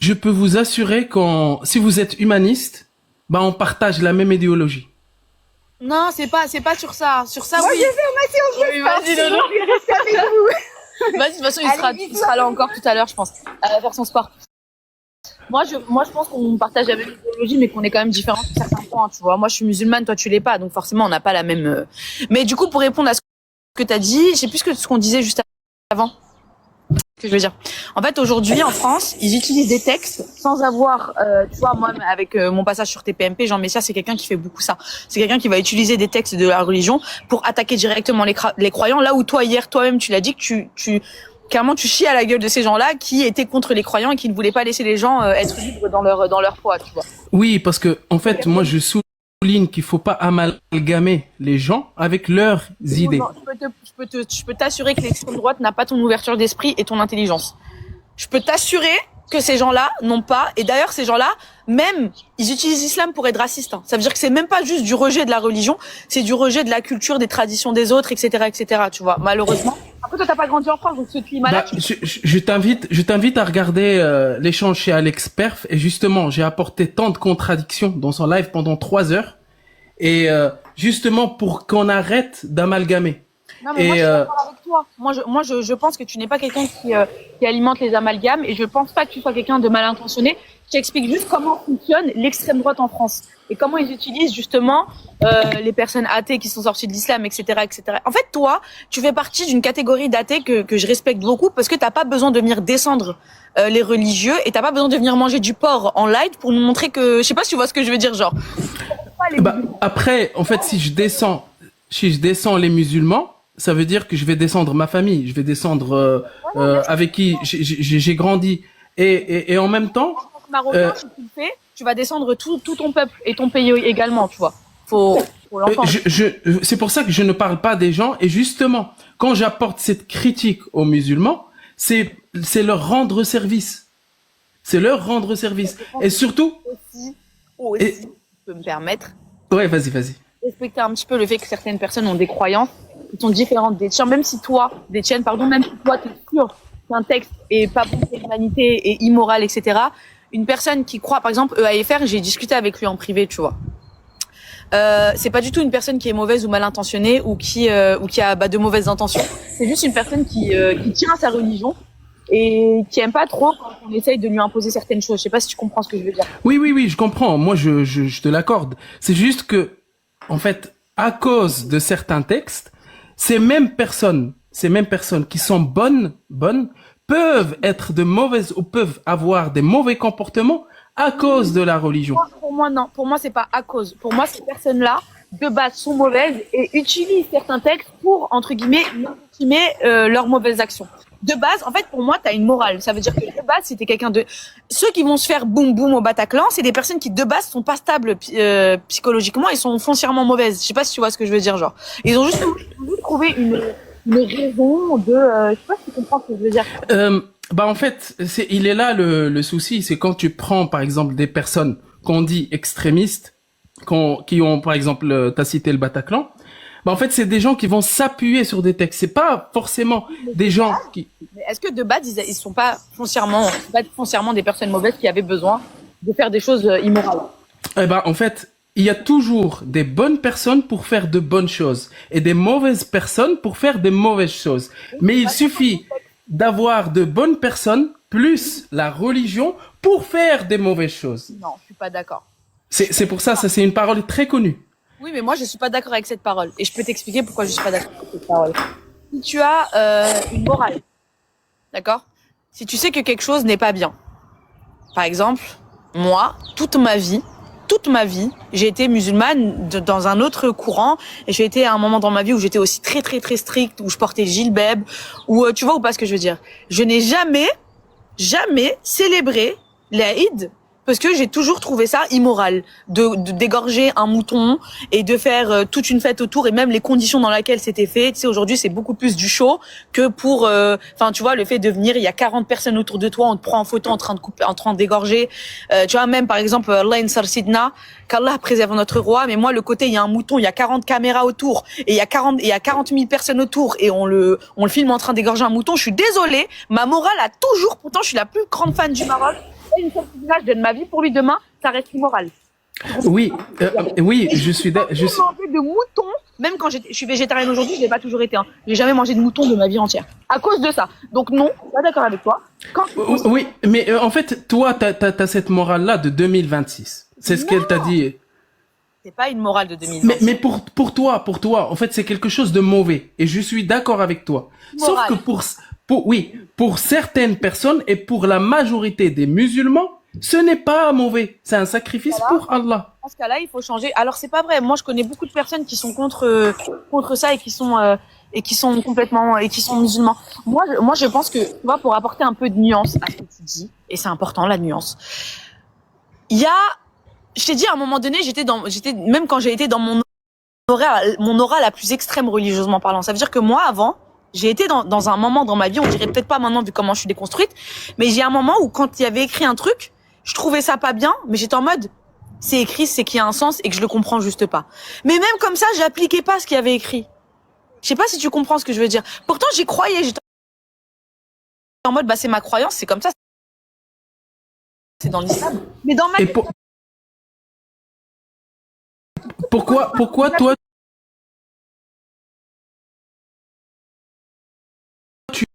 je peux vous assurer qu'en si vous êtes humaniste, bah on partage la même idéologie. Non, c'est pas sur ça. Sur ça, Moi, oui. j'ai fait Oui, vas-y, sinon Lolo. je vais rester avec vous. Vas-y, de toute façon, Allez, il dis-toi. sera là encore tout à l'heure, je pense. Elle va faire son sport. Moi, je pense qu'on partage la même idéologie, mais qu'on est quand même différents sur certains points, tu vois. Moi, je suis musulmane, toi, tu l'es pas, donc forcément, on n'a pas la même. Mais du coup, pour répondre à ce que tu as dit, je sais plus ce qu'on disait juste avant. Que je veux dire. En fait, aujourd'hui, en France, ils utilisent des textes sans avoir, tu vois, moi, avec mon passage sur TPMP, Jean Messia, c'est quelqu'un qui fait beaucoup ça. C'est quelqu'un qui va utiliser des textes de la religion pour attaquer directement les croyants. Là où toi, hier, toi-même, tu l'as dit que clairement, tu chies à la gueule de ces gens-là qui étaient contre les croyants et qui ne voulaient pas laisser les gens être libres dans leur foi, tu vois. Oui, parce que en fait, moi je souligne qu'il faut pas amalgamer les gens avec leurs idées. Non, je peux t'assurer que l'extrême droite n'a pas ton ouverture d'esprit et ton intelligence. Je peux t'assurer que ces gens-là n'ont pas, et d'ailleurs ces gens-là, même, ils utilisent l'islam pour être racistes. Hein. Ça veut dire que c'est même pas juste du rejet de la religion, c'est du rejet de la culture, des traditions des autres, etc., tu vois. Malheureusement. Après, toi, t'as pas grandi en France, donc ce climat-là, Bah, je t'invite à regarder l'échange chez Alex Perf et justement, j'ai apporté tant de contradictions dans son live pendant 3 heures et justement pour qu'on arrête d'amalgamer. non, mais moi, je suis d'accord avec toi. Je pense que tu n'es pas quelqu'un qui alimente les amalgames et je pense pas que tu sois quelqu'un de mal intentionné. Je t'explique juste comment fonctionne l'extrême droite en France et comment ils utilisent justement les personnes athées qui sont sorties de l'islam, etc. En fait, toi, tu fais partie d'une catégorie d'athées que je respecte beaucoup parce que t'as pas besoin de venir descendre les religieux et t'as pas besoin de venir manger du porc en live pour nous montrer que, je sais pas si tu vois ce que je veux dire, genre. Bah, après, en fait, si je descends les musulmans, ça veut dire que je vais descendre ma famille, je vais descendre avec qui j'ai grandi et en même temps, Marocain, si tu le fais, tu vas descendre tout ton peuple et ton pays également, tu vois. Faut l'entendre. c'est pour ça que je ne parle pas des gens et justement, quand j'apporte cette critique aux musulmans, c'est leur rendre service. C'est leur rendre service. Et surtout, Aussi, et, je peux me permettre, ouais, vas-y. respecter un petit peu le fait que certaines personnes ont des croyances qui sont différentes des tiennes, même si toi, même si toi, t'es sûr qu'un texte est pas bon pour l'humanité et immoral, etc. Une personne qui croit, par exemple, EAFR, j'ai discuté avec lui en privé, tu vois. C'est pas du tout une personne qui est mauvaise ou mal intentionnée ou qui a de mauvaises intentions. C'est juste une personne qui tient à sa religion et qui aime pas trop quand on essaye de lui imposer certaines choses. Je sais pas si tu comprends ce que je veux dire. Oui, je comprends. Moi, je te l'accorde. C'est juste que, en fait, à cause de certains textes, ces mêmes personnes qui sont bonnes, peuvent être de mauvaises ou peuvent avoir des mauvais comportements à cause de la religion. Pour moi, non. Pour moi, c'est pas à cause. Pour moi, ces personnes-là, de base, sont mauvaises et utilisent certains textes pour, entre guillemets, légitimer leurs mauvaises actions. De base, en fait, pour moi, t'as une morale. Ça veut dire que de base, si t'es quelqu'un de... Ceux qui vont se faire boum boum au Bataclan, c'est des personnes qui, de base, sont pas stables psychologiquement et sont foncièrement mauvaises. Je sais pas si tu vois ce que je veux dire, genre. Ils ont juste voulu trouver une raison de... je sais pas si tu comprends ce que je veux dire. Bah en fait, il est là le souci, c'est quand tu prends par exemple des personnes qu'on dit extrémistes, qui ont par exemple, t'as cité le Bataclan, bah en fait c'est des gens qui vont s'appuyer sur des textes. C'est pas forcément des gens qui. Mais est-ce que de base, ils sont pas foncièrement des personnes mauvaises qui avaient besoin de faire des choses immorales? Eh ben en fait, il y a toujours des bonnes personnes pour faire de bonnes choses et des mauvaises personnes pour faire des mauvaises choses. Mais il suffit d'avoir de bonnes personnes plus la religion pour faire des mauvaises choses. Non, je suis pas d'accord. C'est pour ça, c'est une parole très connue. Oui, mais moi, je suis pas d'accord avec cette parole. Et je peux t'expliquer pourquoi je suis pas d'accord avec cette parole. Si tu as une morale, d'accord? Si tu sais que quelque chose n'est pas bien. Par exemple, moi, toute ma vie, j'ai été musulmane dans un autre courant et j'ai été à un moment dans ma vie où j'étais aussi très très très stricte, où je portais le djellab, où tu vois ou pas ce que je veux dire. Je n'ai jamais célébré l'Aïd parce que j'ai toujours trouvé ça immoral de dégorger un mouton et de faire toute une fête autour et même les conditions dans lesquelles c'était fait. Tu sais, aujourd'hui, c'est beaucoup plus du show que pour enfin tu vois le fait de venir, il y a 40 personnes autour de toi, on te prend en photo en train de couper, en train de dégorger. Tu vois, même par exemple Allah Insar Sidna, qu'Allah préserve notre roi, mais moi le côté il y a un mouton, il y a 40 caméras autour et il y a 40 000 personnes autour et on le filme en train d'égorger un mouton, je suis désolée, ma morale a toujours, pourtant je suis la plus grande fan du Maroc, une fois que je donne ma vie pour lui demain, ça reste immoral. Oui, oui, je suis J'ai mangé de mouton, même quand je suis végétarienne aujourd'hui, je l'ai pas toujours été. Hein. J'ai jamais mangé de mouton de ma vie entière. À cause de ça. Donc non, je suis pas d'accord avec toi. Oui, mais en fait, toi, t'as cette morale-là de 2026. C'est ce qu'elle t'a dit. C'est pas une morale de 2026. Mais pour toi, en fait, c'est quelque chose de mauvais. Et je suis d'accord avec toi. Morale. Sauf que pour certaines personnes et pour la majorité des musulmans, ce n'est pas mauvais. C'est un sacrifice pour Allah. Dans ce cas-là, il faut changer. Alors c'est pas vrai. Moi, je connais beaucoup de personnes qui sont contre ça et qui sont complètement et qui sont musulmans. Moi, je pense que tu vois, pour apporter un peu de nuance à ce que tu dis, et c'est important la nuance. Je t'ai dit à un moment donné, même quand j'ai été dans mon aura la plus extrême religieusement parlant. Ça veut dire que moi, avant, j'ai été dans un moment dans ma vie, on dirait peut-être pas maintenant vu comment je suis déconstruite, mais j'ai un moment où quand il y avait écrit un truc, je trouvais ça pas bien, mais j'étais en mode, c'est écrit, c'est qu'il y a un sens et que je le comprends juste pas. Mais même comme ça, j'appliquais pas ce qu'il y avait écrit. Je sais pas si tu comprends ce que je veux dire. Pourtant, j'y croyais, j'étais en mode, bah c'est ma croyance, c'est comme ça. C'est dans l'islam. Mais dans ma vie, pourquoi toi tu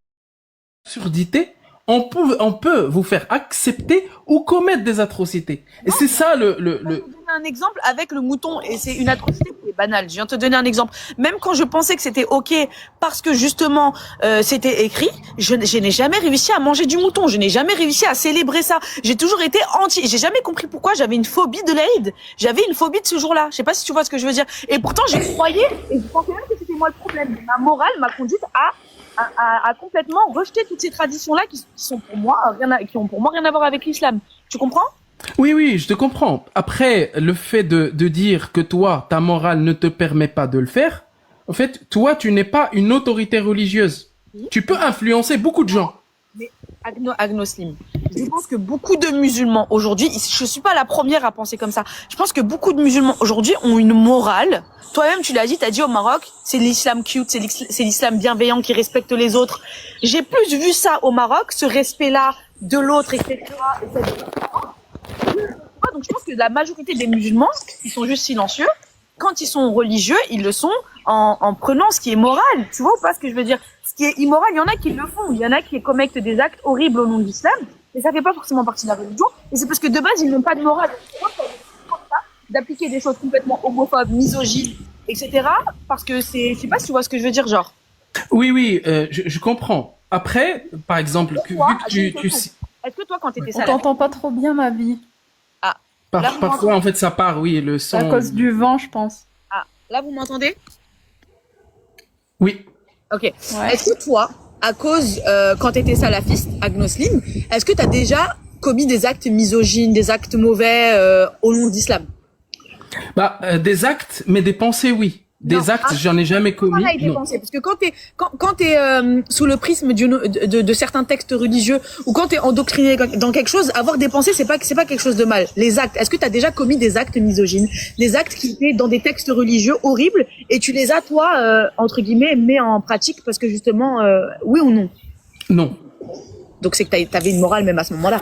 surdité, on peut vous faire accepter ou commettre des atrocités. Et c'est ça Je vais te donner un exemple avec le mouton, et c'est une atrocité qui est banale. Je viens te donner un exemple. Même quand je pensais que c'était ok, parce que justement c'était écrit, je n'ai jamais réussi à manger du mouton. Je n'ai jamais réussi à célébrer ça. J'ai toujours été j'ai jamais compris pourquoi j'avais une phobie de l'Aïd. J'avais une phobie de ce jour-là. Je sais pas si tu vois ce que je veux dire. Et pourtant, j'y croyais et je pensais même que c'était moi le problème. Ma morale m'a conduite à complètement rejeter toutes ces traditions-là qui sont pour moi qui ont pour moi rien à voir avec l'islam. Tu comprends? Oui, je te comprends. Après, le fait de dire que toi, ta morale ne te permet pas de le faire, en fait, toi, tu n'es pas une autorité religieuse. Tu peux influencer beaucoup de gens. Mais Agnoslim, je pense que beaucoup de musulmans aujourd'hui, je suis pas la première à penser comme ça. Je pense que beaucoup de musulmans aujourd'hui ont une morale. Toi-même, tu l'as dit, t'as dit au Maroc, c'est l'islam cute, c'est l'islam bienveillant qui respecte les autres. J'ai plus vu ça au Maroc, ce respect-là de l'autre, etc. Donc je pense que la majorité des musulmans, qui sont juste silencieux, quand ils sont religieux, ils le sont en prenant ce qui est moral. Tu vois ou pas ce que je veux dire? Ce qui est immoral, il y en a qui le font. Il y en a qui commettent des actes horribles au nom de l'islam, mais ça fait pas forcément partie de la religion. Et c'est parce que de base, ils n'ont pas de morale. D'appliquer des choses complètement homophobes, misogynes, etc. Parce que je sais pas si tu vois ce que je veux dire, genre. Oui, je comprends. Après, par exemple, vu que tu est-ce que toi, quand t'étais On t'entend pas trop bien, ma vie. Ah. Parfois, en fait, ça part, oui, le son. À cause du vent, je pense. Ah, là, vous m'entendez? Oui. Ok. Ouais. Est-ce que toi, à cause, quand t'étais salafiste, Agnoslim, est-ce que t'as déjà commis des actes misogynes, des actes mauvais au nom de l'islam? Des actes, mais des pensées, oui. Des actes, j'en ai jamais commis. Non. Parce que quand t'es sous le prisme de certains textes religieux, ou quand t'es endoctriné dans quelque chose, avoir des pensées, c'est pas quelque chose de mal. Les actes, est-ce que t'as déjà commis des actes misogynes, des actes qui étaient dans des textes religieux horribles, et tu les as, toi, entre guillemets, mis en pratique parce que justement, oui ou non? Non. Donc c'est que t'avais une morale même à ce moment-là.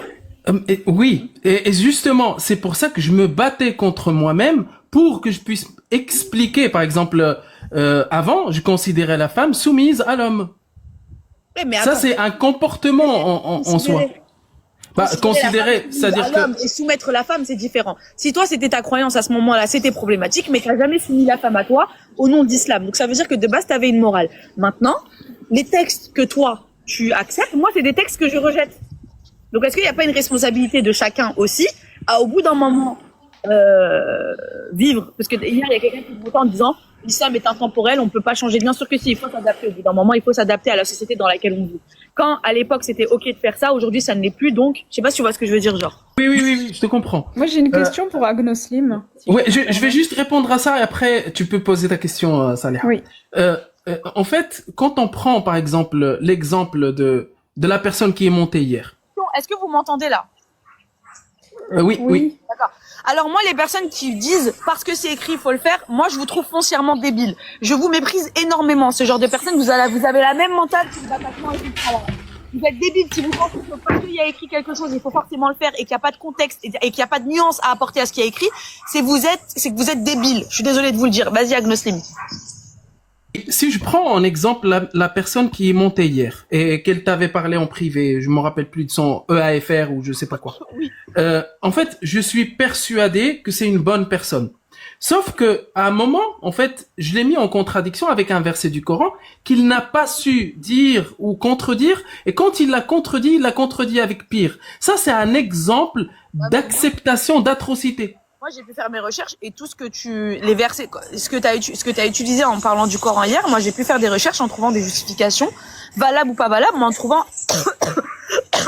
Oui, et justement, c'est pour ça que je me battais contre moi-même pour que je puisse expliquer, par exemple, avant, je considérais la femme soumise à l'homme. Mais ça, c'est un comportement en soi. Considérer, c'est-à-dire que... Et soumettre la femme, c'est différent. Si toi, c'était ta croyance à ce moment-là, c'était problématique, mais t'as jamais soumis la femme à toi au nom d'islam. Donc ça veut dire que de base, t'avais une morale. Maintenant, les textes que toi, tu acceptes, moi, c'est des textes que je rejette. Donc, est-ce qu'il n'y a pas une responsabilité de chacun aussi à, au bout d'un moment, vivre? Parce que hier, il y a quelqu'un qui me en disant l'islam est intemporel, on peut pas changer. Bien sûr que si, il faut s'adapter. Au bout d'un moment, il faut s'adapter à la société dans laquelle on vit. Quand, à l'époque, c'était ok de faire ça, aujourd'hui, ça ne l'est plus. Donc, je sais pas si tu vois ce que je veux dire, genre. Oui, je te comprends. Moi, j'ai une question pour Agnoslim. Ouais, je vais juste répondre à ça et après, tu peux poser ta question, Salih. Oui. En fait, quand on prend, par exemple, l'exemple de la personne qui est montée hier. Est-ce que vous m'entendez là? Oui. D'accord. Alors moi, les personnes qui disent parce que c'est écrit, il faut le faire, moi je vous trouve foncièrement débile. Je vous méprise énormément. Ce genre de personnes, vous avez la même mentale que le battement et le travail. Vous êtes débile si vous pensez que parce qu'il y a écrit quelque chose, il faut forcément le faire et qu'il n'y a pas de contexte et qu'il n'y a pas de nuance à apporter à ce qui a écrit, c'est que vous êtes débile. Je suis désolée de vous le dire. Vas-y, Agnoslim. Si je prends en exemple la personne qui est montée hier et qu'elle t'avait parlé en privé, je me rappelle plus de son EAFR ou je sais pas quoi. Oui. En fait, je suis persuadé que c'est une bonne personne. Sauf que à un moment, en fait, je l'ai mis en contradiction avec un verset du Coran qu'il n'a pas su dire ou contredire. Et quand il l'a contredit avec pire. Ça, c'est un exemple d'acceptation d'atrocité. Moi, j'ai pu faire mes recherches et tout les versets, ce que t'as utilisé en parlant du Coran hier, moi, j'ai pu faire des recherches en trouvant des justifications, valables ou pas valables, mais en trouvant,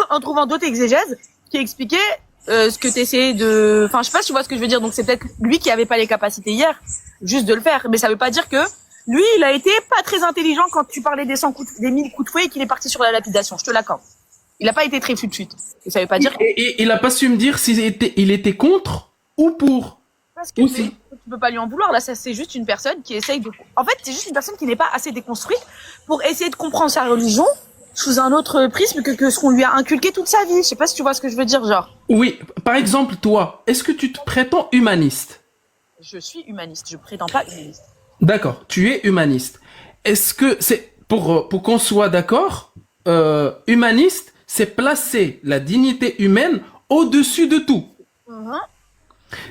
en trouvant d'autres exégèses qui expliquaient ce que t'essayais de, enfin, je sais pas si tu vois ce que je veux dire. Donc, c'est peut-être lui qui avait pas les capacités hier, juste de le faire. Mais ça veut pas dire que lui, il a été pas très intelligent quand tu parlais des 1000 coups de fouet et qu'il est parti sur la lapidation. Je te l'accorde. Il a pas été très fut-fut. Et ça veut pas dire que... Et il a pas su me dire s'il était, il était contre ou pour. Parce que Aussi. tu peux pas lui en vouloir. Là, ça, c'est juste une personne qui essaye de... En fait, c'est juste une personne qui n'est pas assez déconstruite pour essayer de comprendre sa religion sous un autre prisme que ce qu'on lui a inculqué toute sa vie. Je sais pas si tu vois ce que je veux dire, genre. Oui, par exemple, toi, est-ce que tu te prétends humaniste? Je suis humaniste, je prétends pas humaniste. D'accord, tu es humaniste. Est-ce que c'est pour qu'on soit d'accord, humaniste, c'est placer la dignité humaine au-dessus de tout.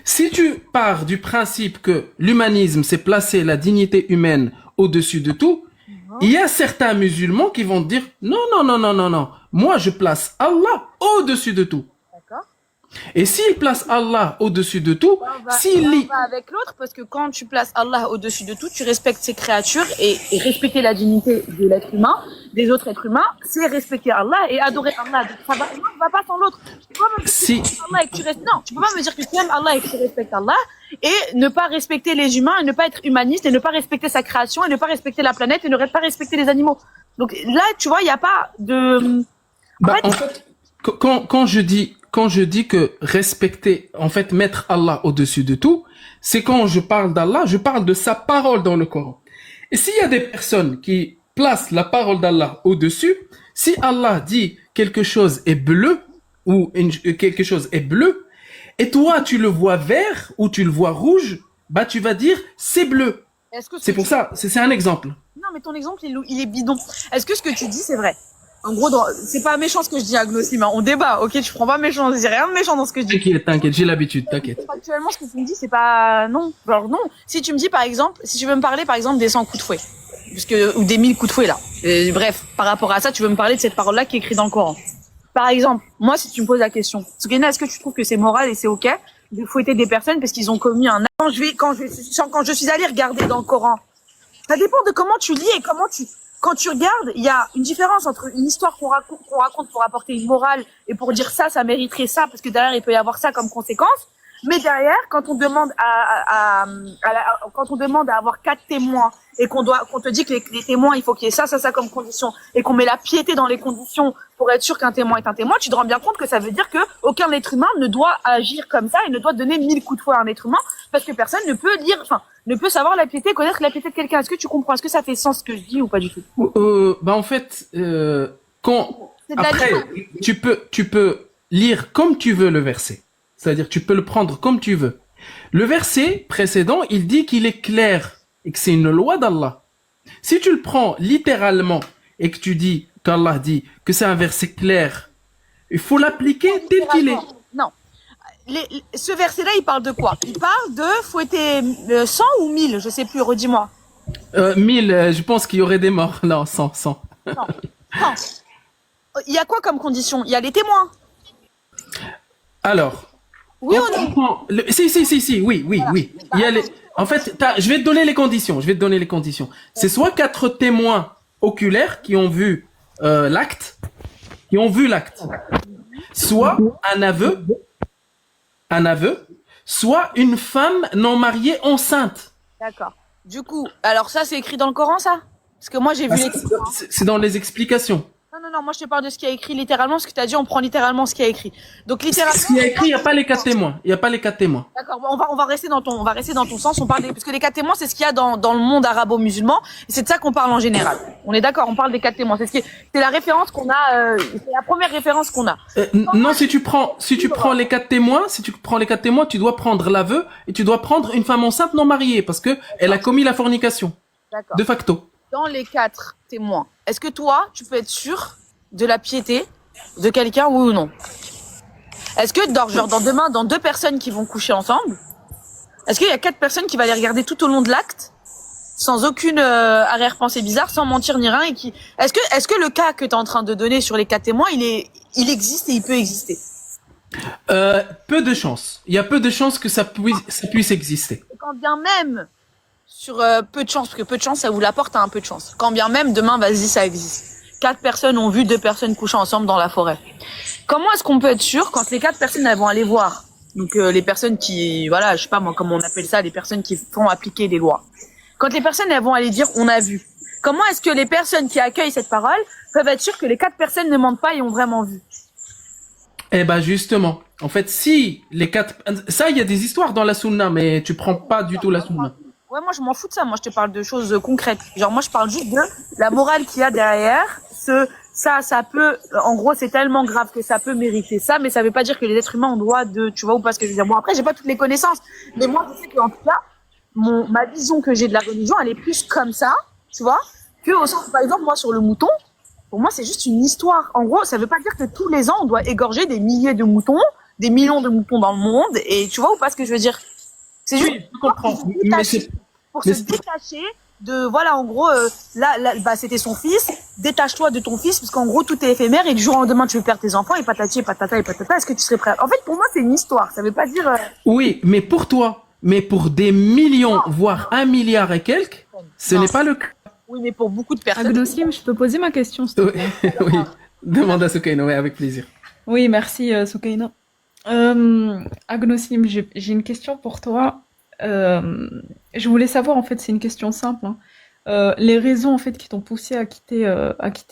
Si tu pars du principe que l'humanisme, c'est placer la dignité humaine au-dessus de tout, il y a certains musulmans qui vont te dire non, non, non, non, non, non. Moi, je place Allah au-dessus de tout. D'accord. Et s'il place Allah au-dessus de tout, s'il lit... va avec l'autre parce que quand tu places Allah au-dessus de tout, tu respectes ses créatures et respecter la dignité de l'être humain, des autres êtres humains, c'est respecter Allah et adorer Allah. Donc ça va pas sans l'autre. Tu peux pas me dire que tu aimes Allah et que tu non, tu peux pas me dire que tu aimes Allah et que tu respectes Allah et ne pas respecter les humains et ne pas être humaniste et ne pas respecter sa création et ne pas respecter la planète et ne pas respecter les animaux. Donc là, tu vois, il y a pas de... En fait, quand je dis que respecter, en fait, mettre Allah au-dessus de tout, c'est quand je parle d'Allah, je parle de sa parole dans le Coran. Et s'il y a des personnes qui placent la parole d'Allah au-dessus, si Allah dit quelque chose est bleu, ou quelque chose est bleu, et toi tu le vois vert, ou tu le vois rouge, bah tu vas dire c'est bleu. C'est pour ça, c'est un exemple. Non, mais ton exemple, il est bidon. Est-ce que ce que tu dis, c'est vrai? En gros, c'est pas méchant ce que je dis à Glossim, hein. On débat, ok? Tu prends pas méchant, je dis rien de méchant dans ce que je dis. T'inquiète, j'ai l'habitude, t'inquiète. Actuellement, ce que tu me dis, c'est pas, non. Alors, non. Si tu me dis, par exemple, si tu veux me parler, par exemple, des 100 coups de fouet. Ou des 1000 coups de fouet, là. Bref, par rapport à ça, tu veux me parler de cette parole-là qui est écrite dans le Coran. Par exemple, moi, si tu me poses la question, Soukaina, est-ce que tu trouves que c'est moral et c'est ok de fouetter des personnes parce qu'ils ont commis un acte? Quand je suis allée regarder dans le Coran, ça dépend de comment tu lis et quand tu regardes, il y a une différence entre une histoire qu'on raconte pour apporter une morale et pour dire ça mériterait ça, parce que derrière, il peut y avoir ça comme conséquence. Mais derrière, quand on demande quand on demande à avoir 4 témoins et qu'on te dit que les témoins, il faut qu'il y ait ça comme condition et qu'on met la piété dans les conditions pour être sûr qu'un témoin est un témoin, tu te rends bien compte que ça veut dire que aucun être humain ne doit agir comme ça et ne doit donner 1000 coups de fouet à un être humain parce que personne ne peut savoir la piété, connaître la piété de quelqu'un. Est-ce que tu comprends? Est-ce que ça fait sens ce que je dis ou pas du tout? En fait, après, tu peux lire comme tu veux le verset. C'est-à-dire, tu peux le prendre comme tu veux. Le verset précédent, il dit qu'il est clair et que c'est une loi d'Allah. Si tu le prends littéralement et que tu dis qu'Allah dit que c'est un verset clair, il faut l'appliquer tel qu'il est. Non. Ce verset-là, il parle de quoi? Il parle de fouetter 100 ou 1000, je sais plus, redis-moi. 1000, je pense qu'il y aurait des morts. Non, 100. Non. Il y a quoi comme condition? Il y a les témoins. Alors. Oui ou non? Si, oui. Il y a en fait, je vais te donner les conditions. C'est soit 4 témoins oculaires qui ont vu l'acte, soit un aveu, soit une femme non mariée enceinte. D'accord. Du coup, alors ça, c'est écrit dans le Coran, ça? Parce que moi, j'ai vu C'est dans les explications. non, moi je te parle de ce qui a écrit littéralement, ce que tu as dit, on prend littéralement ce qui a écrit. Donc littéralement. Ce qui est écrit, il n'y a pas les 4 témoins. Il n'y a pas les 4 témoins. D'accord, bon, on va rester dans ton sens. On parle parce que les 4 témoins, c'est ce qu'il y a dans le monde arabo-musulman. Et c'est de ça qu'on parle en général. On est d'accord, on parle des 4 témoins. C'est la référence qu'on a, c'est la première référence qu'on a. Non, si tu prends les 4 témoins, tu dois prendre l'aveu et tu dois prendre une femme enceinte non mariée parce que elle a commis la fornication. D'accord. De facto. Dans les 4 témoins, est-ce que toi, tu peux être sûr de la piété de quelqu'un, oui ou non? Est-ce que dans 2 personnes qui vont coucher ensemble, est-ce qu'il y a 4 personnes qui vont les regarder tout au long de l'acte, sans aucune arrière-pensée bizarre, sans mentir ni rien, et qui est-ce que le cas que tu es en train de donner sur les 4 témoins, il existe et il peut exister? Peu de chance. Il y a peu de chances que ça puisse exister. Et quand bien même sur peu de chance, parce que peu de chance, ça vous l'apporte à un peu de chance. Quand bien même demain, vas-y, ça existe. 4 personnes ont vu 2 personnes coucher ensemble dans la forêt. Comment est-ce qu'on peut être sûr quand les 4 personnes elles vont aller voir? Donc les personnes qui, voilà, je sais pas moi comment on appelle ça, les personnes qui font appliquer les lois. Quand les personnes elles vont aller dire on a vu. Comment est-ce que les personnes qui accueillent cette parole peuvent être sûres que les 4 personnes ne mentent pas et ont vraiment vu? Eh ben justement, en fait, si les 4, ça il y a des histoires dans la sunna, mais tu prends pas du tout la sunna. Ouais, moi je m'en fous de ça. Moi je te parle de choses concrètes. Genre moi je parle juste de la morale qu'il y a derrière. Ça peut, en gros, c'est tellement grave que ça peut mériter ça, mais ça veut pas dire que les êtres humains ont droit de, tu vois ou pas ce que je veux dire. Bon après j'ai pas toutes les connaissances, mais moi je sais qu'en tout cas, ma vision que j'ai de la religion, elle est plus comme ça, tu vois, que au sens, par exemple moi sur le mouton, pour moi c'est juste une histoire. En gros, ça veut pas dire que tous les ans on doit égorger des milliers de moutons, des millions de moutons dans le monde, et tu vois ou pas ce que je veux dire. C'est juste Oui, je comprends. pour se détacher de, voilà, en gros, bah, c'était son fils, détache-toi de ton fils, parce qu'en gros, tout est éphémère, et du jour au lendemain, tu veux perdre tes enfants, et patati, et patata, et patata, est-ce que tu serais prêt? En fait, pour moi, c'est une histoire, ça veut pas dire... Oui, mais pour toi, mais pour des millions, voire 1 milliard et quelques, ce n'est pas le cas. Oui, mais pour beaucoup de personnes... Agnoslim, je peux poser ma question, s'il te plaît? Oui, demande à Soukaina, oui, avec plaisir. Oui, merci, Soukaina. Agnoslim, j'ai une question pour toi. Je voulais savoir, en fait, c'est une question simple, hein. Les raisons, en fait, qui t'ont poussé à quitter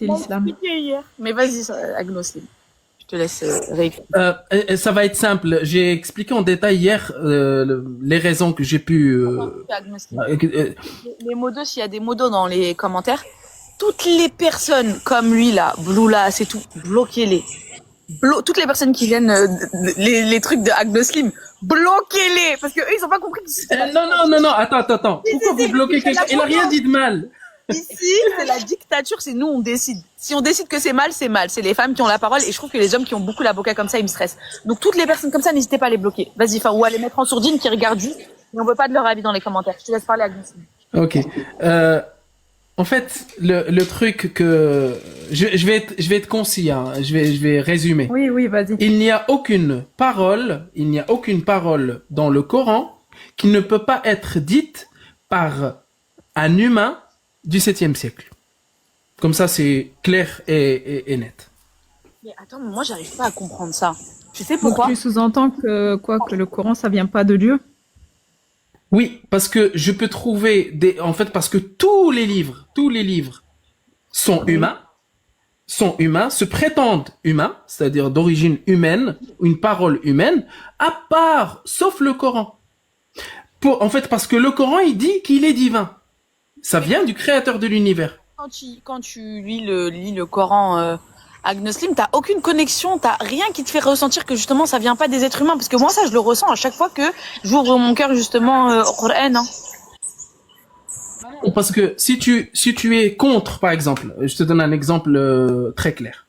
l'islam. Hier. Mais vas-y, Agnoslim. Je te laisse réécrire. Ça va être simple. J'ai expliqué en détail hier les raisons que j'ai pu... Les modos, s'il y a des modos dans les commentaires, toutes les personnes comme lui, là, Bloula, c'est tout, bloquez-les. Toutes les personnes qui viennent, les trucs de Agnoslim, bloquez-les, parce que eux ils ont pas compris que non, attends. Pourquoi vous bloquez quelqu'un? Il a rien dit de mal. Ici, c'est la dictature, c'est nous, on décide. Si on décide que c'est mal, c'est mal. C'est les femmes qui ont la parole, et je trouve que les hommes qui ont beaucoup l'avocat comme ça, ils me stressent. Donc toutes les personnes comme ça, n'hésitez pas à les bloquer. Vas-y, enfin, ou à les mettre en sourdine, qui regardent juste, mais on veut pas de leur avis dans les commentaires. Je te laisse parler, Agnoslim. Ok. En fait, le truc que je vais être concis, hein, je vais résumer. Oui, vas-y. Il n'y a aucune parole dans le Coran qui ne peut pas être dite par un humain du 7e siècle. Comme ça, c'est clair et net. Mais attends, mais moi j'arrive pas à comprendre ça. Tu sais pourquoi? Donc tu sous-entends que le Coran ça vient pas de Dieu? Oui, parce que je peux trouver parce que tous les livres sont humains, se prétendent humains, c'est-à-dire d'origine humaine, une parole humaine, sauf le Coran. Parce que le Coran, il dit qu'il est divin. Ça vient du créateur de l'univers. Quand tu lis le Coran, Agnoslim, t'as aucune connexion, t'as rien qui te fait ressentir que justement ça vient pas des êtres humains, parce que moi ça je le ressens à chaque fois que j'ouvre mon cœur justement au Coran. Hein. Parce que si tu es contre, par exemple, je te donne un exemple très clair.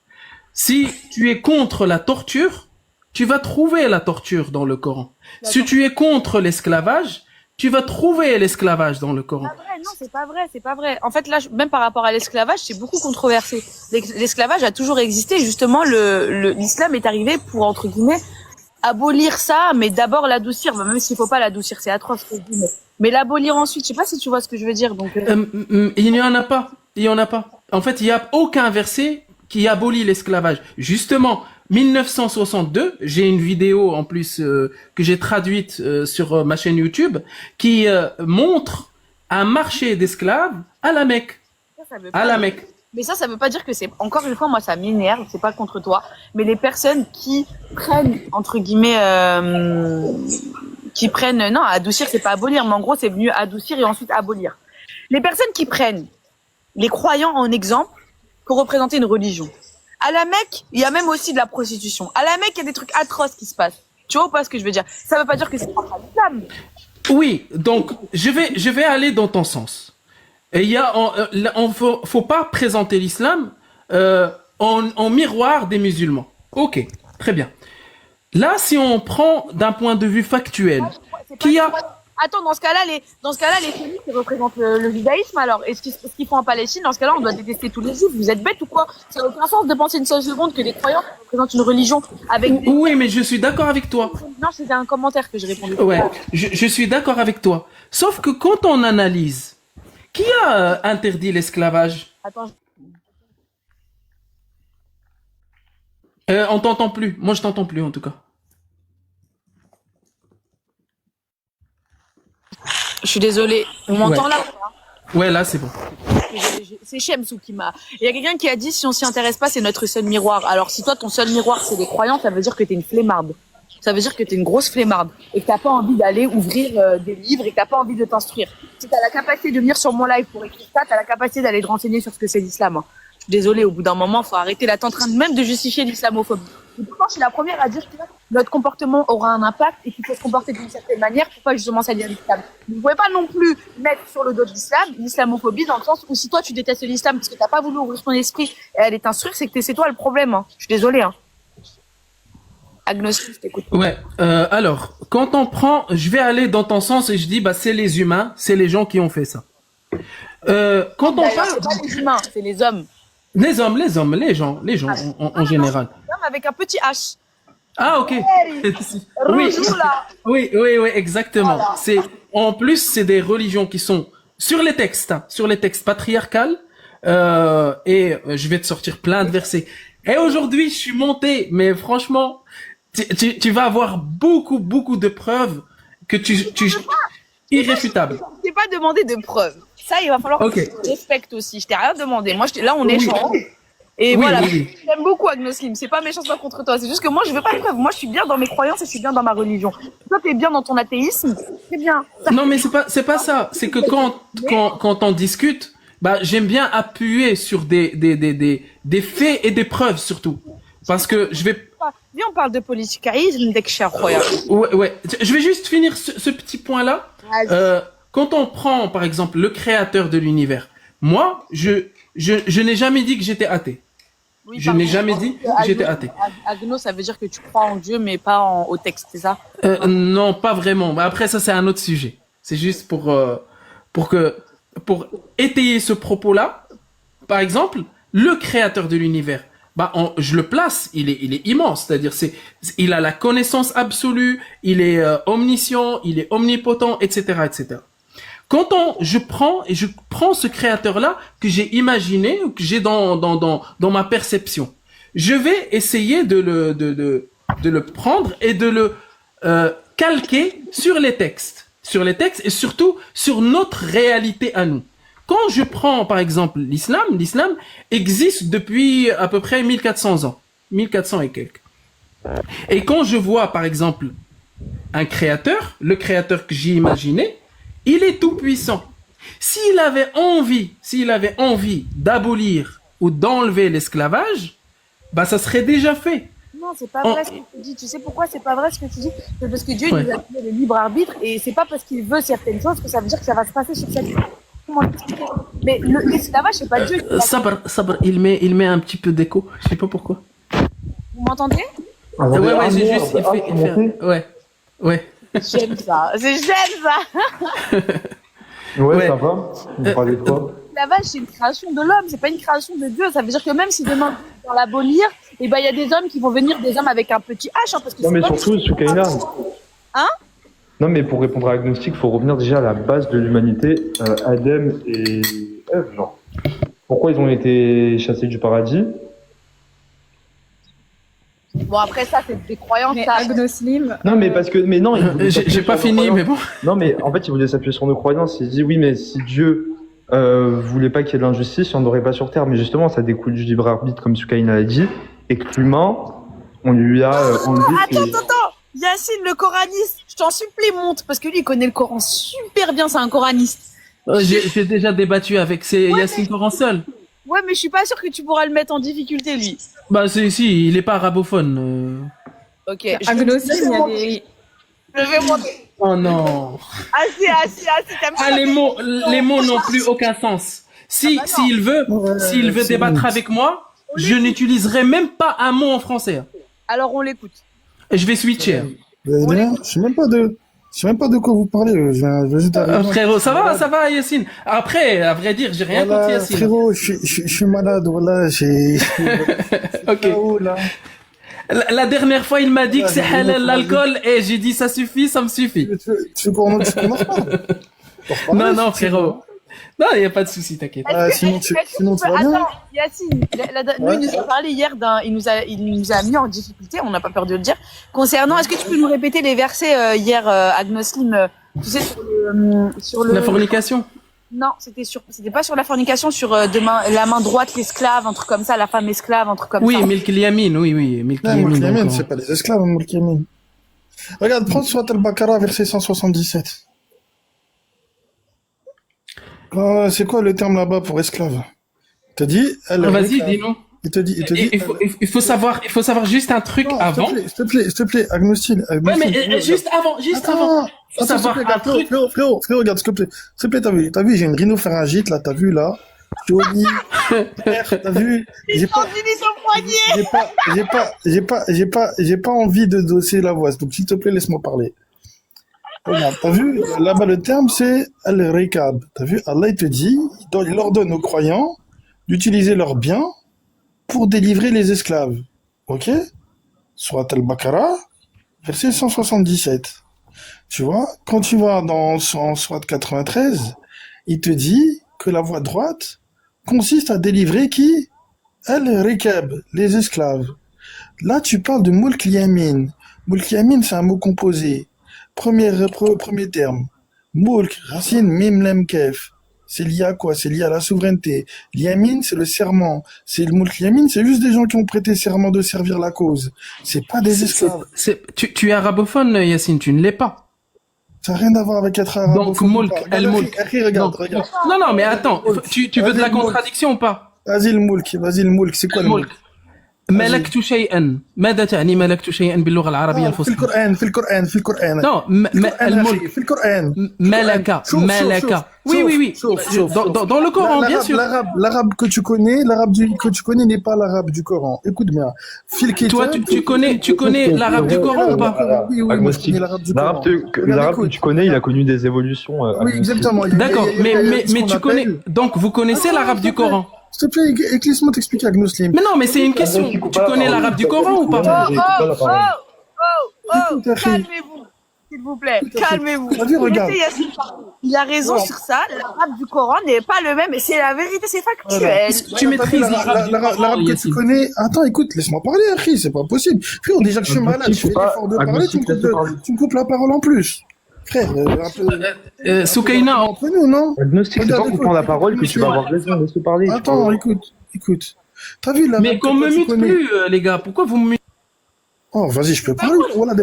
Si tu es contre la torture, tu vas trouver la torture dans le Coran. Si tu es contre l'esclavage, tu vas trouver l'esclavage dans le Coran. C'est pas vrai. En fait, là, même par rapport à l'esclavage, c'est beaucoup controversé. L'esclavage a toujours existé. Justement, l'islam est arrivé pour, entre guillemets, abolir ça, mais d'abord l'adoucir. Même s'il faut pas l'adoucir, c'est atroce ce que je dis, mais l'abolir ensuite. Je sais pas si tu vois ce que je veux dire. Donc, il n'y en a pas. En fait, il y a aucun verset qui abolit l'esclavage. Justement, 1962, j'ai une vidéo en plus que j'ai traduite sur ma chaîne YouTube qui montre un marché d'esclaves à la Mecque. Mais ça veut pas dire que c'est. Encore une fois, moi, ça m'énerve. C'est pas contre toi, mais les personnes qui prennent entre guillemets, qui prennent. Non, adoucir, c'est pas abolir, mais en gros, c'est mieux adoucir et ensuite abolir. Les personnes qui prennent les croyants en exemple pour représenter une religion. À la Mecque, il y a même aussi de la prostitution. À la Mecque, il y a des trucs atroces qui se passent. Tu vois ou pas ce que je veux dire? Ça veut pas dire que c'est propre à l'islam. Oui, donc je vais aller dans ton sens. Et il y a, faut pas présenter l'islam en miroir des musulmans. Ok, très bien. Là, si on prend d'un point de vue factuel, qui a... Attends, dans ce cas-là, les sionistes qui représentent le judaïsme, alors, et ce qu'ils font en Palestine, dans ce cas-là, on doit détester tous les juifs. Vous êtes bêtes ou quoi? Ça n'a aucun sens de penser une seule seconde que des croyants représentent une religion avec des... Oui, mais je suis d'accord avec toi. Non, c'était un commentaire que je répondais. Ouais, je suis d'accord avec toi. Sauf que quand on analyse, qui a interdit l'esclavage? Attends, On t'entend plus. Moi, je t'entends plus, en tout cas. je suis désolée. On m'entend Ouais. là? Ouais, là, c'est bon. C'est Shemsou qui m'a... Il y a quelqu'un qui a dit, si on s'y intéresse pas, c'est notre seul miroir. Alors, si toi, ton seul miroir, c'est les croyants, ça veut dire que t'es une flemmarde. Ça veut dire que t'es une grosse flemmarde. Et que t'as pas envie d'aller ouvrir des livres et que t'as pas envie de t'instruire. Si t'as la capacité de venir sur mon live pour écrire ça, t'as la capacité d'aller te renseigner sur ce que c'est l'islam. Hein. Je suis désolée, au bout d'un moment, faut arrêter là. T'es en train même de justifier l'islamophobie. Et pourtant, je suis la première à dire que notre comportement aura un impact et qu'il faut se comporter d'une certaine manière pour pas justement salir l'islam. Vous pouvez pas non plus mettre sur le dos de l'islam l'islamophobie dans le sens où si toi tu détestes l'islam parce que t'as pas voulu ouvrir ton esprit et aller t'instruire, c'est que c'est toi le problème. Hein. Je suis désolée. Hein. Agnostique, je t'écoute. Ouais. Alors, quand on prend, je vais aller dans ton sens et je dis, bah, c'est les humains, c'est les gens qui ont fait ça. Quand on D'ailleurs, parle, c'est pas les humains, c'est les hommes. les hommes, les gens en général. Les hommes avec un petit H. Ah, ok. Oui. Rejoue là. Oui, exactement. Voilà. C'est en plus c'est des religions qui sont sur les textes, hein, sur les textes patriarcales. Et je vais te sortir plein de versets. Et aujourd'hui, je suis monté, mais franchement, tu vas avoir beaucoup de preuves que tu irréfutables. Je t'ai pas demandé de preuves. Ça, il va falloir Ok. que tu respectes aussi. Je t'ai rien demandé. Moi, là, on échange. Et Oui, voilà. oui. J'aime beaucoup Agnoslim. C'est pas méchant, c'est pas contre toi. C'est juste que moi, je veux pas de preuves. Moi, je suis bien dans mes croyances et je suis bien dans ma religion. Toi, t'es bien dans ton athéisme. C'est bien. Non, mais c'est pas ça. C'est que quand on discute, bah, j'aime bien appuyer sur des faits et des preuves surtout. Parce que je vais, Viens, on parle de politicaïsme dès que je suis incroyable. ouais. Je vais juste finir ce petit point-là. Quand on prend, par exemple, le créateur de l'univers, moi, je n'ai jamais dit que j'étais athée. Oui, Je pardon. n'ai jamais dit que j'étais athée. Agno, ça veut dire que tu crois en Dieu, mais pas au texte, c'est ça? Non, pas vraiment. Mais après, ça, c'est un autre sujet. C'est juste pour étayer ce propos-là. Par exemple, le créateur de l'univers, bah, je le place, il est immense. C'est-à-dire, il a la connaissance absolue, il est omniscient, il est omnipotent, etc., etc. Quand je prends ce créateur-là que j'ai imaginé, ou que j'ai dans ma perception, je vais essayer de le prendre et de le calquer sur les textes et surtout sur notre réalité à nous. Quand je prends par exemple l'islam existe depuis à peu près 1400 ans, 1400 et quelques. Et quand je vois par exemple un créateur, le créateur que j'ai imaginé, il est tout puissant. S'il avait envie d'abolir ou d'enlever l'esclavage, bah ça serait déjà fait. Non, c'est pas vrai ce que tu dis. Tu sais pourquoi c'est pas vrai ce que tu dis? C'est parce que Dieu il Ouais. nous a donné le libre arbitre et c'est pas parce qu'il veut certaines choses que ça veut dire que ça va se passer sur cette. Comment t'expliquer? Mais l'esclavage, c'est pas Dieu. qui l'a- Sabr, il met un petit peu d'écho. Je sais pas pourquoi. Vous m'entendez? Ouais, j'ai juste, il fait, ouais. J'aime ça. J'aime ça. Ouais. Ça va. Vous parlez de quoi? L'esclavage, c'est une création de l'homme, c'est pas une création de Dieu. Ça veut dire que même si demain on va l'abolir, et ben il y a des hommes qui vont venir, des hommes avec un petit H, hein, parce que Non, c'est mais pas- surtout, Soukaina. Hein? Non, mais pour répondre à Agnostic, il faut revenir déjà à la base de l'humanité, Adam et Ève, genre. Pourquoi ils ont été chassés du paradis? Bon après ça, c'est des croyances. Mais Ça. Agnoslim, Non, mais parce que, mais non, ils voulaient J'ai s'appuyer pas sur nos fini, croyances. mais bon. Non, mais en fait, ils voulaient s'appuyer sur nos croyances. Ils disent oui, mais si Dieu voulait pas qu'il y ait de l'injustice, il n'y en aurait pas sur Terre. Mais justement, ça découle du libre arbitre, comme Soukaina l'a dit, et que l'humain, on lui a enlevé Attends, Yacine, le coraniste, je t'en supplie, monte, parce que lui, il connaît le Coran super bien, c'est un coraniste. J'ai déjà débattu avec Yacine Coran seul. Ouais, mais je suis pas sûre que tu pourras le mettre en difficulté, lui. Bah si, il est pas arabophone. Ok, Agnostique, il y a des... je vais monter. Oh non. Assis, t'aimes Ah, ça? les mots n'ont plus aucun sens. S'il veut débattre avec moi, je n'utiliserai même pas un mot en français. Alors, on l'écoute. Et je vais switcher. D'ailleurs, je sais même pas de quoi vous parlez. Je viens juste d'arriver. Frérot, ça va, Yacine. Après, à vrai dire, j'ai rien contre Voilà, Yacine. frérot, je suis malade. Voilà, j'ai. Ok. Oh, là. La dernière fois, il m'a dit que c'est j'ai halal une l'alcool et j'ai dit ça suffit, ça me suffit. Tu veux qu'on commence pas? Non, frérot. Non, il n'y a pas de souci, t'inquiète. Sinon, tu vas bien? Attends, Yacine, nous, il nous a parlé hier il nous a mis en difficulté, on n'a pas peur de le dire. Concernant, est-ce que tu peux nous répéter les versets hier, Agnoslim, tu sais, sur le... La fornication. Non, c'était pas sur la fornication, sur la main droite, l'esclave, un truc comme ça, la femme esclave, un truc comme Oui, ça. Milk Yamin, oui, Milk Non, Moulk Yamin. Yamin, c'est pas des esclaves, Moulk Yamin. Regarde, prends Surat al-Baqarah, verset 177. C'est quoi le terme là-bas pour esclave? Il te dit... Vas-y, dis-nous. Il te dit... Il faut savoir juste un truc Non, avant. s'il te plaît, Agnostic. Ouais, mais juste avant. Faut savoir un truc. Frérot, regarde, s'il te plaît, t'as vu, j'ai une rhinopharyngite, là, t'as vu, là. Je suis au lit. T'as vu? J'ai pas envie de dosser la voix, donc s'il te plaît, laisse-moi parler. Regarde, t'as vu? Là-bas, le terme, c'est al-rikab. T'as vu? Allah, il te dit, il ordonne aux croyants d'utiliser leurs biens pour délivrer les esclaves. Ok? Surat al-Baqarah, verset 177. Tu vois, quand tu vas dans Surat 93, il te dit que la voie droite consiste à délivrer qui? Al-Rikab, les esclaves. Là, tu parles de Mulk Yamin. Mulk Yamin, c'est un mot composé. Premier terme. Mulk, racine, mim, lem, kef. C'est lié à quoi? C'est lié à la souveraineté. Yamin, c'est le serment. C'est le Mulk Yamin, c'est juste des gens qui ont prêté serment de servir la cause. C'est pas des esclaves. Tu es arabophone, Yacine, tu ne l'es pas. Ça n'a rien à voir avec être arabe. Donc, Mulk, al-Mulk. Regarde. Non, mais attends, tu veux de la contradiction ou pas? Vas-y le Mulk, c'est quoi le Mulk? ملكت شيئا. ماذا تعني ملكت شيئا باللغة العربية في الفصحى؟ القرآن. Non, الملك. في القرآن. ملك. Oui. Dans le Coran, bien sûr. L'arabe que tu connais, n'est pas l'arabe du Coran. Écoute bien. Toi, tu connais l'arabe du Coran ou pas? Oui, moi je connais l'arabe du Coran. L'arabe que tu connais, il a connu des évolutions. Oui, exactement. D'accord, mais tu connais. Donc, vous connaissez l'arabe du Coran? S'il te plaît, laisse-moi t'expliquer, Agnoslim. Mais non, mais c'est une question. Tu connais l'arabe du Coran ou pas? Calmez-vous, s'il vous plaît, calmez-vous. Vas-y, regarde. Il a raison sur ça, l'arabe du Coran n'est pas le même, et c'est la vérité, c'est factuel. Tu maîtrises l'arabe du Coran, l'arabe que tu Yacine. connais. Attends, écoute, laisse-moi parler, Akhi, c'est pas possible. Frère, déjà que je suis malade, je fais l'effort de parler, tu me coupes la parole en plus. Frère, un peu. Soukaina, Entre nous, non? Agnostic, c'est pas en coupant la parole que tu vas avoir raison de se parler. Attends, écoute. T'as vu là? mais qu'on me mute plus, les gars. Pourquoi vous me mutez? Oh, vas-y, je peux parler. Voilà.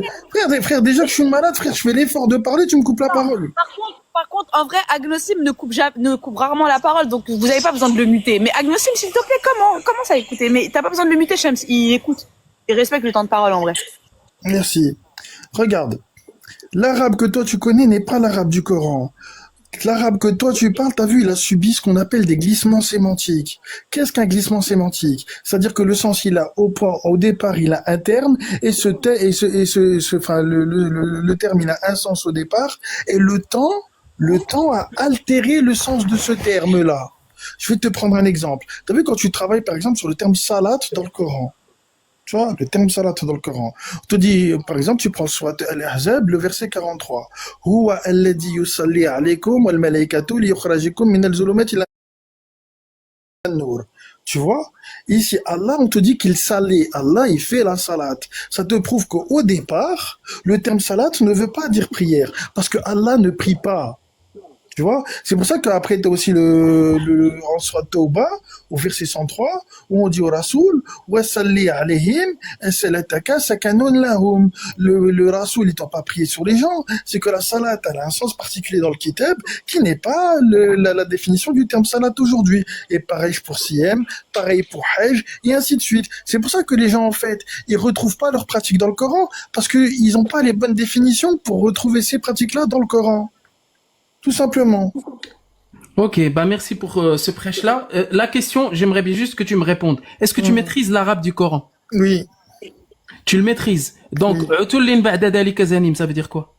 Frère, déjà que je suis malade, frère, je fais l'effort de parler, tu me coupes la parole. Par contre, en vrai, Agnoslim ne coupe rarement la parole, donc vous n'avez pas besoin de le muter. Mais Agnoslim, s'il te plaît, comment ça écouter? Mais t'as pas besoin de le muter, Shams. Il écoute. Il respecte le temps de parole, en vrai. Merci. Regarde. L'arabe que toi tu connais n'est pas l'arabe du Coran. L'arabe que toi tu parles, t'as vu, il a subi ce qu'on appelle des glissements sémantiques. Qu'est-ce qu'un glissement sémantique? C'est-à-dire que le sens, il a au départ, il a un terme, et le terme, il a un sens au départ, et le temps a altéré le sens de ce terme-là. Je vais te prendre un exemple. T'as vu quand tu travailles, par exemple, sur le terme salat dans le Coran? Tu vois, le terme salat dans le Coran. On te dit, par exemple, tu prends Surat Al-Ahzab, le verset 43. Huwa alladhi yusalli alaykum wal malaikatu liyukhrajikum min al-zulumati ila an-nur. Tu vois, ici, Allah, on te dit qu'il salait. Allah, il fait la salat. Ça te prouve qu'au départ, le terme salat ne veut pas dire prière. Parce que Allah ne prie pas. Tu vois? C'est pour ça qu'après, t'as aussi en Surat Tauba, au verset 103, où on dit au Rasoul, wa salli alayhim, salataka sakanun lahum. Le Rasoul, il t'a pas prié sur les gens. C'est que la salat, elle a un sens particulier dans le kitab, qui n'est pas la définition du terme salat aujourd'hui. Et pareil pour Siyam, pareil pour Hajj, et ainsi de suite. C'est pour ça que les gens, en fait, ils retrouvent pas leur pratique dans le Coran, parce qu'ils ont pas les bonnes définitions pour retrouver ces pratiques-là dans le Coran. Tout simplement. Ok, bah merci pour ce prêche-là. La question, j'aimerais bien juste que tu me répondes. Est-ce que tu maîtrises l'arabe du Coran? Oui. Tu le maîtrises. Donc, Oui. Utullin ba'da dhalika zanim, ça veut dire quoi?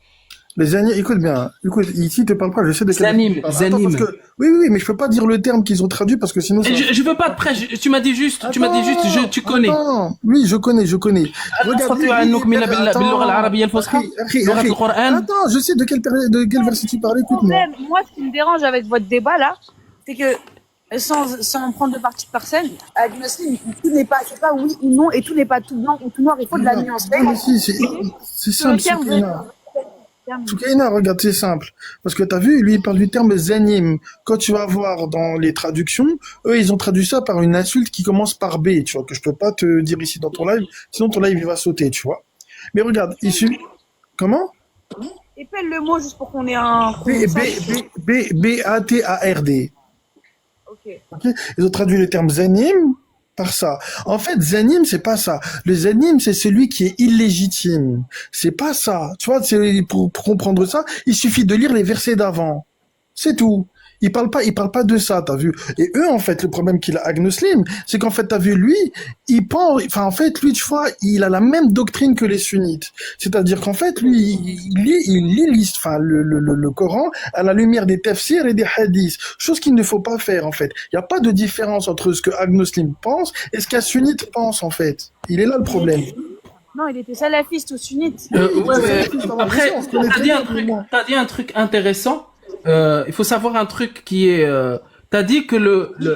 Les Zanim, écoute bien. Écoute, ici, te parle pas, je sais de quel Zanim, Attends, zanim. parce que, oui, mais je peux pas dire le terme qu'ils ont traduit parce que sinon ça... Et je veux pas de prêche. Tu m'as dit juste, tu connais. Attends. Oui, je connais. Regarde. Attends, je sais de quel verset tu parles, écoute-moi. Problème, moi, ce qui me dérange avec votre débat là, c'est que sans prendre de parti de personne, agnostique, tout n'est pas, c'est pas oui ou non, et tout n'est pas tout blanc ou tout noir. Il faut de la nuance. Non, mais si, c'est simple, Soukaina, regarde, c'est simple. Parce que t'as vu, lui, il parle du terme zanim. Quand tu vas voir dans les traductions, eux, ils ont traduit ça par une insulte qui commence par B, tu vois, que je peux pas te dire ici dans ton live, sinon ton live, il va sauter, tu vois. Mais regarde, ici, comment? Épelle le mot juste pour qu'on ait un... B-A-T-A-R-D. Ok. Ok. Ils ont traduit le terme zanim par ça. En fait, zanim, c'est pas ça. Le zanim, c'est celui qui est illégitime. C'est pas ça. Tu vois, pour comprendre ça, il suffit de lire les versets d'avant. C'est tout. Il parle pas de ça, t'as vu. Et eux, en fait, le problème qu'il a, Agnoslim, c'est qu'en fait, t'as vu, lui, il pense, enfin, en fait, lui, tu vois, il a la même doctrine que les sunnites. C'est-à-dire qu'en fait, lui, il lit le Coran à la lumière des tafsirs et des hadiths. Chose qu'il ne faut pas faire, en fait. Il n'y a pas de différence entre ce que Agnoslim pense et ce qu'un sunnite pense, en fait. Il est là le problème. Non, il était salafiste ou sunnite. Après, t'as dit un truc intéressant. Il faut savoir un truc qui est... t'as dit que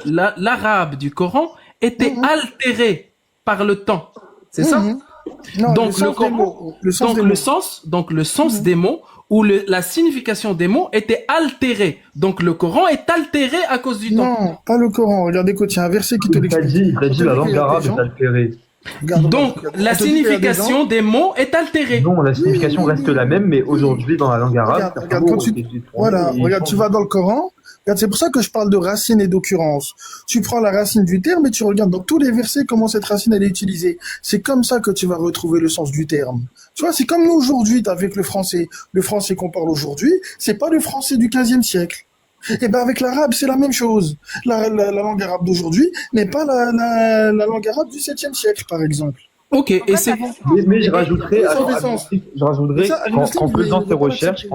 l'arabe du Coran était altéré par le temps. C'est ça? Non, Donc le sens des mots ou la signification des mots était altérée. Donc le Coran est altéré à cause du temps. Non, pas le Coran. Regardez, écoute, il y a un verset qui te l'explique. Il t'a dit la langue arabe est altérée. Donc la signification des mots est altérée. Non, la signification reste la même, mais aujourd'hui, dans la langue arabe, regarde, tu vas dans le Coran. Regarde, c'est pour ça que je parle de racine et d'occurrence. Tu prends la racine du terme et tu regardes dans tous les versets comment cette racine elle est utilisée. C'est comme ça que tu vas retrouver le sens du terme. Tu vois, c'est comme nous aujourd'hui avec le français. Le français qu'on parle aujourd'hui, c'est pas le français du 15e siècle. Et ben avec l'arabe, c'est la même chose. La langue arabe d'aujourd'hui n'est pas la langue arabe du 7e siècle, par exemple. Ok, et c'est... Mais je rajouterais, qu'en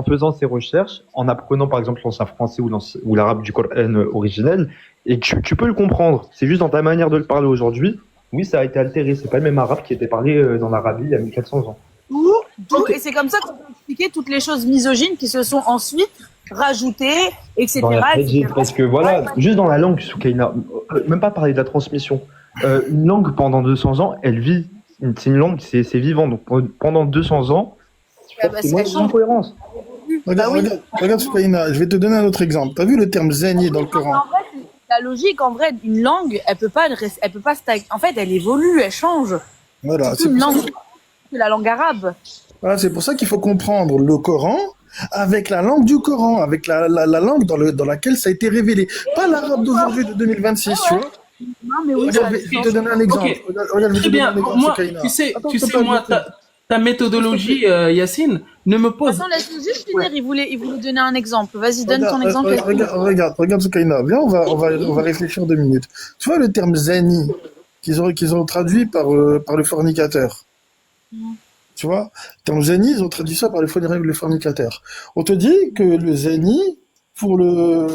faisant ces recherches, en apprenant par exemple l'ancien français ou l'arabe du Coran originel, et que tu peux le comprendre. C'est juste dans ta manière de le parler aujourd'hui. Oui, ça a été altéré. C'est pas le même arabe qui était parlé dans l'Arabie il y a 1400 ans. Et c'est comme ça qu'on peut expliquer toutes les choses misogynes qui se sont ensuite rajoutées, etc. Parce que voilà, juste dans la langue, Soukaina, même pas parler de la transmission. Une langue pendant 200 ans, elle vit. C'est une langue, c'est vivant. Donc pendant 200 ans, c'est moins d'incohérence. Regarde, Soukaina, je vais te donner un autre exemple. T'as vu le terme zani dans le Coran? En vrai, la logique, en vrai, une langue, elle peut pas stagner. En fait, elle évolue, elle change. Voilà, c'est une langue, la langue arabe. Voilà, c'est pour ça qu'il faut comprendre le Coran avec la langue du Coran, avec la langue dans laquelle ça a été révélé. Pas l'arabe d'aujourd'hui de 2026, tu vois. Non, mais oui, regarde, je vais te donner un exemple. Okay. Regarde, très bien. Moi, tu sais, moi, ta méthodologie, Yacine, ne me pose... Attends, laisse-nous juste finir. Il voulait donner un exemple. Vas-y, donne ton exemple. Regarde, Soukaina. Viens, on va réfléchir 2 minutes. Tu vois le terme zani qu'ils ont traduit par le fornicateur. Tu vois, le terme zani, ils ont traduit ça par le fornicateur. On te dit que le zani, pour le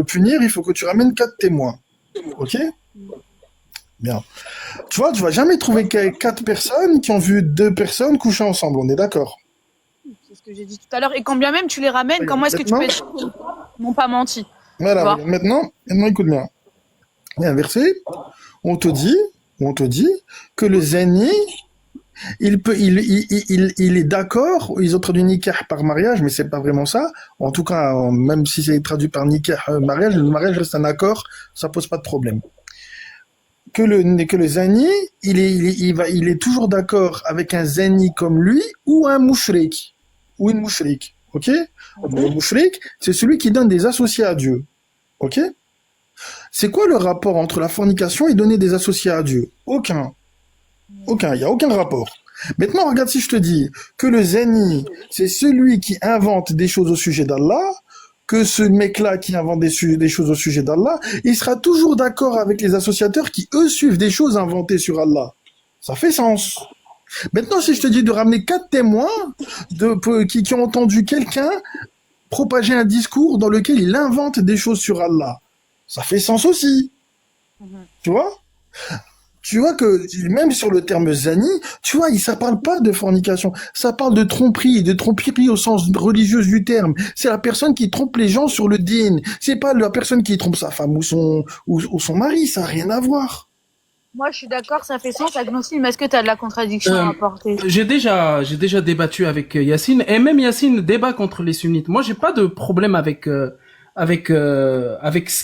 punir, il faut que tu ramènes 4 témoins. Ok? Bien. Tu vois, tu vas jamais trouver 4 personnes qui ont vu 2 personnes coucher ensemble. On est d'accord? C'est ce que j'ai dit tout à l'heure. Et quand bien même tu les ramènes, comment est-ce que tu peux être sûr qu'ils n'ont pas menti? Voilà. Maintenant, écoute bien. Il y a un verset. On te dit que le zani, il est d'accord, ils ont traduit nikah par mariage, mais c'est pas vraiment ça. En tout cas, même si c'est traduit par nikah, mariage, le mariage reste un accord, ça pose pas de problème. Que le zani, il est toujours d'accord avec un zani comme lui, ou un mouchrik, ou une mouchrik, ok? Le mouchrik, c'est celui qui donne des associés à Dieu, ok? C'est quoi le rapport entre la fornication et donner des associés à Dieu? Aucun. Il n'y a aucun rapport. Maintenant, regarde si je te dis que le zani, c'est celui qui invente des choses au sujet d'Allah, que ce mec-là qui invente des choses au sujet d'Allah, il sera toujours d'accord avec les associateurs qui, eux, suivent des choses inventées sur Allah. Ça fait sens. Maintenant, si je te dis de ramener 4 témoins qui ont entendu quelqu'un propager un discours dans lequel il invente des choses sur Allah, ça fait sens aussi. Tu vois? Tu vois que même sur le terme zani, tu vois, ça parle pas de fornication, ça parle de tromperie au sens religieux du terme. C'est la personne qui trompe les gens sur le din. C'est pas la personne qui trompe sa femme ou son mari, ça a rien à voir. Moi, je suis d'accord, ça fait sens. Agnostic, mais est-ce que tu as de la contradiction à apporter? J'ai déjà débattu avec Yacine, et même Yacine débat contre les sunnites. Moi, j'ai pas de problème avec ce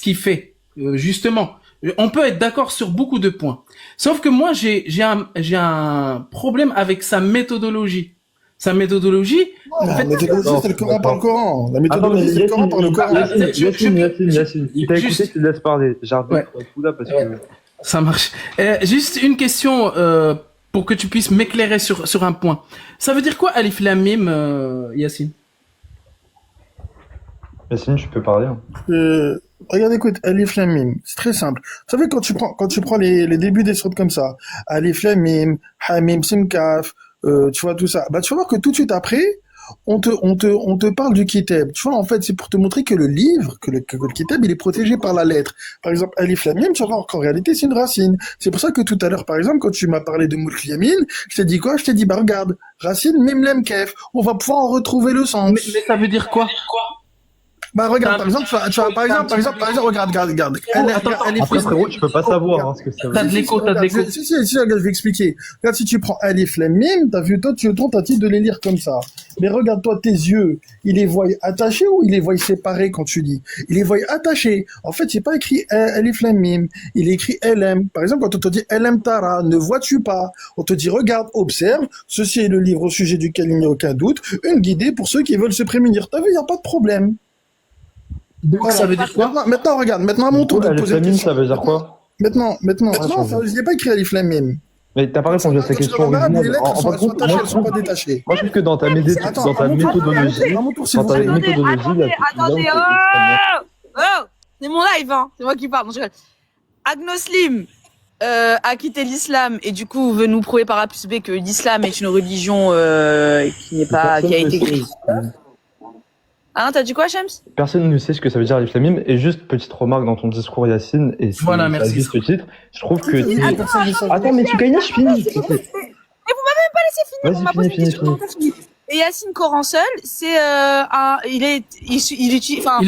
qu'il fait, justement. On peut être d'accord sur beaucoup de points. Sauf que moi, j'ai un problème avec sa méthodologie. Sa méthodologie, La méthodologie, c'est le Coran par le Coran. La méthodologie, c'est le Coran par le Coran. Yacine, il t'a écouté, tu te laisses parler. J'arrête tout là parce que... Ça marche. Juste une question pour que tu puisses m'éclairer sur un point. Ça veut dire quoi Alif Lam Mim, Yacine? Yacine, je peux parler. Regarde, écoute, Alif Lam Mim, c'est très simple. Vous savez, quand tu prends les débuts des sourates comme ça, Alif Lam Mim, Hamim, Sim Kaf, tu vois tout ça, bah tu vas voir que tout de suite après, on te parle du kitab. Tu vois, en fait, c'est pour te montrer que le livre, que le kitab, il est protégé par la lettre. Par exemple, Alif Lam Mim, tu vas voir qu'en réalité, c'est une racine. C'est pour ça que tout à l'heure, par exemple, quand tu m'as parlé de Mulk Yamin, je t'ai dit quoi? Je t'ai dit, bah regarde, racine, Mim Lam Kef. On va pouvoir en retrouver le sens. Mais ça veut dire quoi? Bah regarde, par exemple, par exemple, regarde. Après, frérot, tu peux pas savoir ce que ça veut T'as de dire. l'écho. Si, regarde, je vais expliquer. Regarde, si tu prends Alif Lam Mim, t'as vu, toi, tu tentes de les lire comme ça. Mais regarde, toi, tes yeux, ils les voient attachés ou ils les voient séparés quand tu lis? Ils les voient attachés. En fait, c'est pas écrit Alif Lam Mim. Il est écrit LM. Par exemple, quand on te dit LM Tara, ne vois-tu pas? On te dit, regarde, observe. Ceci est le livre au sujet duquel il n'y a aucun doute. Une guidée pour ceux qui veulent se prémunir. T'as vu, y a pas de problème. Donc ça veut dire quoi? Maintenant, regarde, maintenant à mon tour de te poser la question. Ça veut dire quoi? Maintenant, il n'y a pas écrit Alif Lam Mim. Mais t'as pas répondu à sa question Les originale. lettres En sont fin de compte, attachées, elles sont pas détachées. moi, je trouve que dans ta méthodologie, À mon tour, s'il vous plaît. Attendez, c'est mon live, hein. C'est moi qui parle. Non, je rigole. Agnoslim a quitté l'islam et du coup veut nous prouver par A plus B que l'islam est une religion qui a été créée. Ah non, t'as dit quoi, Shams? Personne ne sait ce que ça veut dire Alif Lam Mim. Et juste petite remarque dans ton discours, Yacine, et c'est Voilà, à merci. juste titre, je trouve que Attends, mais tu gagnes, je finis. Mais vous m'avez même pas laissé finir. On m'a posé une question. Et Yacine Coran seul, c'est il est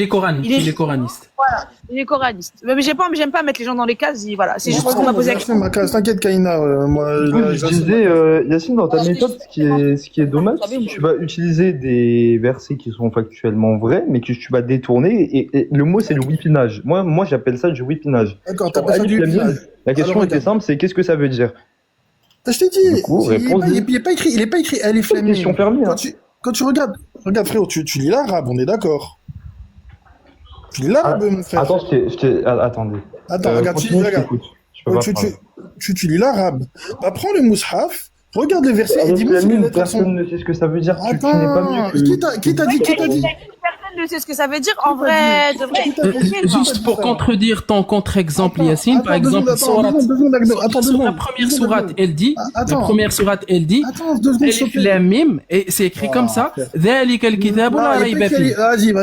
coraniste. Voilà, il est coraniste. Mais j'aime pas mettre les gens dans les cases. Voilà, c'est juste parce qu'on m'a posé la question. T'inquiète, Kaina. Je disais, Yacine, dans ta méthode, ce qui est dommage, c'est que tu vas utiliser des versets qui sont factuellement vrais, mais que tu vas détourner. Et le mot, c'est le whippinage. Moi, j'appelle ça du whippinage. D'accord, t'as pas ça du whippinage. La question était simple, c'est qu'est-ce que ça veut dire? Je t'ai dit, coup, il est pas écrit Alif Lam Mim. Question permis. Quand tu regardes frérot, tu lis l'arabe, on est d'accord. Tu lis l'arabe, mon frère. Attends, attendez. Attends, regarde, tu lis l'arabe. Bah, prends le mushaf, regarde le verset et dis-moi si les lettres sont... Personne ne sait ce que ça veut dire. Attends, tu n'es pas mieux que... qui t'a dit Personne ne sait ce que ça veut dire. En vrai, de vrai. Juste pour contredire ton contre-exemple, Yacine, par exemple, la première sourate, elle dit, Alif Lam Mim, et c'est écrit comme ça, Dhalika al-kitabu la rayba fihi. Vas-y.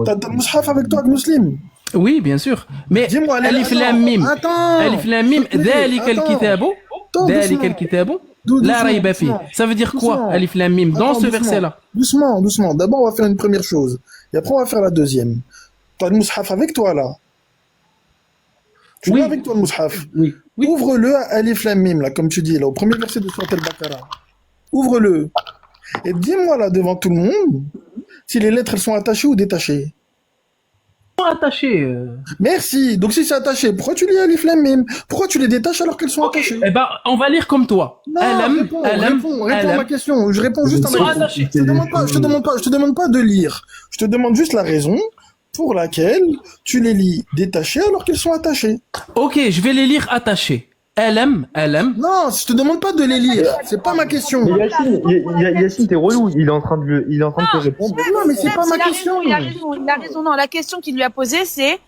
T'as le mushaf avec toi, Muslim? Oui, bien sûr. Mais Dis-moi, Alif Lam Mim, Dhalika al-kitabu la rayba fihi. Ça veut dire quoi, Alif Lam Mim, dans ce verset-là? Doucement. D'abord, on va faire une première chose. Et après, on va faire la deuxième. T'as le mushaf avec toi, là. Tu Oui. l'as avec toi le Mus'haf. Oui. Oui. Ouvre-le à Alif Lam Mim, là, comme tu dis, là, au premier verset de Surat Al-Baqarah. Ouvre-le. Et dis-moi, là, devant tout le monde, si les lettres, elles sont attachées ou détachées. Attaché. Merci. Donc, si c'est attaché, pourquoi tu lis Alif Lam Mim? Pourquoi tu les détaches alors qu'elles sont attachées? Eh ben, on va lire comme toi. Non, réponds à ma LM. question. Je réponds juste à Ils sont ma question. attachés. Je te demande pas de lire. Je te demande juste la raison pour laquelle tu les lis détachées alors qu'elles sont attachées. Ok, je vais les lire attachés. LM. Non, je te demande pas de les lire. C'est pas ma question. Mais Yacine, t'es relou. Il est en train de te répondre. Non, mais c'est pas ma question. Il a raison. Non, la question qu'il lui a posée, c'est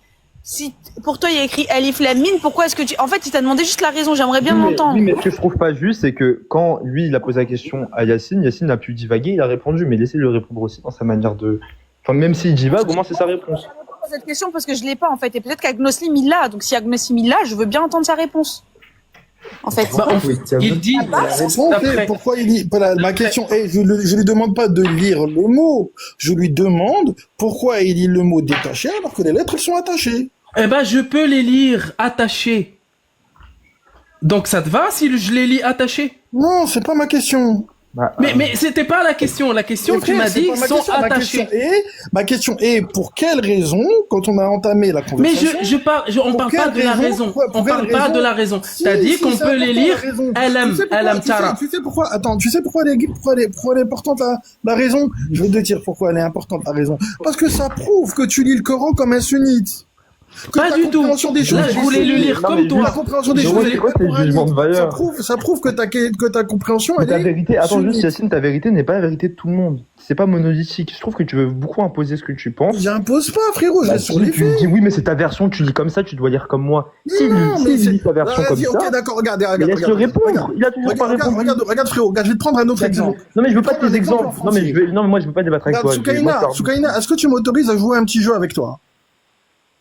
si pour toi il y a écrit Alif Lam Mim, pourquoi est-ce que tu. En fait, il t'a demandé juste la raison. J'aimerais bien l'entendre. Oui, mais ce que je trouve pas juste, c'est que quand lui, il a posé la question à Yacine a pu divaguer, il a répondu, mais laissez-le répondre aussi dans sa manière de. Enfin, même s'il divague, au moins c'est sa réponse. Je pose cette question parce que je l'ai pas en fait, et peut-être qu'Agnoslim il l'a. Donc si Agnoslim il l'a, je veux bien entendre sa réponse. En fait. Bah, il dit. La réponse est D'après- pourquoi il lit. Voilà, ma question est, je lui demande pas de lire le mot. Je lui demande pourquoi il lit le mot détaché alors que les lettres elles sont attachées. Eh ben, je peux les lire attachés. Donc, ça te va si je les lis attachés? Non, c'est pas ma question. Mais c'était pas la question. La question, tu m'as dit, sont attachés. Ma question est pour quelle raison, quand on a entamé la Mais conversation. on Pour parle quelle pas de la raison raison. On parle pas de la raison. Si, T'as dit si, qu'on c'est peut les important, lire. la raison. LM, Tara. Tu sais pourquoi? Attends, tu sais pourquoi elle est importante la raison? Je vais te dire pourquoi elle est importante la raison. Parce que ça prouve que tu lis le Coran comme un sunnite. Que Pas ta du tout. compréhension des choses Là, je est voulais le sunnite. lire Non, comme mais La toi. compréhension des Mais choses ouais, est c'est quoi ces jugements de valeur? Ça prouve que ta compréhension Mais elle ta est vérité, attends juste sunnite. Yacine, ta vérité n'est pas la vérité de tout le monde. C'est pas monolithique. Je trouve que tu veux beaucoup imposer ce que tu penses. J'impose pas, frérot, je Bah, reste sur si les tu me faits. dis oui, mais c'est ta version, tu lis comme ça, tu dois lire comme moi. Mais non, mais S'il lit sa version comme Vas-y, ça, ok, d'accord, regarde, mais laisse-le répondre. Il a toujours pas répondu. Regarde, frérot, regarde, je vais te prendre un autre exemple. Non, mais je veux pas Prends un tes exemple exemples. en Non, mais français. non, mais moi, je veux pas débattre avec toi. Regarde, Soukaina, est-ce que tu m'autorises à jouer un petit jeu avec toi?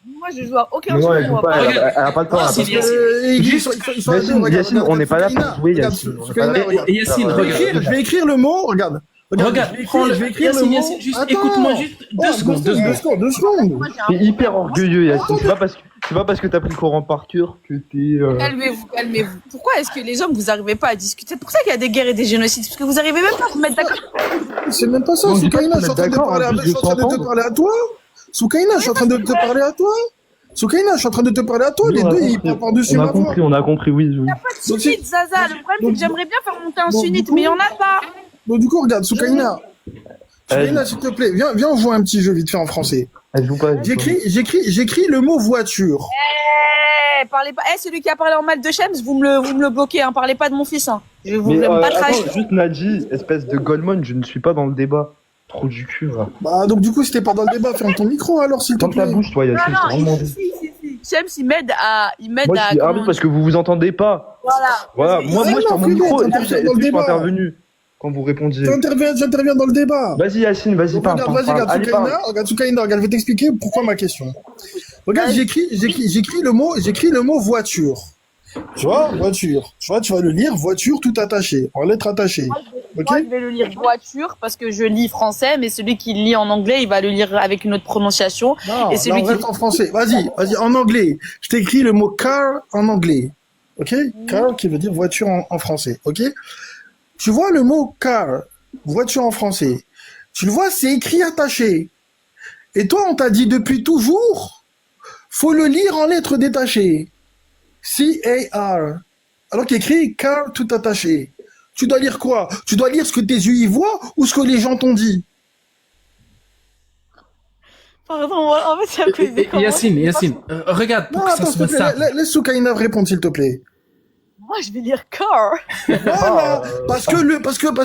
Moi, je joue à aucun Mais jeu. moi, elle joue pas, elle a pas le temps. Ah, elle a pas c'est le temps. Yacine. Yacine, on n'est pas là pour jouer, Yacine. On n'est pas là pour- Yacine, regarde. Je vais écrire le mot, regarde. Regarde, je vais écrire le Yacine, mot. Yacine, juste Attends. écoute-moi juste deux secondes. Deux secondes. Moi, j'ai un T'es hyper orgueilleux, Yacine. C'est pas parce que t'as pris le Coran par cœur que t'es. Calmez-vous. Pourquoi est-ce que les hommes, vous n'arrivez pas à discuter? C'est pour ça qu'il y a des guerres et des génocides. Parce que vous n'arrivez même pas à vous mettre d'accord. C'est même pas ça, Non, Soukaina, je suis en train de d'accord, parler hein, je suis en train de te s'entendre. parler à toi. Soukaina, je suis en train de te parler à toi. Soukaina, je suis en train de te parler à toi. Les deux, ils parlent par-dessus ma voix. On a compris, oui. Pas de sunnite, Zaza. Le problème, c'est que j'aimerais bien faire monter un sunnite, mais il n'y en a pas. Donc du coup, regarde, Soukaina. Soukaina, s'il te plaît, viens, on joue un petit jeu vite fait en français. Elle joue pas. J'écris le mot voiture. Parlez pas. Celui qui a parlé en mal de Shems, vous me le bloquez. Hein. Parlez pas de mon fils. Hein. Je vous Mais pas trash. attends, juste Nadji, espèce de Goldman, je ne suis pas dans le débat. Trop du cul, va. Bah, donc du coup, si t'es pas dans le débat, ferme ton micro alors, s'il te Ferme ta plaît. bouche, toi, Yacine. je te Non, demande. si. Shems, il m'aide à. Moi, je suis arbitre parce que vous vous entendez pas. Voilà. Moi, je ferme mon micro. Est-ce que je suis intervenu quand vous répondiez? J'interviens dans le débat. Vas-y, Yacine, vas-y, Donc, parle. Allez, parle. regarde Soukaina, je vais t'expliquer pourquoi ma question. Regarde, j'écris le mot voiture. Tu vois, voiture. Tu vois, tu vas le lire, voiture tout attaché, en lettres attachées. Ok? Moi, je vais le lire voiture parce que je lis français, mais celui qui lit en anglais, il va le lire avec une autre prononciation. Non, Et celui on qui- reste en français. Vas-y, en anglais. Je t'écris le mot car en anglais. Ok? Car qui veut dire voiture en français. Ok? Tu vois le mot car, voiture en français. Tu le vois, c'est écrit attaché. Et toi, on t'a dit depuis toujours, faut le lire en lettres détachées. C-A-R. Alors qu'il écrit car tout attaché. Tu dois lire quoi? Tu dois lire ce que tes yeux y voient ou ce que les gens t'ont dit? Pardon, en fait, c'est un peu des Yacine, regarde pour Non, que ça attends, soit s'il te plaît, simple. laisse Soukaina répondre, s'il te plaît. Moi, je vais lire car. Voilà, parce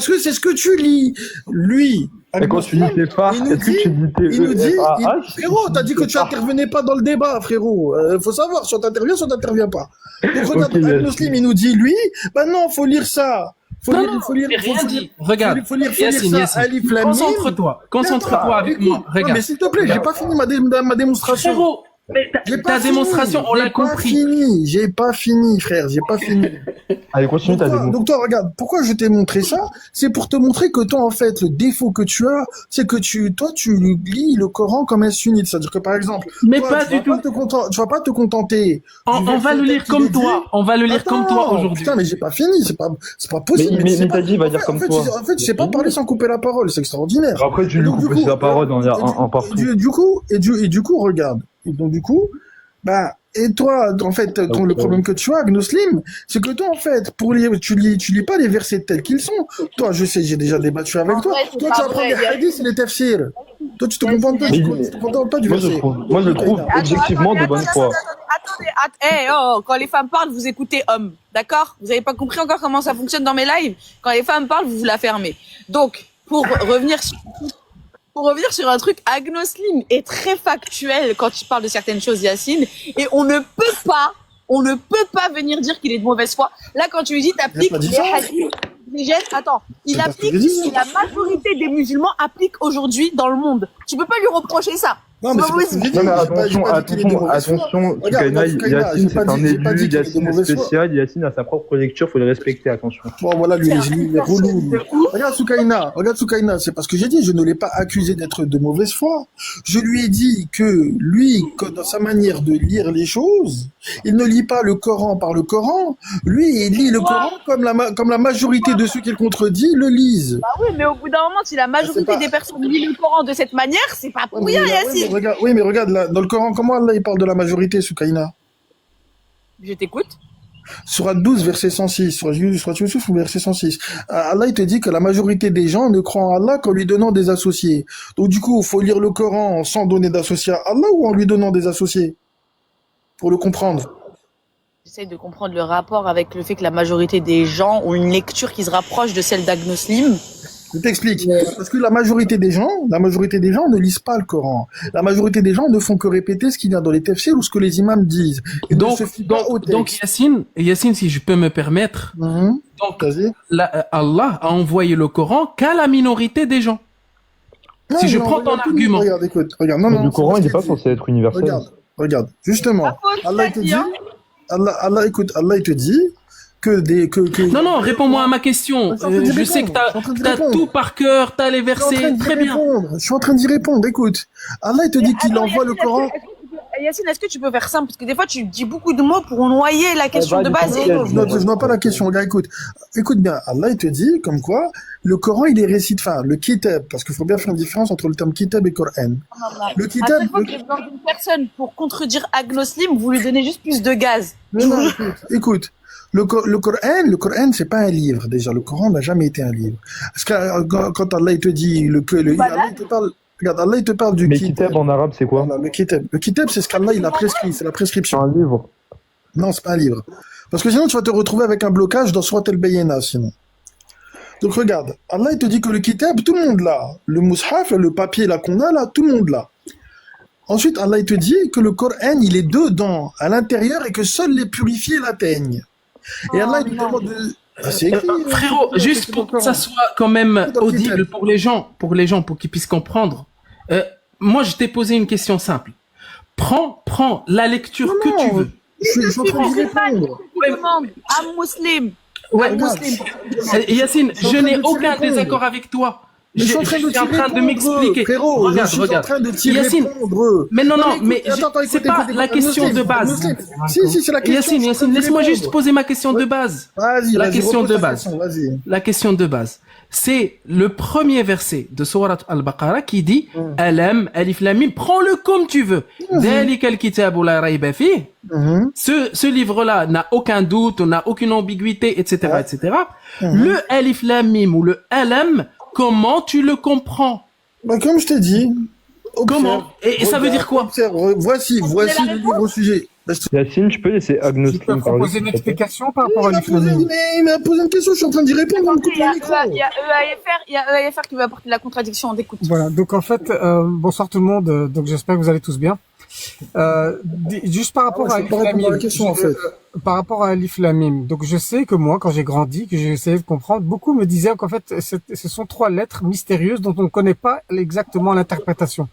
que c'est ce que tu lis. Lui, Et quand tu dis tes phares, il nous est-ce que tu dis tes il nous dit, E-F-A-H? frérot, t'as dit que tu intervenais pas dans le débat, frérot. Faut savoir, soit t'interviens, soit t'interviens pas. Donc regarde, Ok, Al Muslim, il nous dit, lui, bah non, faut lire ça. Faut lire J'ai rien dit. Regarde, faut lire Yacine, ça, Alif Lam Mim. concentre-toi avec moi. Non, Regarde. mais s'il te plaît, j'ai pas fini ma démonstration. Frérot, Mais J'ai ta pas démonstration, fini, on l'a j'ai pas compris. fini, j'ai pas fini, frère, j'ai pas fini. Allez, continue ta démo. Donc toi, regarde, pourquoi je t'ai montré ça? C'est pour te montrer que toi, en fait, le défaut que tu as, c'est que toi, tu lis le Coran comme un sunnite. C'est-à-dire que, par exemple, Mais toi, pas du tout. tu vas pas te contenter. On va verset le lire tel qu'il comme est toi. dit. On va le lire comme toi Attends, aujourd'hui. putain, mais j'ai pas fini, c'est pas possible. Mais tu sais t'as dit, il va dire comme toi. En fait, tu sais pas parler sans couper la parole, c'est extraordinaire. Après, tu Et lui donc, du coupes coup, la parole en partout. du coup, regarde. Et donc, du coup, bah, et toi, en fait, le problème que tu as, Gnoslim, c'est que toi, en fait, tu lis pas les versets tels qu'ils sont. Toi, je sais, j'ai déjà débattu avec En toi. vrai, c'est Toi, pas tu apprends vrai, les il y a- hadiths et les tafsirs. Toi, tu te contentes pas, Mais- tu te contentes pas du Moi, verset. je trouve Attends, objectivement de bonne foi. Quand les femmes parlent, vous écoutez homme, d'accord? Vous avez pas compris encore comment ça fonctionne dans mes lives? Quand les femmes parlent, vous la fermez. Donc, pour revenir sur un truc, Agnoslim est très factuel quand il parle de certaines choses, Yacine, et on ne peut pas venir dire qu'il est de mauvaise foi. Là, quand tu lui dis, t'appliques pas dit les ça. hadiths, attends, il C'est pas ce que applique j'ai dit. ce que la majorité des musulmans appliquent aujourd'hui dans le monde. Tu peux pas lui reprocher ça. Non, mais C'est c'est pas pas ce que j'ai dit. Non, mais J'ai pas dit qu'il est de mauvaise foi. attention, Regarde, Soukaina, Soukaina, Yacine, j'ai pas c'est un dit- j'ai pas dit élu, qu'il est de Yacine est mauvaise foi. spécial, Yacine a sa propre lecture, faut le respecter, attention. Bon, voilà, lui, il est relou. lui. Regarde Soukaina, c'est parce que j'ai dit, je ne l'ai pas accusé d'être de mauvaise foi. Je lui ai dit que lui, dans sa manière de lire les choses, il ne lit pas le Coran par le Coran. Lui, il lit le Coran comme la majorité de ceux qu'il contredit le lisent. Bah oui, mais au bout d'un moment, si la majorité c'est pas- des personnes lisent le Coran de cette manière, c'est pas pour rien, Yacine. Oui, mais regarde, là, dans le Coran, comment Allah il parle de la majorité, Soukaina? Je t'écoute. Surat 12, verset 106, Surat Yusuf, verset 106. Allah, il te dit que la majorité des gens ne croient en Allah qu'en lui donnant des associés. Donc, du coup, il faut lire le Coran sans donner d'associés à Allah ou en lui donnant des associés? Pour le comprendre. J'essaie de comprendre le rapport avec le fait que la majorité des gens ont une lecture qui se rapproche de celle d'Agnoslim. Je t'explique. Parce que la majorité des gens ne lisent pas le Coran. La majorité des gens ne font que répéter ce qu'il y a dans les tafsirs ou ce que les imams disent. Et ne se fient pas au Donc texte. Yacine, si je peux me permettre, Mhm. donc Vas-y. Allah a envoyé le Coran qu'à la minorité des gens. Non, Si je non, prends ton regarde, argument. Regarde, écoute, regarde. Non, Mais non, le c'est Coran, pas il ce n'est pas qu'il dit. censé être universel. Regarde. Justement. Ah, faut Allah, il te dit, Allah, écoute, Allah, il te dit que Non, réponds-moi à ma question. Je suis en train d'y Je sais que répondre, je suis en train d'y t'as répondre. tout par cœur, t'as les Je suis en train versets, d'y très bien. répondre. Je suis en train d'y répondre. Écoute, Allah, il te dit qu'il Attends, envoie le Yacine, Coran. Yacine, est-ce que tu peux faire simple? Parce que des fois, tu dis beaucoup de mots pour noyer la question de base. Non, je n'ai pas la question. Regarde, écoute bien. Allah, il te dit comme quoi le Coran, il est récité, enfin, le kitab, parce qu'il faut bien faire une différence entre le terme kitab et Coran. Le À kitab, chaque fois que j'ai besoin d'une personne pour contredire Agnoslim, vous lui donnez juste plus de gaz. non, écoute. Le Coran, c'est pas un livre, déjà. Le Coran n'a jamais été un livre. Parce que quand Allah, il te dit, Allah, il te parle, regarde, Allah, il te parle du Mais kitab. kitab en arabe, c'est quoi? Voilà, le kitab. Le kitab, c'est ce qu'Allah, il a prescrit, c'est la C'est prescription. un livre. Non, c'est pas un livre. Parce que sinon, tu vas te retrouver avec un blocage dans Surat al-Bayyina, sinon. Donc, regarde. Allah, il te dit que le kitab, tout le monde l'a. Le mushaf, le papier, là, qu'on a, là, tout le monde l'a. Ensuite, Allah, il te dit que le Coran, il est dedans, à l'intérieur, et que seuls les purifiés l'atteignent. Et Allah, il nous demande de... Ah, c'est écrit, Frérot, juste pour que ça soit quand même audible pour les gens, pour qu'ils puissent comprendre. Moi, je t'ai posé une question simple. Prends la lecture que tu veux. Je suis en train d'y répondre. Je demande à Muslim. Ouais, Muslim. Yacine, Je suis en je train n'ai de t'y aucun répondre. désaccord avec toi. Mais je suis en train de m'expliquer. Frérot, Regarde, je suis regarde. en train de t'y Yacine, répondre. mais non, mais attends, c'est pas la question de base. Si, c'est la question. Yacine, laisse-moi juste poser ma question de base. Vas-y, question repose de ta base. question, Vas-y. La question de base. C'est le premier verset de Sourate Al-Baqarah qui dit Alam, Alif Lam Mim, prends-le comme tu veux. Dhalika al-kitabu la rayba fihi. Ce livre-là n'a aucun doute, n'a aucune ambiguïté, etc., etc. Le Alif Lam Mim ou le Alam, comment tu le comprends? Bah, comme je t'ai dit. Comment? Et ça veut dire quoi? Observe, voici le livre au sujet. Yacine, tu peux laisser Je peux Agnoslim parler. proposer une explication par rapport à Mais l'islam. il m'a posé une question, je suis en train d'y répondre, on me coupe Il y a le micro. EAFR qui va apporter la contradiction. On écoute. Voilà, donc en fait, bonsoir tout le monde, donc j'espère que vous allez tous bien. Juste par rapport à c'est Alif pas Lam répondre à la Mim, question, en fait. par rapport à Alif Lam Mim, donc je sais que moi, quand j'ai grandi, que j'ai essayé de comprendre, beaucoup me disaient qu'en fait, ce sont trois lettres mystérieuses dont on ne connaît pas exactement l'interprétation.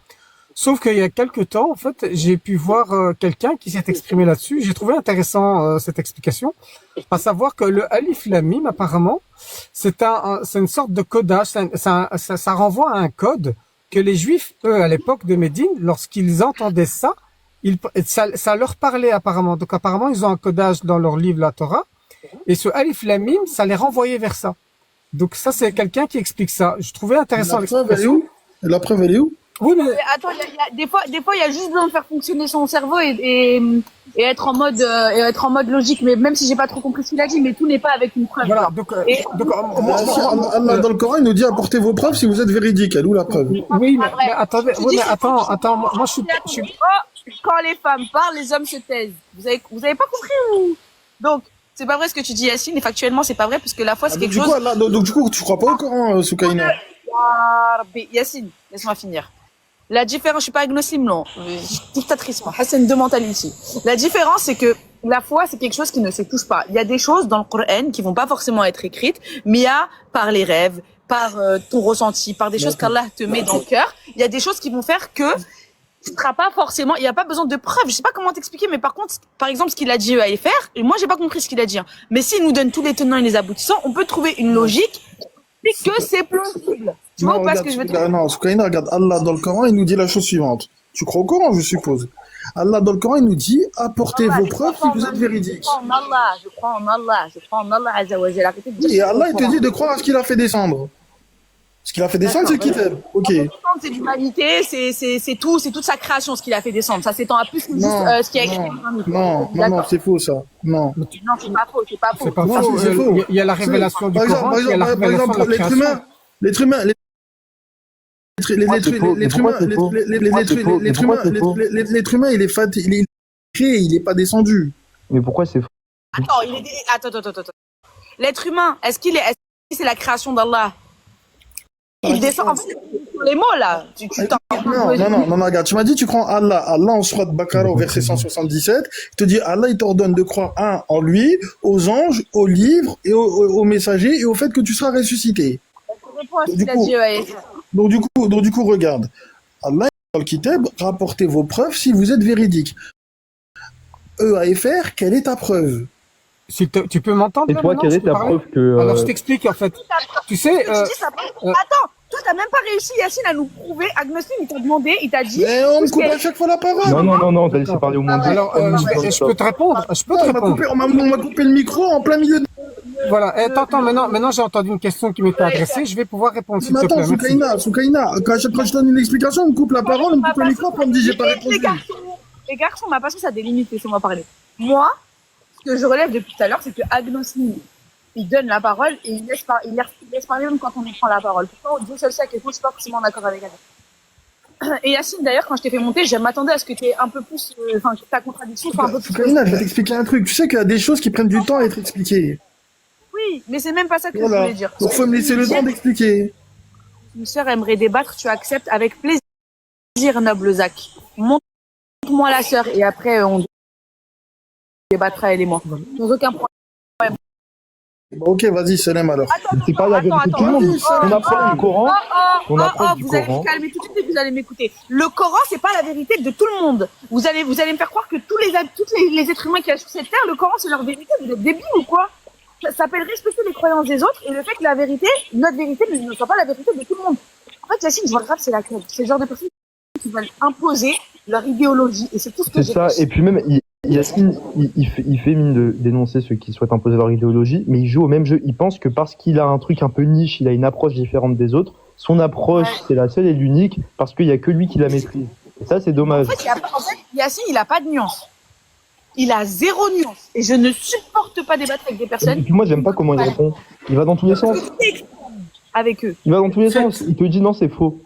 Sauf qu'il y a quelques temps, en fait, j'ai pu voir quelqu'un qui s'est exprimé là-dessus. J'ai trouvé intéressant cette explication, à savoir que le Alif Lam Mim, apparemment, c'est une sorte de codage. Ça renvoie à un code que les Juifs, eux, à l'époque de Médine, lorsqu'ils entendaient ça, ça leur parlait apparemment. Donc apparemment, ils ont un codage dans leur livre, la Torah, et ce Alif Lam Mim, ça les renvoyait vers ça. Donc ça, c'est quelqu'un qui explique ça. Je trouvais intéressant l'explication. La preuve, elle est où? Oui, mais Mais attends, des fois, il y a juste besoin de faire fonctionner son cerveau et être en mode logique. Mais même si j'ai pas trop compris ce qu'il a dit, mais tout n'est pas avec une preuve. voilà. genre. Donc, Allah, dans le Coran, il nous dit apportez vos preuves si vous êtes véridique. Elle est où la preuve? oui, Pas vrai. mais attendez, Tu oui, dis mais que attends, moi je suis, Quand les femmes parlent, les hommes se taisent. Vous avez pas compris ou? Donc, c'est pas vrai ce que tu dis, Yacine, et factuellement, c'est pas vrai, parce que la foi, c'est quelque chose. Donc, du coup, tu crois pas au Coran, Soukaina? Ya Rabbi. Yacine, laisse-moi finir. La différence, je suis pas agnostique, non. Dictatrice, moi. Hassan, deux mentalités. La différence, c'est que la foi, c'est quelque chose qui ne se touche pas. Il y a des choses dans le Coran qui vont pas forcément être écrites, mais il y a par les rêves, par ton ressenti, par des choses qu'Allah te met dans le cœur. Il y a des choses qui vont faire que ce sera pas forcément, il n'y a pas besoin de preuves. Je sais pas comment t'expliquer, mais par contre, par exemple, ce qu'il a dit à faire, et moi, j'ai pas compris ce qu'il a dit, hein. Mais s'il nous donne tous les tenants et les aboutissants, on peut trouver une logique et que c'est plausible. Tu vois ou pas ce que je veux te dire? Non, Soukaina, regarde, Allah, dans le Coran, il nous dit la chose suivante. Tu crois au Coran, je suppose. Allah, dans le Coran, il nous dit apportez vos preuves si vous êtes véridique. Je crois en Allah, Azza wa Jalla. Arrêtez de dire Et que Allah, je il crois te dit de croire à ce qu'il a fait descendre. Ce qu'il a fait descendre, c'est le kitab. Ok. C'est l'humanité, c'est tout, c'est toute sa création ce qu'il a fait descendre. Ça s'étend à plus que juste Non, ce qui a écrit. non, c'est faux, ça. Non. Non, c'est pas faux, c'est pas faux. c'est pas Non, faux. c'est faux. Il y a la révélation du Par exemple, Coran, il y a la révélation de la l'être création. humain, l'être humain, l'être humain, il est créé, il est pas descendu. Mais pourquoi c'est faux? Attends. L'être humain, est-ce que c'est la création d'Allah? Il descend, en fait, sur les mots, là. Tu t'en Non, regarde, tu m'as dit, tu crois en Allah. Allah, en Surat Baqarah, au verset 177, il te dit, Allah, il t'ordonne de croire, en lui, aux anges, aux livres, et aux messagers, et au fait que tu seras ressuscité. réponds à ce qu'il a dit, ouais. Donc, du coup, regarde. Allah, dans le Kitab, rapportez vos preuves si vous êtes véridique. EAFR, quelle est ta preuve? Si tu peux m'entendre? Et là, toi, maintenant, quelle je est peux ta parler preuve que. Alors, je t'explique, en fait. Tu sais, Attends, toi, t'as même pas réussi, Yacine, à nous prouver. Agnostique, il t'a demandé, il t'a dit. Mais on me coupe à chaque fois la parole. Non, t'as laissé parler au moins deux. alors, je peux te répondre. On m'a coupé le micro en plein milieu de... Voilà. Attends, maintenant, j'ai entendu une question qui m'était adressée. Je vais pouvoir répondre, s'il Mais te plaît. attends, Merci. Soukaina, quand je donne une explication, on me coupe la parole, on me coupe le micro, après on me dit j'ai pas répondu. Les garçons, ma passion, ça a des limites, laissez-moi parler. Moi, ce que je relève depuis tout à l'heure, c'est que Agnostique, il donne la parole et il laisse parler même quand on lui prend la parole. Pourquoi Dieu seul sait à quel point je suis pas forcément d'accord avec elle. Et Yacine, d'ailleurs, quand je t'ai fait monter, je m'attendais à ce que tu aies un peu plus, que ta contradiction soit un peu plus. Soukaina, je vais t'expliquer un truc. Tu sais qu'il y a des choses qui prennent du temps à être expliquées. Oui, mais c'est même pas ça que je Voilà. voulais dire. Donc faut me laisser le temps d'expliquer. Une sœur aimerait débattre, tu acceptes avec plaisir, noble Zach. Montre-moi la sœur et après on débattra elle et moi. Sans aucun problème. Bon, ok, vas-y, Salem alors. C'est pas la vérité de tout le monde. On apprend le Coran. On apprend du vous allez Coran. vous calmer tout de suite et vous allez m'écouter. Le Coran, c'est pas la vérité de tout le monde. Vous allez me faire croire que tous les êtres humains qui sont sur cette terre, le Coran, c'est leur vérité. Vous êtes débiles ou quoi? Ça s'appelle respecter les croyances des autres et le fait que la vérité, notre vérité, ne soit pas la vérité de tout le monde. En fait, Yacine, je vois grave, c'est laquelle. C'est le genre de personnes qui veulent imposer leur idéologie et c'est tout ce que C'est ça. Et puis même, Yacine, il fait mine de dénoncer ceux qui souhaitent imposer leur idéologie, mais il joue au même jeu. Il pense que parce qu'il a un truc un peu niche, il a une approche différente des autres, son approche, c'est la seule et l'unique, parce qu'il y a que lui qui la maîtrise. Et ça, c'est dommage. En fait, Yacine, il a pas de nuance. Il a zéro nuance. Et je ne supporte pas débattre avec des Et personnes puis moi, j'aime pas comment il répond. Il va dans tous les sens. avec eux. Il va dans tous les sens. Il te dit non, c'est faux.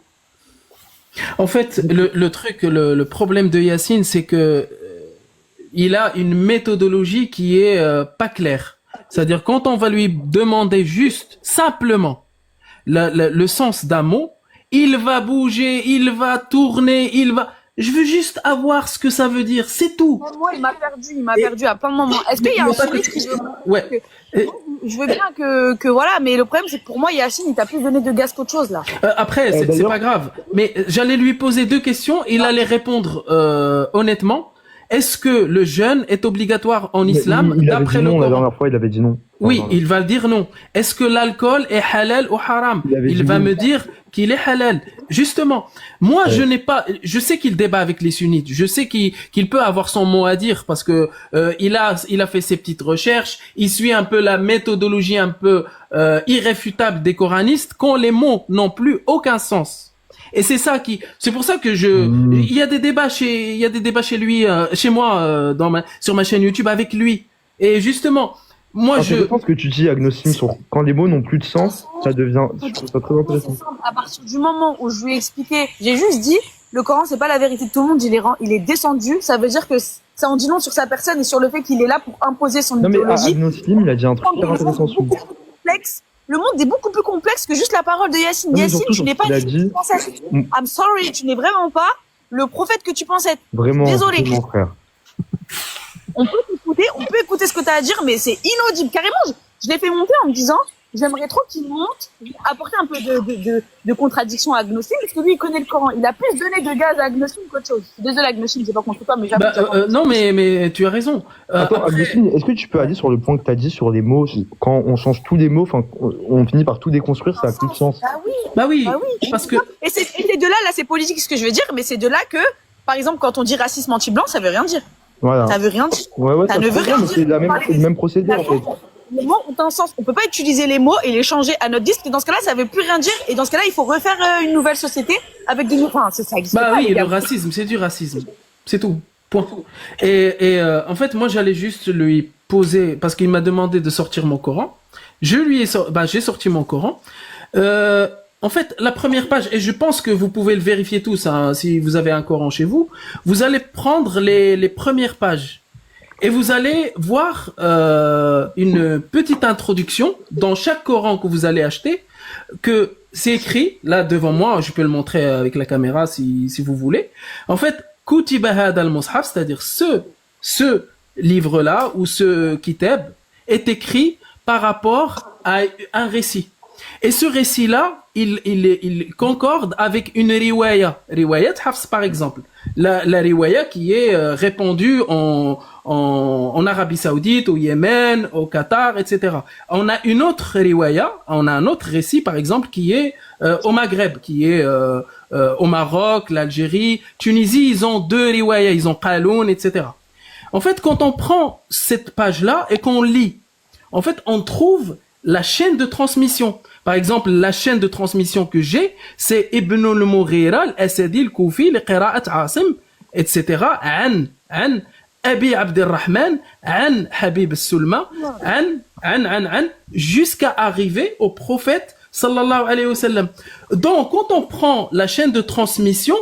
En fait, le problème de Yacine, c'est que il a une méthodologie qui est pas claire. C'est-à-dire quand on va lui demander juste, simplement, le sens d'un mot, il va bouger, il va tourner, Je veux juste avoir ce que ça veut dire, c'est tout. Moi, il m'a perdu à plein de moments. Est-ce qu'il y a un sunnite qui veut... Ouais. Je veux bien que voilà, mais le problème, c'est que pour moi, Yacine, il t'a plus donné de gaz qu'autre chose, là. Après, c'est d'ailleurs- pas grave. Mais j'allais lui poser 2 questions, il allait répondre honnêtement. Est-ce que le jeûne est obligatoire en islam il avait d'après dit le non, la Coran? dernière fois, il avait dit non. Oui, Enfin, il va le dire non. Est-ce que l'alcool est halal ou haram? Il avait Il dit va oui. me dire qu'il est halal. Justement, moi, Ouais. je n'ai pas, je sais qu'il débat avec les sunnites. Je sais qu'il peut avoir son mot à dire parce que il a fait ses petites recherches. Il suit un peu la méthodologie un peu irréfutable des coranistes quand les mots n'ont plus aucun sens. Et c'est pour ça que il y a des débats chez lui, chez moi, sur ma chaîne YouTube avec lui. Et justement, moi, je pense que tu dis, Agnostim, sur quand les mots n'ont plus de sens, ça devient, je trouve ça très intéressant. C'est simple. À partir du moment où je lui ai expliqué, j'ai juste dit, le Coran, c'est pas la vérité de tout le monde, il est descendu. Ça veut dire que ça en dit long sur sa personne et sur le fait qu'il est là pour imposer son Non, mais idéologie. Agnostim, il a dit un truc hyper intéressant sur lui. Le monde est beaucoup plus complexe que juste la parole de Yacine. Non, mais Yacine, surtout, tu n'es pas il a qui dit- tu penses être. I'm sorry, tu n'es vraiment pas le prophète que tu penses être. Vraiment, Désolé. mon frère. On peut écouter ce que tu as à dire, mais c'est inaudible. Carrément, je l'ai fait monter en me disant, j'aimerais trop qu'il monte, apporter un peu de contradiction à Agnostim, parce que lui, il connaît le Coran. Il a plus donné de gaz à Agnostim qu'autre chose. Je suis désolée, Agnostim, c'est pas contre toi, mais j'avoue. non, mais tu as raison. Attends, Après- Agnostim, est-ce que tu peux aller sur le point que tu as dit sur les mots, quand on change tous les mots, enfin, on finit par tout déconstruire, ça a plus de sens. Bah oui, Bah oui, parce que Et c'est de là, c'est politique ce que je veux dire, mais c'est de là que, par exemple, quand on dit racisme anti-blanc, ça veut rien dire. Voilà. Ça veut rien dire. Ouais, ça je ne veut comprends, rien mais dire. c'est le même procédé, en fait. Les mots ont un sens. On peut pas utiliser les mots et les changer à notre disque. Et dans ce cas-là, ça veut plus rien dire. Et dans ce cas-là, il faut refaire une nouvelle société avec des nouveaux. Enfin, ça existe Bah pas, oui, les le gars. racisme, c'est du racisme. C'est tout. Point. Et en fait, moi, j'allais juste lui poser, parce qu'il m'a demandé de sortir mon Coran. J'ai sorti mon Coran. En fait, la première page, et je pense que vous pouvez le vérifier tous, hein, si vous avez un Coran chez vous, vous allez prendre les premières pages. Et vous allez voir une petite introduction dans chaque Coran que vous allez acheter, que c'est écrit, là devant moi, je peux le montrer avec la caméra si vous voulez. En fait, Kutiba hada al-Mushaf, c'est-à-dire ce livre-là ou ce kitab est écrit par rapport à un récit. Et ce récit-là, il concorde avec une riwaya. Riwayat Hafs, par exemple. La riwaya qui est répandue en Arabie Saoudite, au Yémen, au Qatar, etc. On a une autre riwaya, on a un autre récit, par exemple, qui est au Maghreb, qui est au Maroc, l'Algérie, Tunisie, ils ont 2 riwayas, ils ont Qaloun, etc. En fait, quand on prend cette page-là et qu'on lit, en fait, on trouve la chaîne de transmission. Par exemple, la chaîne de transmission que j'ai, c'est Ibn al-Mughira al-Asadi al-Koufi, le qira'at Asim, etc. An Abi Abdelrahman, an Habib al-Sulma, jusqu'à arriver au prophète sallallahu alayhi wa sallam. Donc, quand on prend la chaîne de transmission,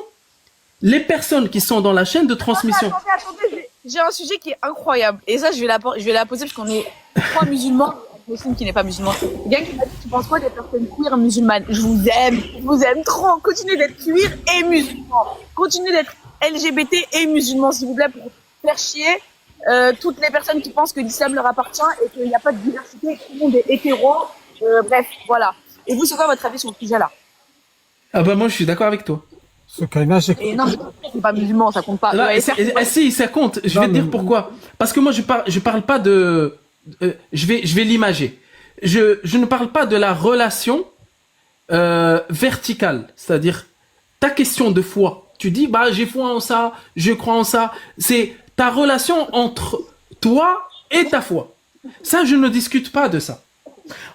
les personnes qui sont dans la chaîne de transmission... Attendez, j'ai un sujet qui est incroyable. Et ça, je vais la poser parce qu'on est 3 musulmans. Muslim qui n'est pas musulman. Quelqu'un qui m'a dit, tu penses quoi des personnes queer musulmanes? Je vous aime trop. Continuez d'être queer et musulmans. Continuez d'être LGBT et musulmans, s'il vous plaît, pour faire chier toutes les personnes qui pensent que l'islam leur appartient et qu'il n'y a pas de diversité, que tout le monde est hétéro. Bref, voilà. Et vous, c'est quoi votre avis sur le sujet-là? Ah bah moi, je suis d'accord avec toi. Ce Kaina, Et non, c'est pas musulman, ça compte pas. Là, ESR, si, ça compte. Je vais te dire pourquoi. Parce que moi, je parle pas de... je vais l'imager. Je ne parle pas de la relation verticale. C'est-à-dire, ta question de foi. Tu dis, bah, j'ai foi en ça, je crois en ça. C'est ta relation entre toi et ta foi. Ça, je ne discute pas de ça.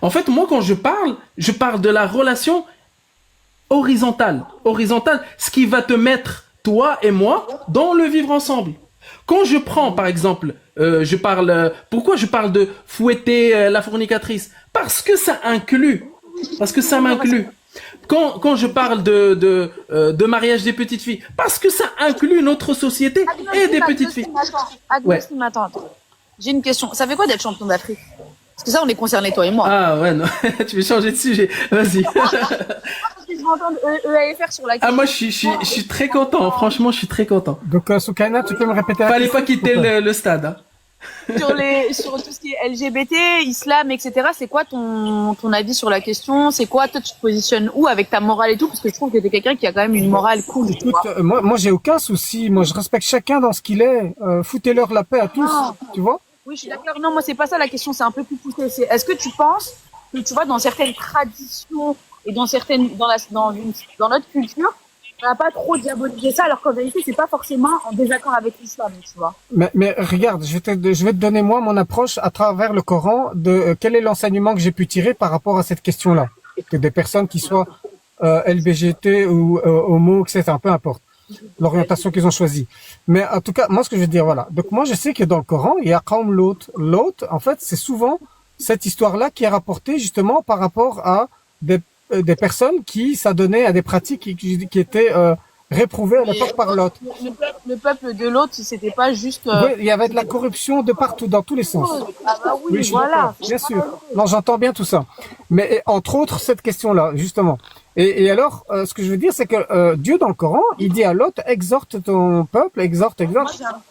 En fait, moi, quand je parle de la relation horizontale. Horizontale, ce qui va te mettre, toi et moi, dans le vivre ensemble. Quand je prends, par exemple, pourquoi je parle de fouetter la fornicatrice? Parce que ça inclut. Parce que ça m'inclut. Quand je parle de mariage des petites filles, parce que ça inclut notre société et des petites filles. Attends. J'ai une question. Ça fait quoi d'être champion d'Afrique? Parce que ça, on est concernés, toi et moi. Ah ouais, non. Tu veux changer de sujet. Vas-y. je vais entendre EAFR sur la question. Ah, moi, je suis très content. Franchement, je suis très content. Donc, Soukaina, tu peux me répéter la Fallait question, pas quitter s'il te plaît le stade. Hein. Sur tout ce qui est LGBT, islam, etc. C'est quoi ton avis sur la question? C'est quoi, toi, tu te positionnes où avec ta morale et tout? Parce que je trouve que t'es quelqu'un qui a quand même une morale cool. Tu Écoute, vois. moi, j'ai aucun souci. Moi, je respecte chacun dans ce qu'il est. Foutez-leur la paix à tous. Non. Tu vois? Oui, je suis d'accord. Non, moi, c'est pas ça la question. C'est un peu plus poussé. C'est, est-ce que tu penses que, tu vois, dans certaines traditions et dans notre culture, on n'a pas trop diabolisé ça, alors qu'en vérité, c'est pas forcément en désaccord avec l'islam, tu vois. Mais regarde, je vais te donner moi mon approche à travers le Coran de quel est l'enseignement que j'ai pu tirer par rapport à cette question-là. Que des personnes qui soient LGBT ou homo, etc., peu importe l'orientation qu'ils ont choisie. Mais en tout cas, moi, ce que je veux dire, voilà. Donc moi, je sais que dans le Coran, il y a Qaum Lot. Lot, en fait, c'est souvent cette histoire-là qui est rapportée justement par rapport à des personnes qui s'adonnaient à des pratiques qui étaient réprouvées à l'époque par Lot. Le peuple de l'autre, c'était pas juste. Oui, il y avait de la corruption de partout, dans tous les sens. Ah bah oui, je suis voilà. d'accord, bien sûr. Non, j'entends bien tout ça. Mais entre autres, cette question-là, justement. Et alors, ce que je veux dire, c'est que Dieu, dans le Coran, il dit à Lot, exhorte ton peuple, exhorte. Donc,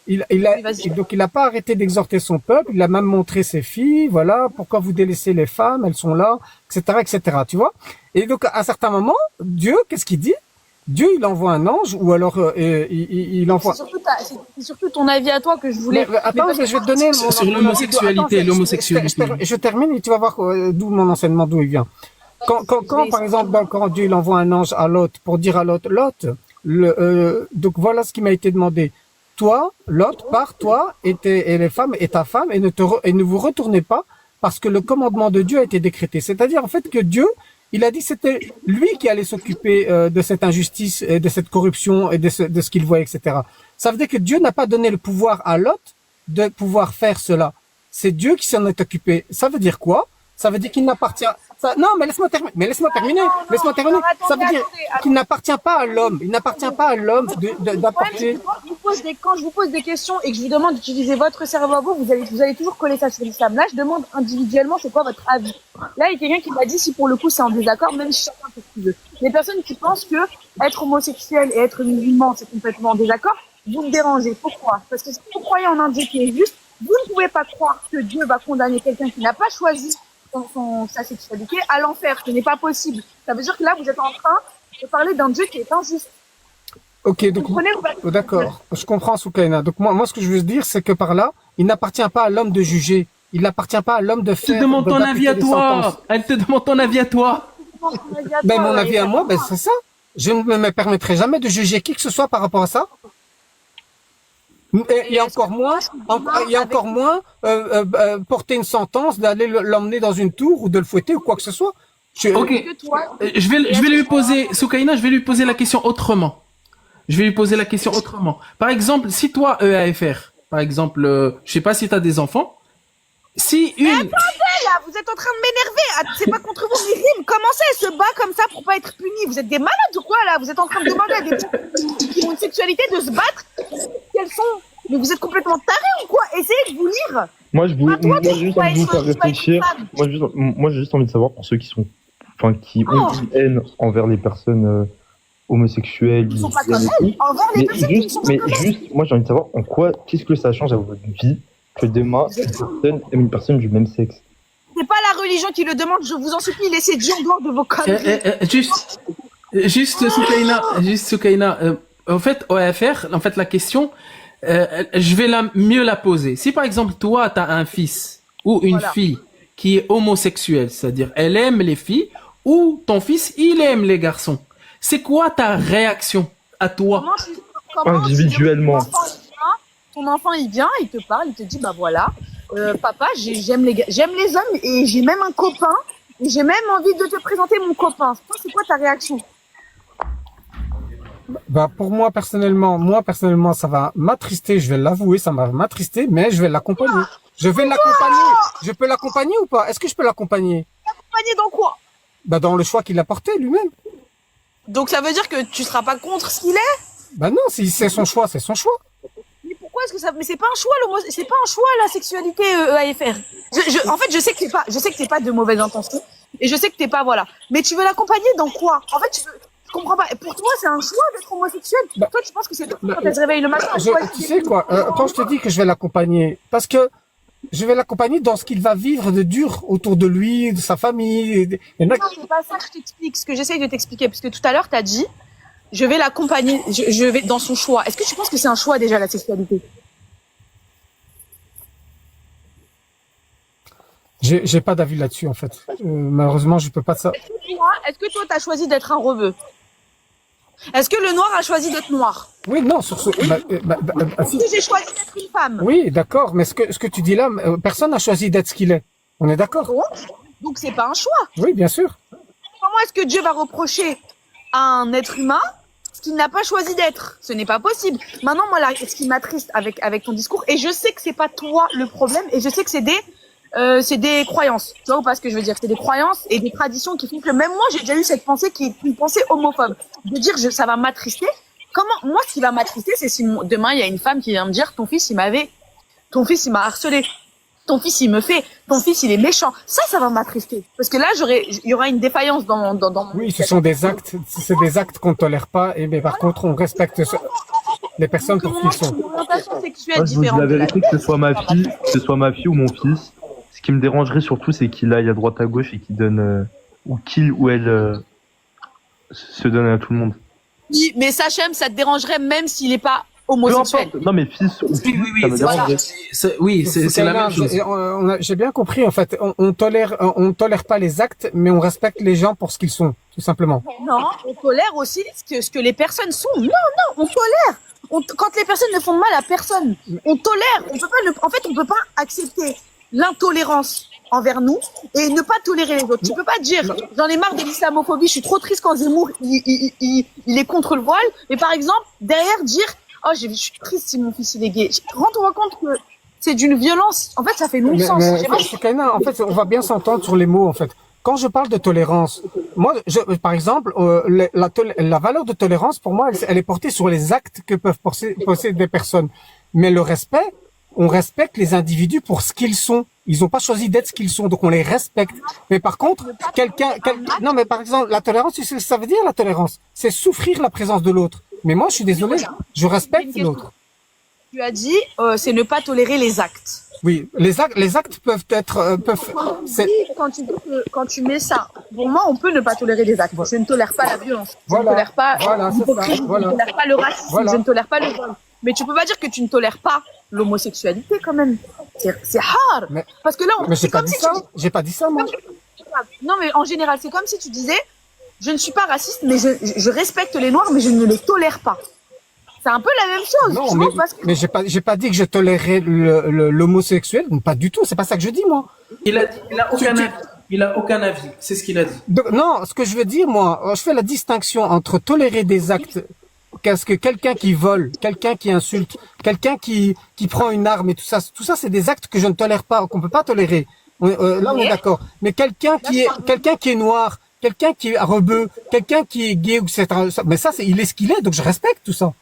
il n'a pas arrêté d'exhorter son peuple, il a même montré ses filles, voilà, pourquoi vous délaissez les femmes, elles sont là, etc., etc., tu vois. Et donc, à un certain moment, Dieu, qu'est-ce qu'il dit? Dieu, il envoie un ange, ou alors il envoie. C'est surtout ton avis à toi que je voulais. Mais, attends, je vais te donner Sur l'homosexualité, je termine et tu vas voir d'où mon enseignement, d'où il vient. Quand par exemple, dans le Coran, Dieu il envoie un ange à Lot pour dire à Lot, donc voilà ce qui m'a été demandé. Toi, Lot, pars, toi et les femmes et ta femme et ne vous retournez pas parce que le commandement de Dieu a été décrété. C'est-à-dire en fait que Dieu, il a dit c'était lui qui allait s'occuper de cette injustice et de cette corruption et de ce qu'il voyait, etc. Ça veut dire que Dieu n'a pas donné le pouvoir à Lot de pouvoir faire cela. C'est Dieu qui s'en est occupé. Ça veut dire quoi? Ça veut dire qu'il n'appartient. Non, mais laisse-moi terminer. Ça veut dire qu'il n'appartient pas à l'homme. Il n'appartient pas à l'homme d'apporter. Quand je vous pose des questions et que je vous demande d'utiliser votre cerveau à vous allez toujours coller ça sur l'islam. Là, je demande individuellement, c'est quoi votre avis? Là, il y a quelqu'un qui m'a dit si pour le coup c'est en désaccord, même si chacun fait ce qu'il veut. Les personnes qui pensent que être homosexuel et être musulman, c'est complètement en désaccord, vous me dérangez. Pourquoi? Parce que si vous croyez en un Dieu qui est juste, vous ne pouvez pas croire que Dieu va condamner quelqu'un qui n'a pas choisi sa sexualité à l'enfer. Ce n'est pas possible. Ça veut dire que là, vous êtes en train de parler d'un Dieu qui est injuste. Ok, donc d'accord, je comprends, Soukaina. Donc moi, ce que je veux dire, c'est que par là, il n'appartient pas à l'homme de juger. Il n'appartient pas à l'homme de faire. Elle te demande ton avis à toi. Elle te demande ton avis à toi. Ben mon avis à moi, ben c'est ça. Je ne me permettrai jamais de juger qui que ce soit par rapport à ça. Et encore moins porter une sentence d'aller l'emmener dans une tour ou de le fouetter ou quoi que ce soit. Ok. Je vais lui poser, Soukaina, je vais lui poser la question autrement. Par exemple, si toi, EAFR, par exemple, je sais pas si tu as des enfants, si une... Mais attendez, là, vous êtes en train de m'énerver. C'est pas contre vous, mais Rim, comment ça, elle se bat comme ça pour pas être punie? Vous êtes des malades ou quoi, là? Vous êtes en train de demander à des gens qui ont une sexualité de se battre? Quelles sont? Mais vous êtes complètement tarés ou quoi? Essayez de vous lire. Moi, j'ai juste envie de vous faire réfléchir. Moi, j'ai juste envie de savoir pour ceux qui ont une haine envers les personnes homosexuelles. Ils sont pas comme elles. Envers les personnes qui sont pas comme elles. Moi, j'ai envie de savoir en quoi, qu'est-ce que ça change à votre vie que demain, une personne aime une personne du même sexe. C'est pas la religion qui le demande, je vous en supplie, laissez Dieu en dehors de vos conneries. Juste Soukaina, en fait, OFR, en fait, la question, je vais mieux la poser. Si par exemple, toi, tu as un fils ou une fille qui est homosexuelle, c'est-à-dire elle aime les filles, ou ton fils, il aime les garçons, c'est quoi ta réaction à toi? Individuellement. Ton enfant, il vient, il te parle, il te dit, bah voilà, papa, j'aime les hommes et j'ai même un copain, et j'ai même envie de te présenter mon copain. Toi, c'est quoi ta réaction? Bah, pour moi, personnellement, ça va m'attrister, je vais l'avouer, ça va m'attrister, mais je vais l'accompagner. Je peux l'accompagner ou pas? Est-ce que je peux l'accompagner? L'accompagner dans quoi? Bah, dans le choix qu'il a porté lui-même. Donc, ça veut dire que tu seras pas contre ce qu'il est? Bah non, si c'est son choix, c'est son choix. Mais pourquoi est-ce que ça, mais c'est pas un choix, c'est pas un choix, la sexualité, AFR. En fait, je sais que t'es pas de mauvaise intention. Et je sais que t'es pas, voilà. Mais tu veux l'accompagner dans quoi? En fait, Je comprends pas. Et pour toi, c'est un choix d'être homosexuel. Bah, Toi, tu penses que c'est toi, bah, quand elle se réveille le matin, un choix. tu sais quoi, quand je te dis que je vais l'accompagner, parce que je vais l'accompagner dans ce qu'il va vivre de dur autour de lui, de sa famille. Il y en a Non, c'est pas ça que je t'explique. Ce que j'essaye de t'expliquer, parce que tout à l'heure, t'as dit, je vais l'accompagner, je vais dans son choix. Est-ce que tu penses que c'est un choix déjà, la sexualité? J'ai pas d'avis là-dessus en fait. Malheureusement, je peux pas ça. Est-ce que toi, t'as choisi d'être un rebeu? Est-ce que le noir a choisi d'être noir? Oui, non, sur ce. Si. Est-ce que j'ai choisi d'être une femme? Oui, d'accord, mais ce que tu dis là, personne n'a choisi d'être ce qu'il est. On est d'accord? Donc c'est pas un choix. Oui, bien sûr. Comment est-ce que Dieu va reprocher à un être humain ce qu'il n'a pas choisi d'être? Ce n'est pas possible. Maintenant, moi, là, ce qui m'attriste avec ton discours, et je sais que c'est pas toi le problème, et je sais que c'est des croyances. Tu vois ou pas ce que je veux dire? C'est des croyances et des traditions qui font que même moi, j'ai déjà eu cette pensée qui est une pensée homophobe. De dire, ça va m'attrister. Moi, ce qui va m'attrister, c'est si demain, il y a une femme qui vient me dire, ton fils, il m'a harcelé. Ton fils, ton fils, il est méchant. Ça va m'attrister. Parce que là, il y aura une défaillance dans mon Oui, ce sont des actes, c'est des actes qu'on ne tolère pas, mais par contre, on respecte les personnes pour qui ils sont. Une orientation sexuelle Moi, je vous dis différente. la vérité, que ce soit ma fille ou mon fils. Ce qui me dérangerait surtout, c'est qu'il aille à droite à gauche et qu'il donne, ou qu'il ou elle se donne à tout le monde. Oui, mais Sachem, ça te dérangerait même s'il n'est pas Peu homosexuel. importe. Non, mais fils ou fille, Oui, ça me c'est dérangerait. c'est la même chose. J'ai bien compris, en fait. On tolère pas les actes, mais on respecte les gens pour ce qu'ils sont, tout simplement. Non, on tolère aussi ce que les personnes sont. Non, on tolère. Quand les personnes ne font de mal à personne, on tolère. En fait, on peut pas accepter l'intolérance envers nous et ne pas tolérer les autres. Tu peux pas dire, j'en ai marre de l'islamophobie, je suis trop triste quand Zemmour, il est contre le voile. Mais par exemple, derrière dire, oh, je suis triste si mon fils il est gay. Rends-toi compte que c'est d'une violence. En fait, ça fait non-sens. Soukaina, en fait, on va bien s'entendre sur les mots, en fait. Quand je parle de tolérance, moi, par exemple, la valeur de tolérance, pour moi, elle est portée sur les actes que peuvent posséder des personnes. Mais le respect, on respecte les individus pour ce qu'ils sont. Ils n'ont pas choisi d'être ce qu'ils sont, donc on les respecte. Mais par contre, non, mais par exemple, la tolérance, tu sais ce que ça veut dire, la tolérance? C'est souffrir la présence de l'autre. Mais moi, je suis désolé, je respecte l'autre. Tu as dit, c'est ne pas tolérer les actes. Oui, les actes peuvent être, Quand tu mets ça, pour moi, on peut ne pas tolérer les actes. Je ne tolère pas la violence. Voilà, je ne tolère pas l'hypocrisie. Je ne tolère pas le racisme. Voilà. Je ne tolère pas le vol. Mais tu peux pas dire que tu ne tolères pas l'homosexualité quand même. C'est hard. Mais- Parce que là, Mais j'ai c'est pas comme dit si ça. tu J'ai pas dit ça, moi. Non, mais en général, c'est comme si tu disais, je ne suis pas raciste, mais je respecte les noirs, mais je ne les tolère pas. C'est un peu la même chose. Non, tu vois, parce que mais j'ai pas dit que je tolérais l'homosexuel. Pas du tout. C'est pas ça que je dis, moi. Il a aucun avis. C'est ce qu'il a dit. Donc, non, ce que je veux dire, moi, je fais la distinction entre tolérer des actes, qu'est-ce que quelqu'un qui vole, quelqu'un qui insulte, quelqu'un qui prend une arme et tout ça, c'est des actes que je ne tolère pas, qu'on peut pas tolérer. Là, on est d'accord. Mais quelqu'un qui est noir, quelqu'un qui est rebeu, quelqu'un qui est gay, etc. Mais ça, il est ce qu'il est, donc je respecte tout ça.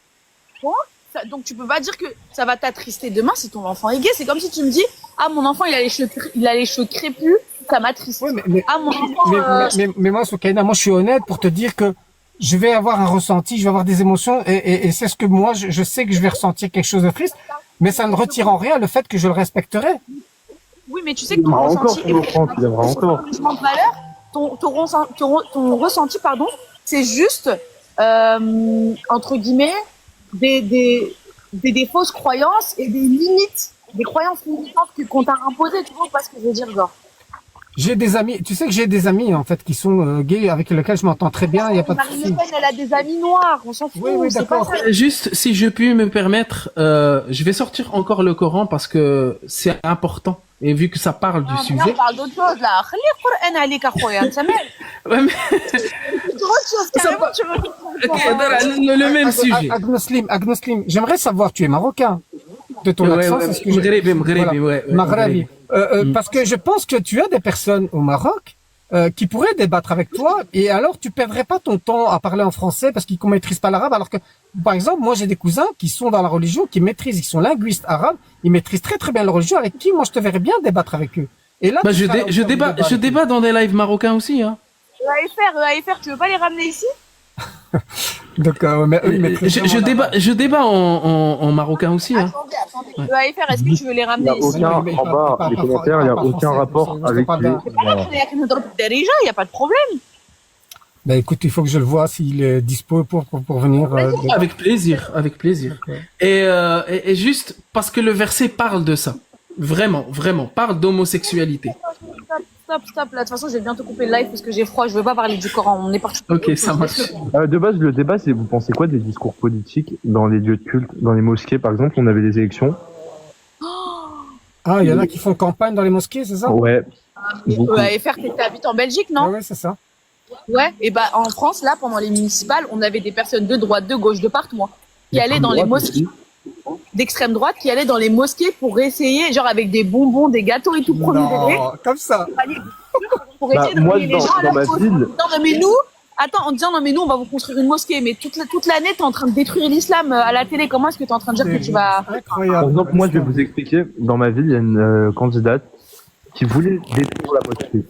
donc tu peux pas dire que ça va t'attrister demain si ton enfant est gay. C'est comme si tu me dis, ah, mon enfant, il a les cheveux crépus, ça m'attriste. Oui, Ah, mon enfant, mais moi, Soukaina, moi, je suis honnête pour te dire que je vais avoir un ressenti, je vais avoir des émotions, et c'est ce que moi, je sais que je vais ressentir quelque chose de triste, mais ça ne retire en rien le fait que je le respecterai. oui, mais tu sais que Il ton aimera ressenti, encore, Franck, il aimera encore. jugement de valeur, ton ressenti, pardon, c'est juste, entre guillemets, des fausses croyances et des limites, des croyances limitantes qu'on t'a imposées, tu vois pas ce que je veux dire, genre. J'ai des amis, tu sais que j'ai des amis, en fait, qui sont gays, avec lesquels je m'entends très bien, il n'y a pas de Marine souci. Le Pen, elle a des amis noirs, on s'en fout. Oui, c'est pas d'accord. ça. Juste, si je puis me permettre, je vais sortir encore le Coran parce que c'est important. Et vu que ça parle du Non, sujet. on parle d'autre chose, là. خلي القرآن عليك أخويا، أنت مالك؟ Ouais, mais... C'est autre chose, carrément, tu veux. Ok, le même sujet. Agnoslim, j'aimerais savoir, tu es marocain. De ton Ouais, accent, ouais, c'est ce que j'ai. Maghrebi, ouais. Maghrebi. Parce que je pense que tu as des personnes au Maroc qui pourraient débattre avec toi, et alors tu perdrais pas ton temps à parler en français parce qu'ils ne maîtrisent pas l'arabe, alors que, par exemple, moi j'ai des cousins qui sont dans la religion, qui maîtrisent, ils sont linguistes arabes, ils maîtrisent très très bien la religion, avec qui moi je te verrais bien débattre avec eux. Et là, Bah, tu seras au cœur du débat avec eux. je débat dans des lives marocains aussi, hein. EAFR, tu veux pas les ramener ici? Donc, mais eux, ils maîtrisent Je vraiment la- débat en marocain aussi. Hein. Attendez. Le AFR, est-ce que tu veux les Il n'y ramener a ici? aucun, mais en bas, pas les fran- commentaires, il n'y a pas aucun français, rapport je te avec parle les. d'un- Il n'y a pas de problème. Ben écoute, il faut que je le vois s'il est dispo pour venir. Avec plaisir, avec plaisir. Et juste parce que le verset parle de ça. Vraiment, vraiment. Parle d'homosexualité. Stop. Là, de toute façon, je vais bientôt couper le live parce que j'ai froid. Je veux pas parler du Coran. On est parti. Ok, ça marche. De base, le débat, c'est vous pensez quoi des discours politiques dans les lieux de culte, dans les mosquées, par exemple, on avait des élections. Ah, il y en a qui font campagne dans les mosquées, c'est ça? Ouais. Beaucoup. AFR, t'habites en Belgique, non? Ouais, c'est ça. Ouais. Et bah, en France, là, pendant les municipales, on avait des personnes de droite, de gauche, de partout, hein, qui allaient dans les mosquées, d'extrême droite, qui allaient dans les mosquées pour essayer, genre avec des bonbons, des gâteaux et tout, premier degré, Non, comme ça. pour essayer de moi, ramener les gens à dans la ma cause. ville, Non, mais nous, attends, en disant, non, mais nous, on va vous construire une mosquée, mais toute l'année, t'es en train de détruire l'islam à la télé. Comment est-ce que t'es en train de dire que tu vas... par Incroyable. exemple, moi, je vais vous expliquer. Dans ma ville, il y a une candidate qui voulait détruire la mosquée.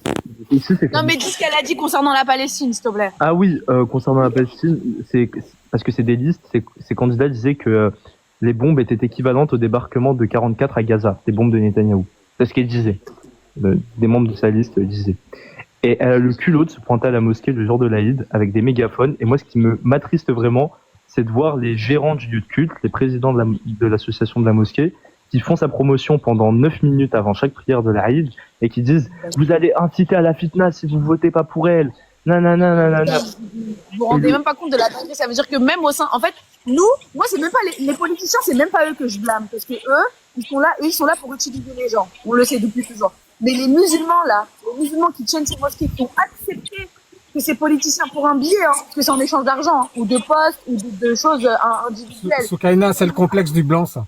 Ici, c'est Non, mais dis ce qu'elle a dit concernant la Palestine, s'il te plaît. Ah oui, concernant la Palestine, c'est parce que c'est des listes. Ces candidats disaient que les bombes étaient équivalentes au débarquement de 44 à Gaza, des bombes de Netanyahou. C'est ce qu'elle disait. Des membres de sa liste disaient. Et elle a le culot de se pointer à la mosquée le jour de l'Aïd avec des mégaphones. Et moi, ce qui m'attriste vraiment, c'est de voir les gérants du lieu de culte, les présidents de l'association de la mosquée, qui font sa promotion pendant 9 minutes avant chaque prière de l'Aïd et qui disent « Vous allez inciter à la fitna si vous votez pas pour elle. » Nanana. Vous vous rendez même pas compte de la dinguerie. Ça veut dire que même au sein, en fait, moi, c'est même pas les politiciens, c'est même pas eux que je blâme, parce que eux, ils sont là pour utiliser les gens. On le sait depuis toujours. Mais les musulmans, là, les musulmans qui tiennent ces mosquées, qui ont accepté que ces politiciens pour un billet, hein, parce que c'est en échange d'argent, hein, ou de postes, ou de choses individuelles. Soukaina, c'est le complexe du blanc, ça.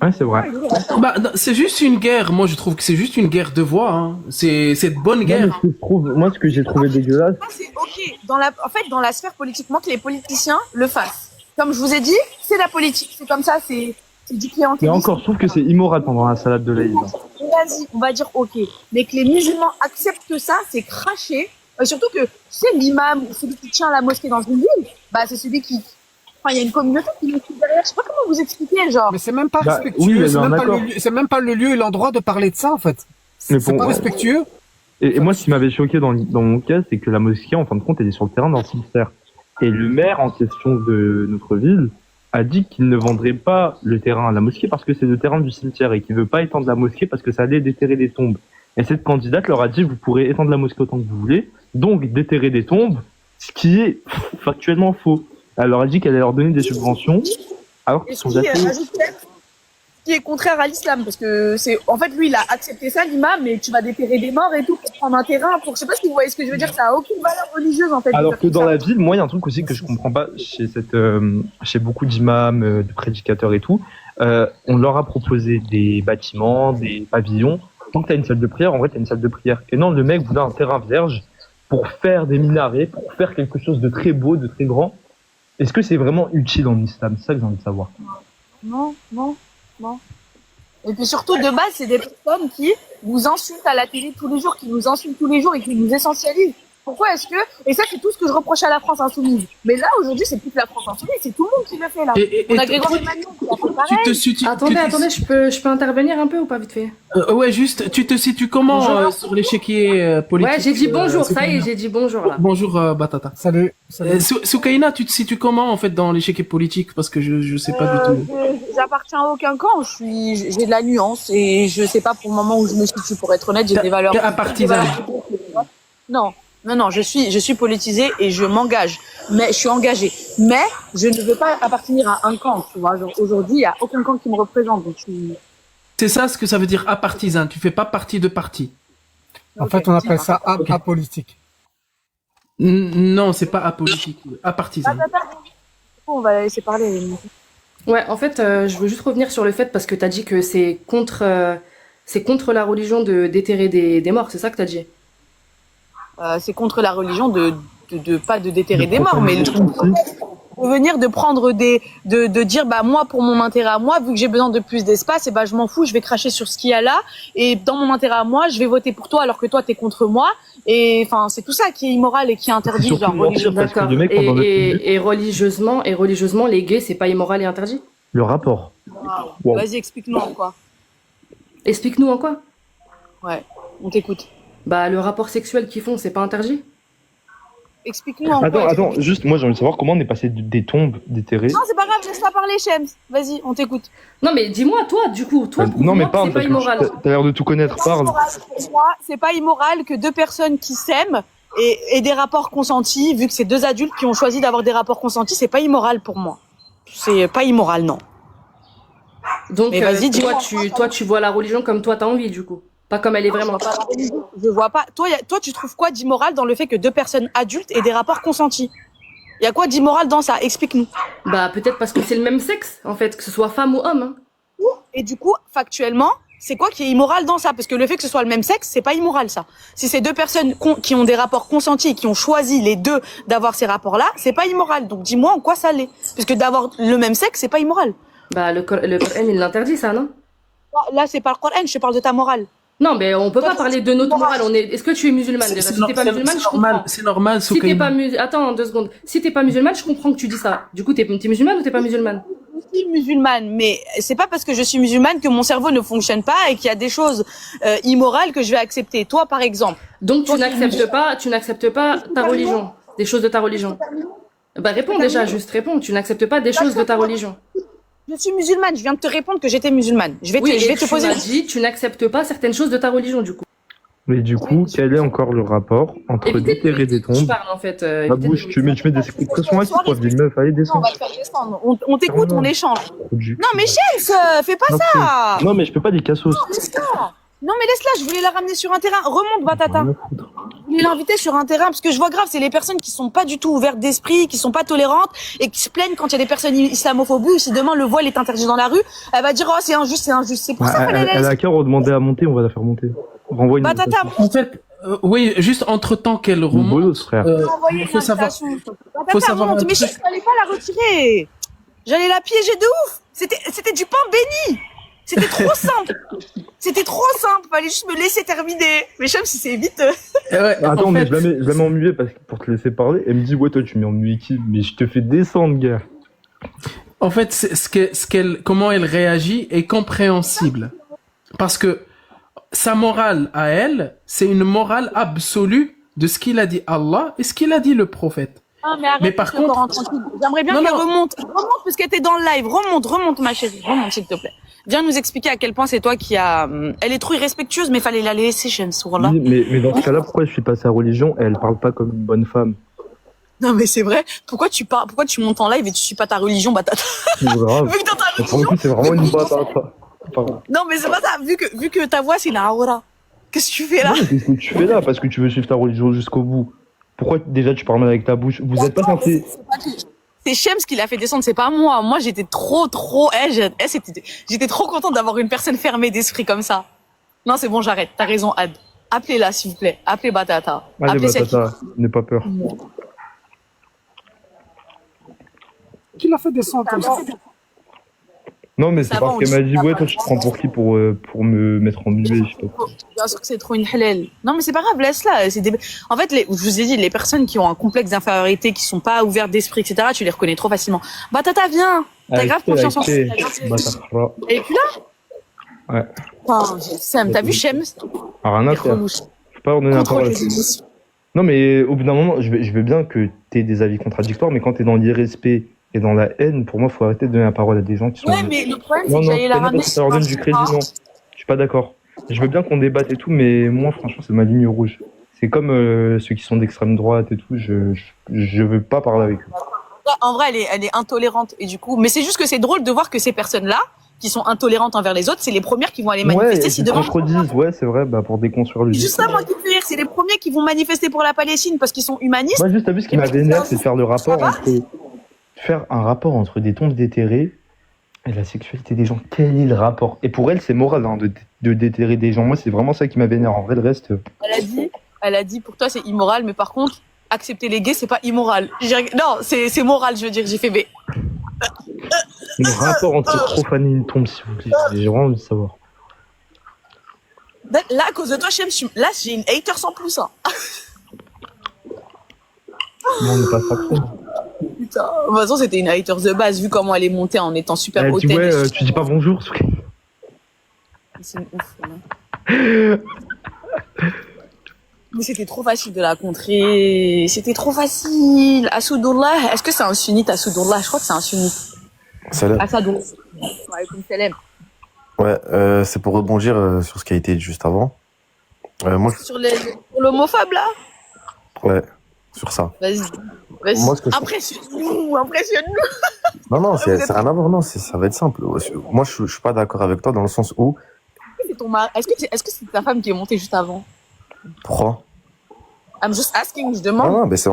Ouais, c'est vrai. Bah, c'est juste une guerre. Moi, je trouve que c'est juste une guerre de voix. Hein. C'est de bonne guerre. Moi, ce que j'ai trouvé dégueulasse, Ça, c'est ok. En fait, dans la sphère politique, moi, que les politiciens le fassent. Comme je vous ai dit, c'est la politique. C'est comme ça, c'est du et clientélisme. encore, je trouve que c'est immoral pendant la salade de l'Aïd. Vas-y, on va dire ok. Mais que les musulmans acceptent ça, c'est cracher. Surtout que, tu sais, l'imam ou celui qui tient la mosquée dans une ville, bah, c'est celui qui... Enfin, il y a une communauté qui le suit derrière. Je sais pas comment vous expliquer, genre. Mais c'est même pas Bah, respectueux. oui, mais c'est non, même pas d'accord. c'est même pas le lieu et l'endroit de parler de ça, en fait. Mais C'est bon, pas respectueux. Et moi, ce qui m'avait choqué dans mon cas, c'est que la mosquée, en fin de compte, elle est sur le terrain d'un cimetière. Et le maire en question de notre ville a dit qu'il ne vendrait pas le terrain à la mosquée parce que c'est le terrain du cimetière et qu'il veut pas étendre la mosquée parce que ça allait déterrer des tombes. Et cette candidate leur a dit, vous pourrez étendre la mosquée autant que vous voulez, donc déterrer des tombes, ce qui est factuellement faux. Elle leur a dit qu'elle allait leur donner des subventions, alors Et qu'ils ce sont qui, athées. qui est contraire à l'islam, parce que c'est, en fait, lui, il a accepté ça, l'imam, mais tu vas déterrer des morts et tout pour prendre un terrain, pour, je sais pas si vous voyez ce que je veux dire, ça a aucune valeur religieuse, en fait. de Alors faire que tout dans ça. la ville, moi, il y a un truc aussi que je comprends pas chez beaucoup d'imams, de prédicateurs et tout. On leur a proposé des bâtiments, des pavillons. Tant que t'as une salle de prière, en vrai, t'as une salle de prière. Et non, le mec voulait un terrain vierge pour faire des minarets, pour faire quelque chose de très beau, de très grand. Est-ce que c'est vraiment utile en islam? C'est ça que j'ai envie de savoir. Non. Et puis surtout, de base, c'est des personnes qui nous insultent à la télé tous les jours, qui nous insultent tous les jours et qui nous essentialisent. Pourquoi est-ce que... Et ça, c'est tout ce que je reproche à la France insoumise. Mais là, aujourd'hui, c'est plus que la France insoumise, c'est tout le monde qui le fait, là. On a Grégory Magnon qui a fait pareil. Attendez, je peux intervenir un peu ou pas vite fait? Ouais, juste, tu te situes comment sur l'échiquier politique? Ouais, j'ai dit bonjour, ça y est, Soukaina j'ai dit bonjour là. Bonjour, Batata. Salut. Soukaina, tu te situes comment, en fait, dans l'échiquier politique? Parce que je sais pas du tout. J'appartiens à aucun camp, j'ai de la nuance et je sais pas pour le moment où je me situe, pour être honnête, j'ai des valeurs. T'es un partisan. Non, je suis politisée et je m'engage. Mais je suis engagée. Mais je ne veux pas appartenir à un camp, tu vois. Genre, aujourd'hui, il y a aucun camp qui me représente. Donc C'est ça ce que ça veut dire apartisan. Tu fais pas partie de parti. En fait, on appelle ça apolitique. Non, c'est pas apolitique. Apartisan. On va la laisser parler. Ouais, en fait, je veux juste revenir sur le fait parce que t'as dit que c'est contre la religion de déterrer des morts, c'est ça que t'as dit? C'est contre la religion de pas de déterrer des morts, mais de venir de prendre de dire bah moi pour mon intérêt à moi, vu que j'ai besoin de plus d'espace, et bah je m'en fous, je vais cracher sur ce qu'il y a là, et dans mon intérêt à moi, je vais voter pour toi alors que toi t'es contre moi, Et enfin, c'est tout ça qui est immoral et qui est interdit. Surtout Genre, mentir, parce que D'accord. le mec, pendant notre minute, Et religieusement, les gays, c'est pas immoral et interdit? le rapport. Wow. Vas-y, explique-nous en quoi. Explique-nous en quoi? Ouais, on t'écoute. Bah, le rapport sexuel qu'ils font, c'est pas interdit? Explique-nous en quoi. Attends, juste, moi j'ai envie de savoir comment on est passé des tombes déterrées. Non, c'est pas grave, laisse-la parler, Shems. Vas-y, on t'écoute. Non, mais dis-moi, toi, du coup, toi, Non, mais prouve-moi que parle, c'est pas parce immoral. que t'as l'air de tout connaître, parle. Pour moi, c'est pas immoral que deux personnes qui s'aiment et des rapports consentis, vu que c'est deux adultes qui ont choisi d'avoir des rapports consentis, c'est pas immoral pour moi. C'est pas immoral, non. Donc, Mais vas-y, dis-moi. toi, tu vois la religion comme toi, t'as envie, du coup. Pas comme elle est vraiment. Je vois pas. Toi, tu trouves quoi d'immoral dans le fait que deux personnes adultes aient des rapports consentis? Il y a quoi d'immoral dans ça? Explique-nous. Bah, peut-être parce que c'est le même sexe, en fait, que ce soit femme ou homme. Hein. Et du coup, factuellement, c'est quoi qui est immoral dans ça? Parce que le fait que ce soit le même sexe, c'est pas immoral, ça. Si c'est deux personnes qui ont des rapports consentis et qui ont choisi les deux d'avoir ces rapports-là, c'est pas immoral. Donc dis-moi en quoi ça l'est. Parce que d'avoir le même sexe, c'est pas immoral. Bah, le Coran, il l'interdit, ça, non? Là, c'est pas le Coran, je te parle de ta morale. Non, mais on peut pas parler de notre morale. Est-ce que tu es musulmane déjà? Si t'es pas musulmane, je comprends. C'est normal, Si t'es pas attends 2 secondes. Si t'es pas musulmane, je comprends que tu dis ça. Du coup, t'es musulmane ou t'es pas musulmane? Je suis musulmane, mais c'est pas parce que je suis musulmane que mon cerveau ne fonctionne pas et qu'il y a des choses immorales que je vais accepter. Toi, par exemple. Donc tu n'acceptes pas ta religion, des choses de ta religion. Bah réponds déjà, juste réponds. Tu n'acceptes pas des choses de ta religion. Je suis musulmane. Je viens de te répondre que j'étais musulmane. Je vais te poser. Tu m'as dit, tu n'acceptes pas certaines choses de ta religion, du coup. Mais du coup, quel est encore le rapport entre déterrer des Je tombes? parle en fait. La bouche, tu mets des expressions ici, quoi, des meufs, allez, Non, descends. on va te faire descendre. On t'écoute, on échange. Non, Non, mais Chels, fais pas ça. Non, mais je peux pas des cassos. Non, mais laisse-la. Je voulais la ramener sur un terrain. Remonte, Batata. Je voulais l'inviter sur un terrain parce que je vois grave, c'est les personnes qui sont pas du tout ouvertes d'esprit, qui sont pas tolérantes et qui se plaignent quand il y a des personnes islamophobes. Ou si demain le voile est interdit dans la rue, elle va dire oh c'est injuste, c'est injuste. C'est pour ça qu'elle Elle a qu'à redemander à monter, on va la faire monter. Renvoie une Batata, En fait, oui, juste entre-temps qu'elle remonte, bolos, frère. faut savoir, faut savoir monte. un Mais truc. je n'allais pas la retirer. J'allais la piéger de ouf. C'était du pain béni. C'était trop simple. C'était trop simple. Fallait juste me laisser terminer. Mais je sais si c'est vite. Ouais, Attends, en mais fait, je la mets en muet pour te laisser parler. Elle me dit, ouais, toi, tu mets en muet qui? Mais je te fais descendre, gars. En fait, comment elle réagit est compréhensible. Parce que sa morale à elle, c'est une morale absolue de ce qu'il a dit Allah et ce qu'il a dit le prophète. Non, mais arrête, Mais par encore contre- en tranquille. J'aimerais bien Non, qu'elle non. remonte. Remonte parce qu'elle était dans le live. Remonte ma chérie. Remonte s'il te plaît. Viens nous expliquer à quel point c'est toi qui a. Elle est trop irrespectueuse, mais fallait la laisser, Shems. Wallah. Oui, mais dans ce cas-là, pourquoi je suis passé à religion et elle parle pas comme une bonne femme? Non, mais c'est vrai. Pourquoi tu montes en live et tu suis pas ta religion, batata? C'est grave. Vu que dans ta Mais pour le religion. coup, c'est vraiment une batata. Pardon. Non, mais c'est pas ça. Vu que ta voix, c'est une aura. Qu'est-ce que tu fais là? Non, mais qu'est-ce que tu fais là? Parce que tu veux suivre ta religion jusqu'au bout. Pourquoi déjà tu parles mal avec ta bouche? Vous êtes pas censé. C'est Shems qui l'a fait descendre, c'est pas moi. Moi, j'étais trop. J'étais trop contente d'avoir une personne fermée d'esprit comme ça. Non, c'est bon, j'arrête. T'as raison, Ad. Appelez-la, s'il vous plaît. Appelez Batata. Allez, Appelez celle batata, n'aie pas peur. Qui l'a fait descendre comme ça? Non, mais Ça c'est va, parce on qu'elle m'a dit dit, ça ouais, va. toi, tu te prends pour qui pour me mettre en muet, je sais pas. Bien sûr que c'est trop une halal. Non, mais c'est pas grave, laisse-la. En fait, je vous ai dit, les personnes qui ont un complexe d'infériorité, qui sont pas ouvertes d'esprit, etc., tu les reconnais trop facilement. Batata, viens. T'as grave confiance en toi. Batata. Elle est plus là? Ouais. Putain, Sam, t'as vu Shems? Ah, rien à faire. Relou. Je peux pas ordonner la Contrôle parole. les émotions. Non, mais au bout d'un moment, je veux bien que t'aies des avis contradictoires, mais quand t'es dans l'irrespect et dans la haine, pour moi, faut arrêter de donner la parole à des gens qui sont. Ouais, mais le problème, c'est Non, que non, j'allais la c'est pas ramener. parce que ça leur donne du crédit, non. Je suis pas d'accord. Je veux bien qu'on débatte et tout, mais moi, franchement, c'est ma ligne rouge. C'est comme ceux qui sont d'extrême droite et tout, je veux pas parler avec eux. En vrai, elle est intolérante. Et du coup, mais c'est juste que c'est drôle de voir que ces personnes-là, qui sont intolérantes envers les autres, c'est les premières qui vont aller manifester Ouais, si ils se demain. contredisent, ouais, c'est vrai, bah, pour déconstruire le C'est juste ça, moi, qui me fait rire. C'est les premiers qui vont manifester pour la Palestine parce qu'ils sont humanistes. Moi, juste, t'as vu, ce qui m'a vénère, c'est de faire le rapport faire un rapport entre des tombes déterrées et la sexualité des gens. Quel est le rapport? Et pour elle, c'est moral, hein, de déterrer des gens. Moi, c'est vraiment ça qui m'a vénère. En vrai, le reste. Elle a dit, pour toi, c'est immoral, mais par contre, accepter les gays, c'est pas immoral. Non, c'est moral, je veux dire. J'ai fait, mais Le rapport entre profaner une tombe, s'il vous plaît. J'ai vraiment envie de savoir. Là, à cause de toi, Shem, là, j'ai une hater sans plus. Hein. Non, on n'est pas sacré. Putain. De toute façon, c'était une hater de base, vu comment elle est montée en étant super Elle dit, hautaine. ouais, tu dis pas bonjour. C'est une ouf. Hein. Mais c'était trop facile de la contrer. C'était trop facile. Assoudullah, est-ce que c'est un sunnite, Assoudullah? Je crois que c'est un sunnite. Salam. Assadoullah. Wa alaykoum salam. Ouais, c'est pour rebondir sur ce qui a été dit juste avant. Moi, Sur l'homophobe, là? ouais, sur ça. Vas-y. Vas-y. Moi, ce que je- Impressionne-nous, impressionne-nous. Non, non, vous c'est êtes- rien à voir. Non, ça va être simple. Moi, je suis pas d'accord avec toi dans le sens où, C'est ton mari. Est-ce que c'est ta femme qui est montée juste avant? pourquoi? I'm just asking, je Non, demande. non, mais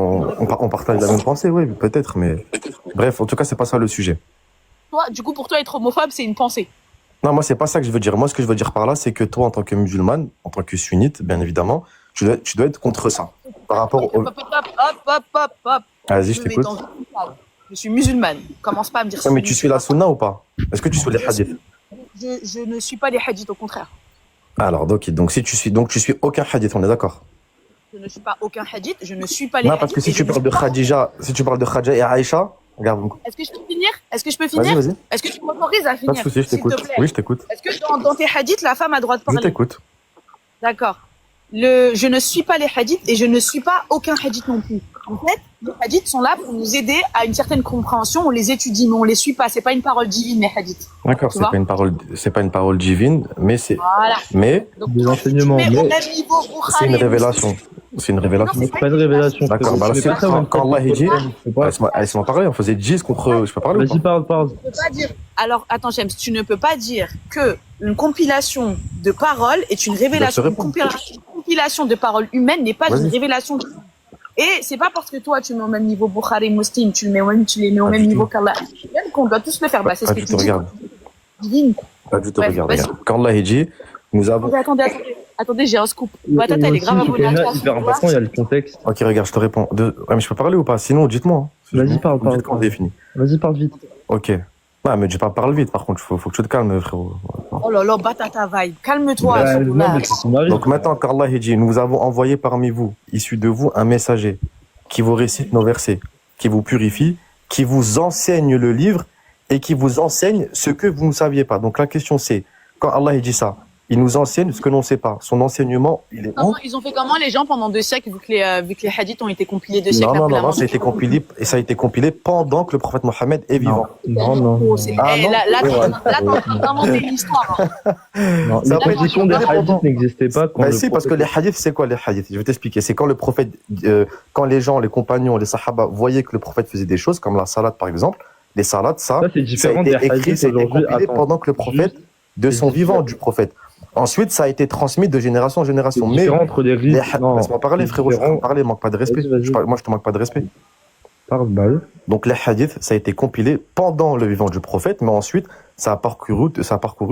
on partage la même pensée, oui, peut-être, mais bref, en tout cas, c'est pas ça le sujet. Toi, du coup, pour toi, être homophobe, c'est une pensée. Non, moi, c'est pas ça que je veux dire. Moi, ce que je veux dire par là, c'est que toi, en tant que musulmane, en tant que sunnite, bien évidemment, tu dois être contre ça. Par rapport au. Hop. Vas-y, je Me mets t'écoute. dans une case. Je suis musulmane. Commence pas à me dire Ouais, mais tu suis la sunna ou pas? Est-ce que tu suis les hadiths? Je ne suis pas les hadiths, au contraire. Alors, donc si tu suis aucun hadith, on est d'accord? Je ne suis pas aucun hadith, je ne suis pas les Non, hadiths. parce que si et tu je ne parles de suis pas- Khadija et Aïcha, regarde. Est-ce que je peux finir? Vas-y, vas-y. Est-ce que tu m'autorises à Pas finir? de souci, je s'il te t'écoute. plaît Oui, je t'écoute. Est-ce que dans tes hadiths, la femme a droit de Je parler? t'écoute. D'accord. Je ne suis pas les hadiths et je ne suis pas aucun hadith non plus. En fait, les hadiths sont là pour nous aider à une certaine compréhension. On les étudie, mais on les suit pas. C'est pas une parole divine, les hadiths. D'accord, Tu vois c'est pas une parole divine, mais Voilà. Donc, Des enseignements. mais au Mais même niveau, c'est une Bukhari, révélation. C'est une révélation. Non, c'est pas une révélation. D'accord, bah, Tu c'est fais ça, en quand fait. Allah il dit, Je sais pas. laisse-moi parler, on faisait 10 contre, je peux parler ou Vas-y, pas? parle. tu peux pas dire. Alors, attends, James, tu ne peux pas dire que une compilation de paroles est une révélation. Je te Une compilation de paroles humaines n'est pas Vas-y. une révélation. Et c'est pas parce que toi, tu mets au même niveau Bukhari, Muslim, tu les mets au même Pas même du niveau tout. qu'Allah, qu'on doit tous le faire. Bah, c'est ce Pas que du tu tout, dis. regarde. Divine. Pas du tout, Bref, regarde, vas-y. regarde. Quand Allah il dit, nous avons. Attendez, j'ai un scoop. Batata, elle est grave abonnée à toi. Hyper important, il y a le contexte. Ok, regarde, je te réponds. Ouais, mais je peux parler ou pas? Sinon, dites-moi. Hein. Vas-y, parle. Vous dites quand on définit. Vas-y, parle vite. Ok. Ouais, mais dis pas parle vite, par contre, faut que tu te calmes, frérot. Oh là là, Batata vibe. Calme-toi. Bah, surtout non, là. mais c'est son mari. Donc maintenant qu'Allah il dit, nous avons envoyé parmi vous, issu de vous, un messager qui vous récite nos versets, qui vous purifie, qui vous enseigne le livre et qui vous enseigne ce que vous ne saviez pas. Donc la question c'est, quand Allah il dit ça, il nous enseigne ce que l'on ne sait pas. Son enseignement, il est où? Comment- Ils ont fait comment les gens pendant 2 siècles, vu que les hadiths ont été compilés 2 siècles Non, après la mort ça a été compilé, et ça a été compilé pendant que le prophète Mohammed est vivant. Non. Oh, c'est- Ah, eh, non. là, Ouais. t'es en train d'inventer une histoire. Hein. Non, Ça la a pas position été des compilé hadiths pendant. n'existait pas quand Bah le si, parce que prophète- les hadiths, c'est quoi les hadiths? Je vais t'expliquer. C'est quand le prophète, quand les gens, les compagnons, les sahaba voyaient que le prophète faisait des choses, comme la salade par exemple, les salades, Ça, c'est ça a différent été des écrit, hadiths ça a été aujourd'hui. compilé Attends. pendant que le prophète, de C'est son différent. vivant du prophète. Ensuite, ça a été transmis de génération en C'est génération. Mais différent entre les les rites. Non. laisse-moi parler, c'est frérot, je différent. peux parler, manque pas de respect. Vas-y. Moi, je te manque pas de respect. Parle, balle. Donc les hadiths, ça a été compilé pendant le vivant du prophète, mais ensuite, ça a parcouru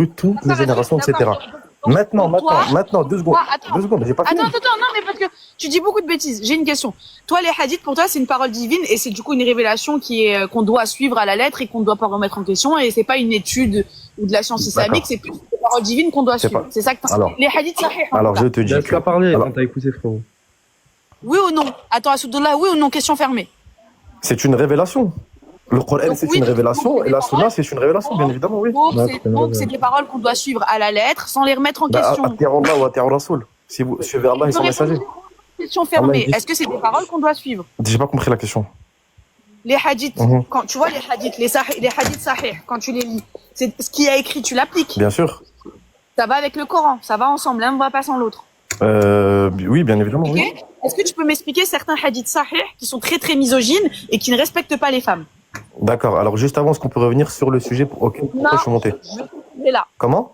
toutes les générations, etc. Maintenant, 2 secondes. Attends. 2 secondes, j'ai pas fini. Attends, non, mais parce que tu dis beaucoup de bêtises. J'ai une question. Toi, les hadiths, pour toi, c'est une parole divine et c'est du coup une révélation qu'on doit suivre à la lettre et qu'on ne doit pas remettre en question et c'est pas une étude ou de la science islamique, D'accord. c'est plus une parole divine qu'on doit C'est suivre. pas- C'est ça que Alors- les hadiths sahih. en Alors tout cas. je te dis Laisse-la que... parler Alors- quand t'as écouté, frérot. Oui ou non? Attends, Assoudullah, oui ou non? Question fermée. C'est une révélation. Le Coran, Donc, c'est oui, une révélation, donc, et la les Sunna, paroles- c'est une révélation, bien évidemment, oui. Donc, Non, c'est c'est une donc, c'est des paroles qu'on doit suivre à la lettre sans les remettre en question. Ati'u Allah wa ati'u Rasoul. Si vous suivez Allah et son messager. Question Allah, fermée. il dit- Est-ce que c'est des paroles qu'on doit suivre? J'ai pas compris la question. Les hadiths, Mhm. quand tu vois les hadiths, les hadiths sahih, quand tu les lis, c'est ce qui a écrit, tu l'appliques. Bien sûr. Ça va avec le Coran, ça va ensemble, l'un ne va pas sans l'autre. Oui, bien évidemment, Ok? oui. Est-ce que tu peux m'expliquer certains hadiths sahih qui sont très très misogynes et qui ne respectent pas les femmes? D'accord. Alors, juste avant, est-ce qu'on peut revenir sur le sujet pourquoi je suis monté? Je vais ce sujet-là. Comment?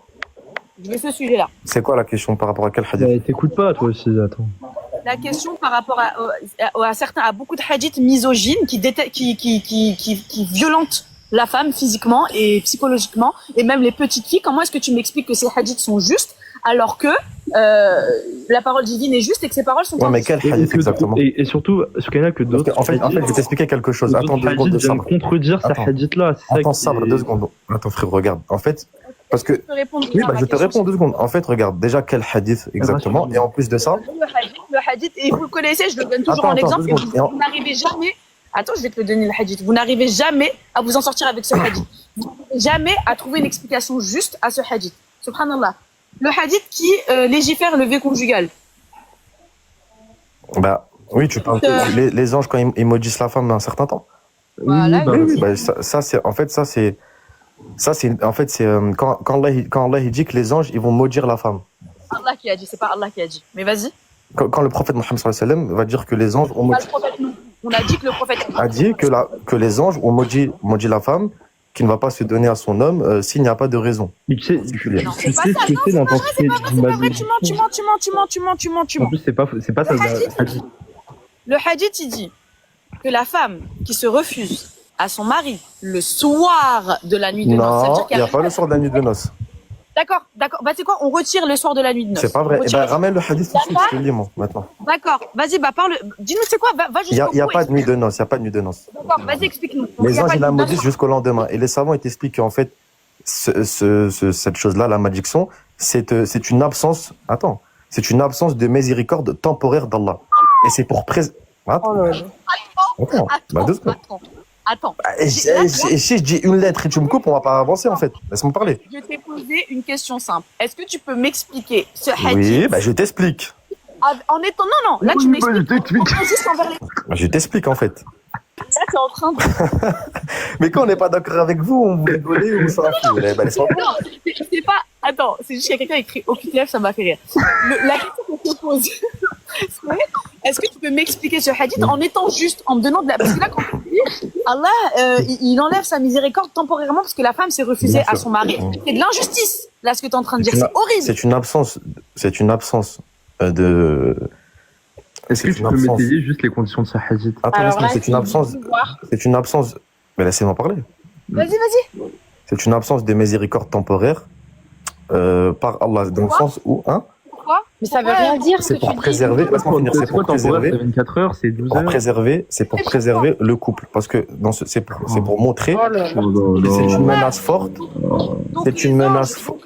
Je vais ce sujet-là. C'est quoi la question par rapport à quel hadith? T'écoutes pas, toi aussi, attends. La question par rapport à beaucoup de hadiths misogynes qui violentent la femme physiquement et psychologiquement et même les petites filles. Comment est-ce que tu m'expliques que ces hadiths sont justes alors que la parole divine est juste et que ces paroles sont Ouais, mais injustes? quel hadith exactement? Et surtout, ce qu'il y a que Parce d'autres. que, en fait, je vais t'expliquer quelque chose. Attends 2 secondes de viennent sabre. contredire ces Attends. hadiths-là. Attends, sabre, 2 secondes. Attends, frère, regarde. En fait, Parce que, Je peux répondre oui, à bah, ma je te question. réponds 2 secondes. En fait, regarde, déjà, quel hadith exactement? Et en plus de ça, Le hadith, et vous le connaissez, je le donne toujours Attends, en exemple, deux et secondes. Et en- vous n'arrivez jamais, attends, je vais te le donner le hadith, vous n'arrivez jamais à vous en sortir avec ce hadith. Vous n'arrivez jamais à trouver une explication juste à ce hadith. Subhanallah. Le hadith qui légifère le V conjugal. bah, oui, tu parles les anges quand ils maudissent la femme un certain temps. Voilà. bah, Oui, bah, ça, c'est, en fait, quand Allah il dit que les anges, ils vont maudire la femme. Allah qui a dit, c'est pas Allah qui a dit. Mais vas-y. Quand le prophète Mohammed sallallahu alayhi wa sallam va dire que les anges ont Pas maudit, le prophète, non. On a dit que le prophète a dit que les anges ont maudit la femme, qui ne va pas se donner à son homme s'il n'y a pas de raison. Mais tu sais, Non, tu c'est pas sais ça, ce que non, c'est c'est pas vrai, l'intensité c'est pas vrai, c'est pas vrai, du tu mens. En plus, c'est pas ça. Le hadith, il dit que la femme qui se refuse à son mari le soir de la nuit de noces, ça veut Non, dire il qu'il n'y y a pas le soir de la nuit de noces. D'accord. Bah c'est quoi? On retire le soir de la nuit de noces. C'est pas vrai. On Eh retire ben, le- ramène le hadith tout de suite, je te le lis, moi, maintenant. D'accord. Vas-y, bah parle. Dis-nous c'est quoi? Va Il jusqu'au n'y a bout, pas de nuit explique. de noces, il n'y a pas de nuit de noces. D'accord. Vas-y, explique-nous. Donc, Les il y a anges, pas ils de la nuit de maudissent noces. jusqu'au lendemain. Et les savants, ils t'expliquent qu'en fait, cette chose-là, la malédiction, c'est une absence, c'est une absence de miséricorde temporaire d'Allah. Et c'est pour Attends, bah, 2 secondes. Attends. Et si je dis une lettre et tu me coupes, on va pas avancer en fait. Laisse-moi parler. Je t'ai posé une question simple. Est-ce que tu peux m'expliquer ce hadith Oui, bah je t'explique. en étant non, là tu m'expliques. Juste envers les. Bah, je t'explique en fait. Là t'es en train de. Mais quand on n'est pas d'accord avec vous, on vous rigolez ou ça fout. Bah, laisse-moi parler. Non, c'est pas. Attends, c'est juste qu'il y a quelqu'un qui écrit OQTF, ça m'a fait rire. La question que je te pose, c'est est-ce que tu peux m'expliquer ce hadith en étant juste, en me donnant de la. Parce que là, quand tu dis, Allah, il enlève sa miséricorde temporairement parce que la femme s'est refusée à son mari. C'est de l'injustice, là, ce que tu es en train de dire. C'est horrible. C'est une absence de. Est-ce que tu peux m'étayer juste les conditions de ce hadith? Attends, Alors là, c'est une absence. C'est une absence. Mais laissez-moi parler. Vas-y. C'est une absence de miséricorde temporaire par Allah, dans le sens où, Pourquoi? Mais ça veut rien dire ce c'est que pour tu dis. préserver. Laisse-moi finir. C'est pour préserver. C'est 24 heures, c'est 12 heures. C'est pour préserver le couple, parce que c'est pour montrer Oh là là. que c'est une menace forte. Donc, C'est les une menace anges- forte.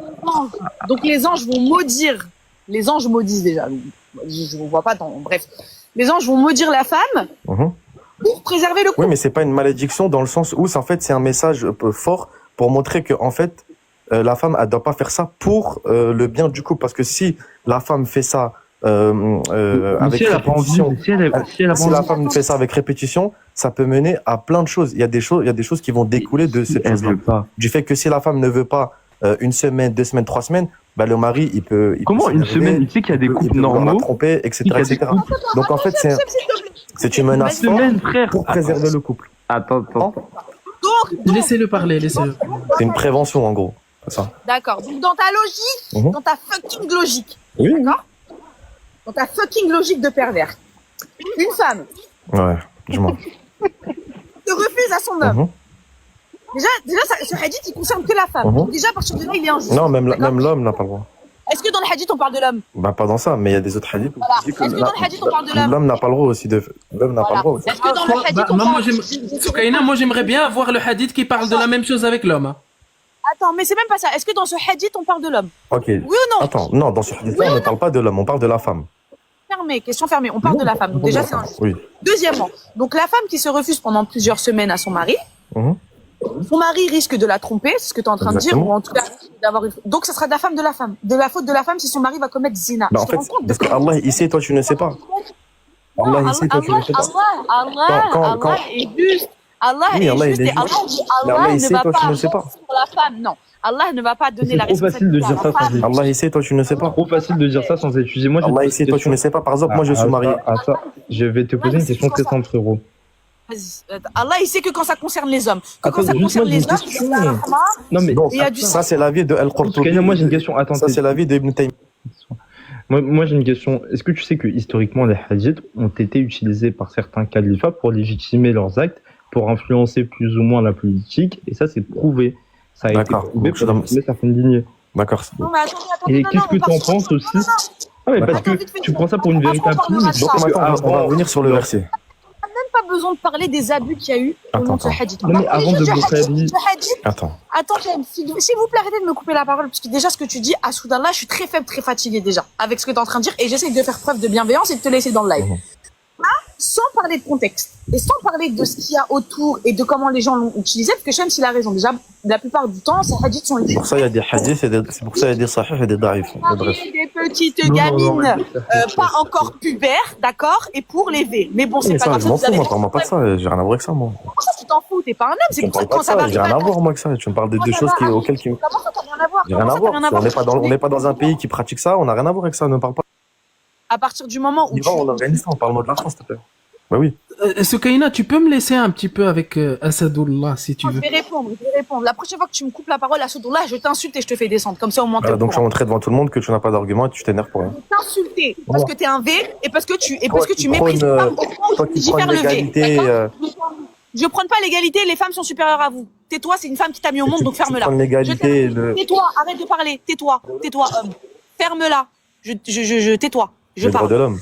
Donc les anges vont maudire. Les anges maudissent déjà. Je ne vois pas dans. Bref. Les anges vont maudire la femme Mhm. pour préserver le couple. Oui, mais c'est pas une malédiction dans le sens où, en fait, c'est un message fort pour montrer que, en fait, la femme, elle doit pas faire ça pour le bien du couple, parce que si la femme fait ça avec Si elle a pas envie, répétition, si elle a pas si la envie, femme fait ça avec répétition, ça peut mener à plein de choses. Il y a des choses qui vont découler de cette elle chose-là. veut pas. Du fait que si la femme ne veut pas 1 semaine, 2 semaines, 3 semaines, bah le mari il peut Comment une s'énerver, semaine? Tu sais qu'il y a des il peut couples vouloir la normaux. tromper, etc., Il y a des etc. couples- Donc en fait c'est une Une menace forte semaine, frère. pour préserver le couple. Attends. Donc, Laissez-le parler, laissez-le. C'est une prévention en gros. C'est ça. d'accord. Donc dans ta logique, Mhm. dans ta fucking logique, Oui. d'accord? Dans ta fucking logique de pervers, une femme Ouais. Dis-moi. se refuse à son homme. Mhm. Déjà ce hadith, il concerne que la femme. Mhm. Donc déjà, à partir de là, il est injuste. Non, même D'accord? l'homme n'a pas le droit. Est-ce que dans le hadith, on parle de l'homme? Bah pas dans ça, mais il y a des autres hadiths où Voilà. tu dis que Est-ce que dans le hadith, on parle de l'homme? l'homme n'a pas le droit aussi de. L'homme n'a pas le Voilà. droit aussi. Est-ce que dans le hadith, Bah, on moi, parle... Soukaina, moi j'aimerais bien avoir le hadith qui parle de la même chose avec l'homme. Hein. Attends, mais c'est même pas ça. Est-ce que dans ce hadith, on parle de l'homme? Ok. Oui ou non? Attends, non, dans ce hadith-là, on ne parle pas de l'homme, on parle de la femme. Fermé, question fermée. On parle de la femme. Donc déjà, c'est injuste. Oui. Deuxièmement, donc la femme qui se refuse pendant plusieurs semaines à son mari, Mhm. son mari risque de la tromper, c'est ce que tu es en train de dire, Exactement. ou en tout cas d'avoir une... Donc ça sera de la femme de la femme, de la faute de la femme si son mari va commettre zina. Bah, en Tu te fait, rends compte de parce que Allah, il sait, toi, tu ne sais pas. Non, Allah, il sait, toi, tu ne sais pas. Allah est juste. Allah Oui, est Allah, juste il est et Allah, juste. Mais Allah, il ne sait, va toi, pas tu ne sais pas. sur la femme. Non, Allah ne va pas donner C'est la trop facile de responsabilité dire à ça la sans femme. étudier. Allah, il sait, toi, tu ne sais pas. Trop facile de dire ça sans étudier. Moi, Allah, il sait, toi, tu ne sais pas. Par exemple, moi, je suis marié. Je vais te poser une question très simple, frérot. Vas-y. Allah, il sait que quand ça concerne les hommes. Que quand Attends, ça juste concerne moi, j'ai les une hommes, question. il y a la rahma. Non, mais Donc, Il y a du ça, c'est l'avis de Al-Qurtubi. Soukaina, moi, j'ai une question. Attends, Ça, c'est l'avis d'Ibn Taymiyyah. moi, j'ai une question. Est-ce que tu sais que historiquement, les hadiths ont été utilisés par certains califats pour légitimer leurs actes, pour influencer plus ou moins la politique, et ça, c'est prouvé. Ça a été D'accord. prouvé Donc, je pour donne- influencer certaines lignées. D'accord. Non, mais attendez, Et non, qu'est-ce non, que on part tu en sur- penses non, aussi? non, non. Ah, mais D'accord. parce que tu prends ça pour une véritable Attends, ligne, mais attends, parce que Attends, on va revenir sur le verset. Pas besoin de parler des abus qu'il y a eu au long de ce hadith. Non, mais avant de Bukhari. Attends. Attends, James, s'il vous plaît, arrêtez de me couper la parole, parce que déjà, ce que tu dis, à Soudallah, je suis très faible, très fatiguée déjà, avec ce que tu es en train de dire, et j'essaie de faire preuve de bienveillance et de te laisser dans le live. Là, sans parler de contexte, et sans parler de ce qu'il y a autour, et de comment les gens l'ont utilisé, parce que James, il a raison. Déjà, la plupart du temps, ces hadiths sont utilisés. Pour ça, il y a des hadiths, c'est pour ça, il y a des sahih et des da'if. Bref. Des petites gamines, pas encore pubères, d'accord, et pour les V. Mais bon, c'est Mais pas ça, grave. je m'en fous, moi, parle-moi pas de ça, j'ai rien à voir avec ça, moi. Comment ça, tu t'en fous? T'es pas un homme, c'est Tu me pour ça parles que pas quand de ça va ça, j'ai rien à voir, moi, avec ça. Tu me parles de deux choses auxquelles qui. Comment ça, t'as rien à voir? J'ai rien à voir. On n'est pas dans un pays qui pratique ça, on n'a rien à voir avec ça, ne parle pas. À partir du moment où On organise ça, on parle-moi de la France, s'il te plaît. Bah oui. Soukaina, tu peux me laisser un petit peu avec Asadullah, si tu veux. Je vais répondre. La prochaine fois que tu me coupes la parole à Soudallah, je t'insulte et je te fais descendre. Comme ça, au moins, t'es Voilà, au donc je vais courant. montrer devant tout le monde que tu n'as pas d'argument et tu t'énerves pour rien. T'insulter parce que t'es un V et parce que tu qui méprises les prônes, femmes au point où toi tu qui dis prônes faire le V. l'égalité, D'accord Je prône pas l'égalité, les femmes sont supérieures à vous. Tais-toi, c'est une femme qui t'a mis au monde, donc ferme-la. prônes l'égalité, Tais-toi, arrête de parler. Tais-toi, homme. Ferme-la. Tais-toi. Je le droit parle. de l'homme.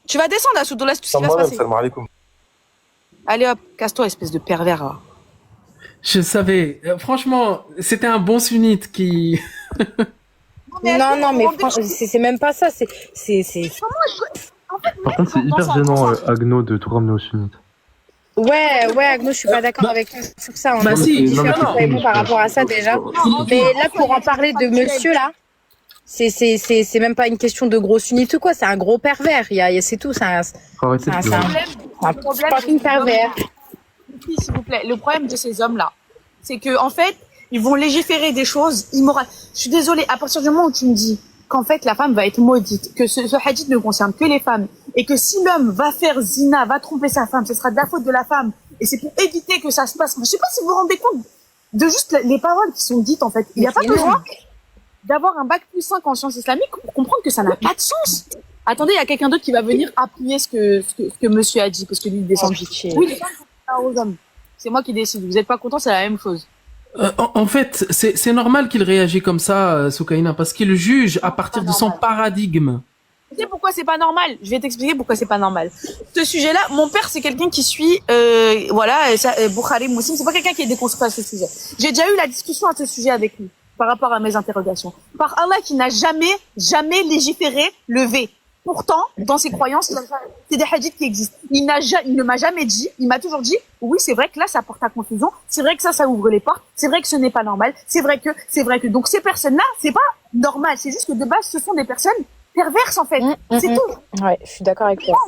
Tu vas descendre à Soudallah, c'est tout ce qui va se passer. Salam alaikum. Allez hop, casse-toi, espèce de pervers. Là. Je savais. Franchement, c'était un bon sunnite qui... Non, mais franchement, c'est même pas ça. C'est. Par contre, c'est hyper gênant, Agno, de tout ramener au sunnite. Ouais, Agno, je suis pas d'accord avec toi sur ça. On Bah a si, des différences avec vous par rapport à ça déjà. Mais là, pour en parler de monsieur là, c'est même pas une question de gros sunnite ou quoi. C'est un gros pervers. C'est tout. C'est un fucking pervers. S'il vous plaît, le problème de ces hommes-là, c'est que en fait, ils vont légiférer des choses immorales. Je suis désolée, à partir du moment où tu me dis qu'en fait la femme va être maudite, que ce hadith ne concerne que les femmes, et que si l'homme va faire zina, va tromper sa femme, ce sera de la faute de la femme, et c'est pour éviter que ça se passe. Je sais pas si vous vous rendez compte de juste les paroles qui sont dites en fait. Il n'y a pas besoin d'avoir un bac plus 5 en sciences islamiques pour comprendre que ça n'a pas de sens. Attendez, il y a quelqu'un d'autre qui va venir appuyer ce que monsieur a dit, parce que lui il descend. Oui, les femmes sont supérieures aux hommes. C'est moi qui décide. Vous êtes pas content, c'est la même chose. En fait, c'est normal qu'il réagit comme ça, Soukaina, parce qu'il juge à partir de son paradigme. Tu sais pourquoi c'est pas normal? Je vais t'expliquer pourquoi c'est pas normal. Ce sujet-là, mon père, c'est quelqu'un qui suit, Bukhari, Muslim. C'est pas quelqu'un qui est déconstruit à ce sujet. J'ai déjà eu la discussion à ce sujet avec lui, par rapport à mes interrogations. Par Allah qui n'a jamais légiféré le V. Pourtant, dans ses croyances, c'est des hadiths qui existent. Il ne m'a jamais dit, il m'a toujours dit, oui, c'est vrai que là, ça porte à confusion. C'est vrai que ça ouvre les portes. C'est vrai que ce n'est pas normal. C'est vrai que. Donc, ces personnes-là, c'est pas normal. C'est juste que de base, ce sont des personnes perverses, en fait. C'est tout. Ouais, je suis d'accord avec toi.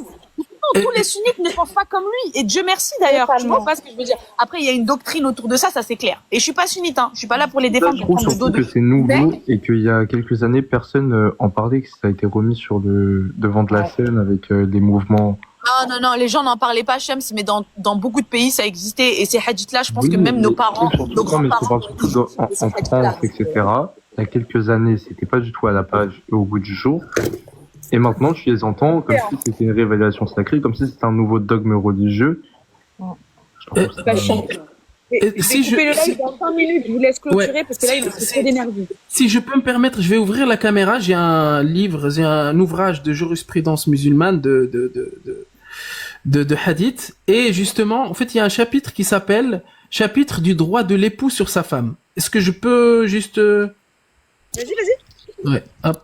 Tous les sunnites ne pensent pas comme lui. Et Dieu merci, d'ailleurs. Tu vois pas ce que je veux dire. Après, il y a une doctrine autour de ça, ça c'est clair. Et je suis pas sunnite, hein. Je suis pas là pour les défendre. Je trouve surtout que c'est nouveau et qu'il y a quelques années, personne en parlait, que ça a été remis sur le devant de la scène avec des mouvements. Non, les gens n'en parlaient pas, Shams, mais dans beaucoup de pays, ça existait. Et ces hadiths-là, je pense que même nos parents, nos grands-parents. En France, etc. Il y a quelques années, c'était pas du tout à la page et au bout du jour. Et maintenant, tu les entends comme si c'était une révélation sacrée, comme si c'était un nouveau dogme religieux. Si je le live dans 5 minutes, je vous laisse clôturer parce que là, il est trop d'énergie. Si je peux me permettre, je vais ouvrir la caméra. J'ai un ouvrage de jurisprudence musulmane de hadith. Et justement, en fait, il y a un chapitre qui s'appelle chapitre du droit de l'époux sur sa femme. Est-ce que je peux juste... Vas-y. Ouais, hop.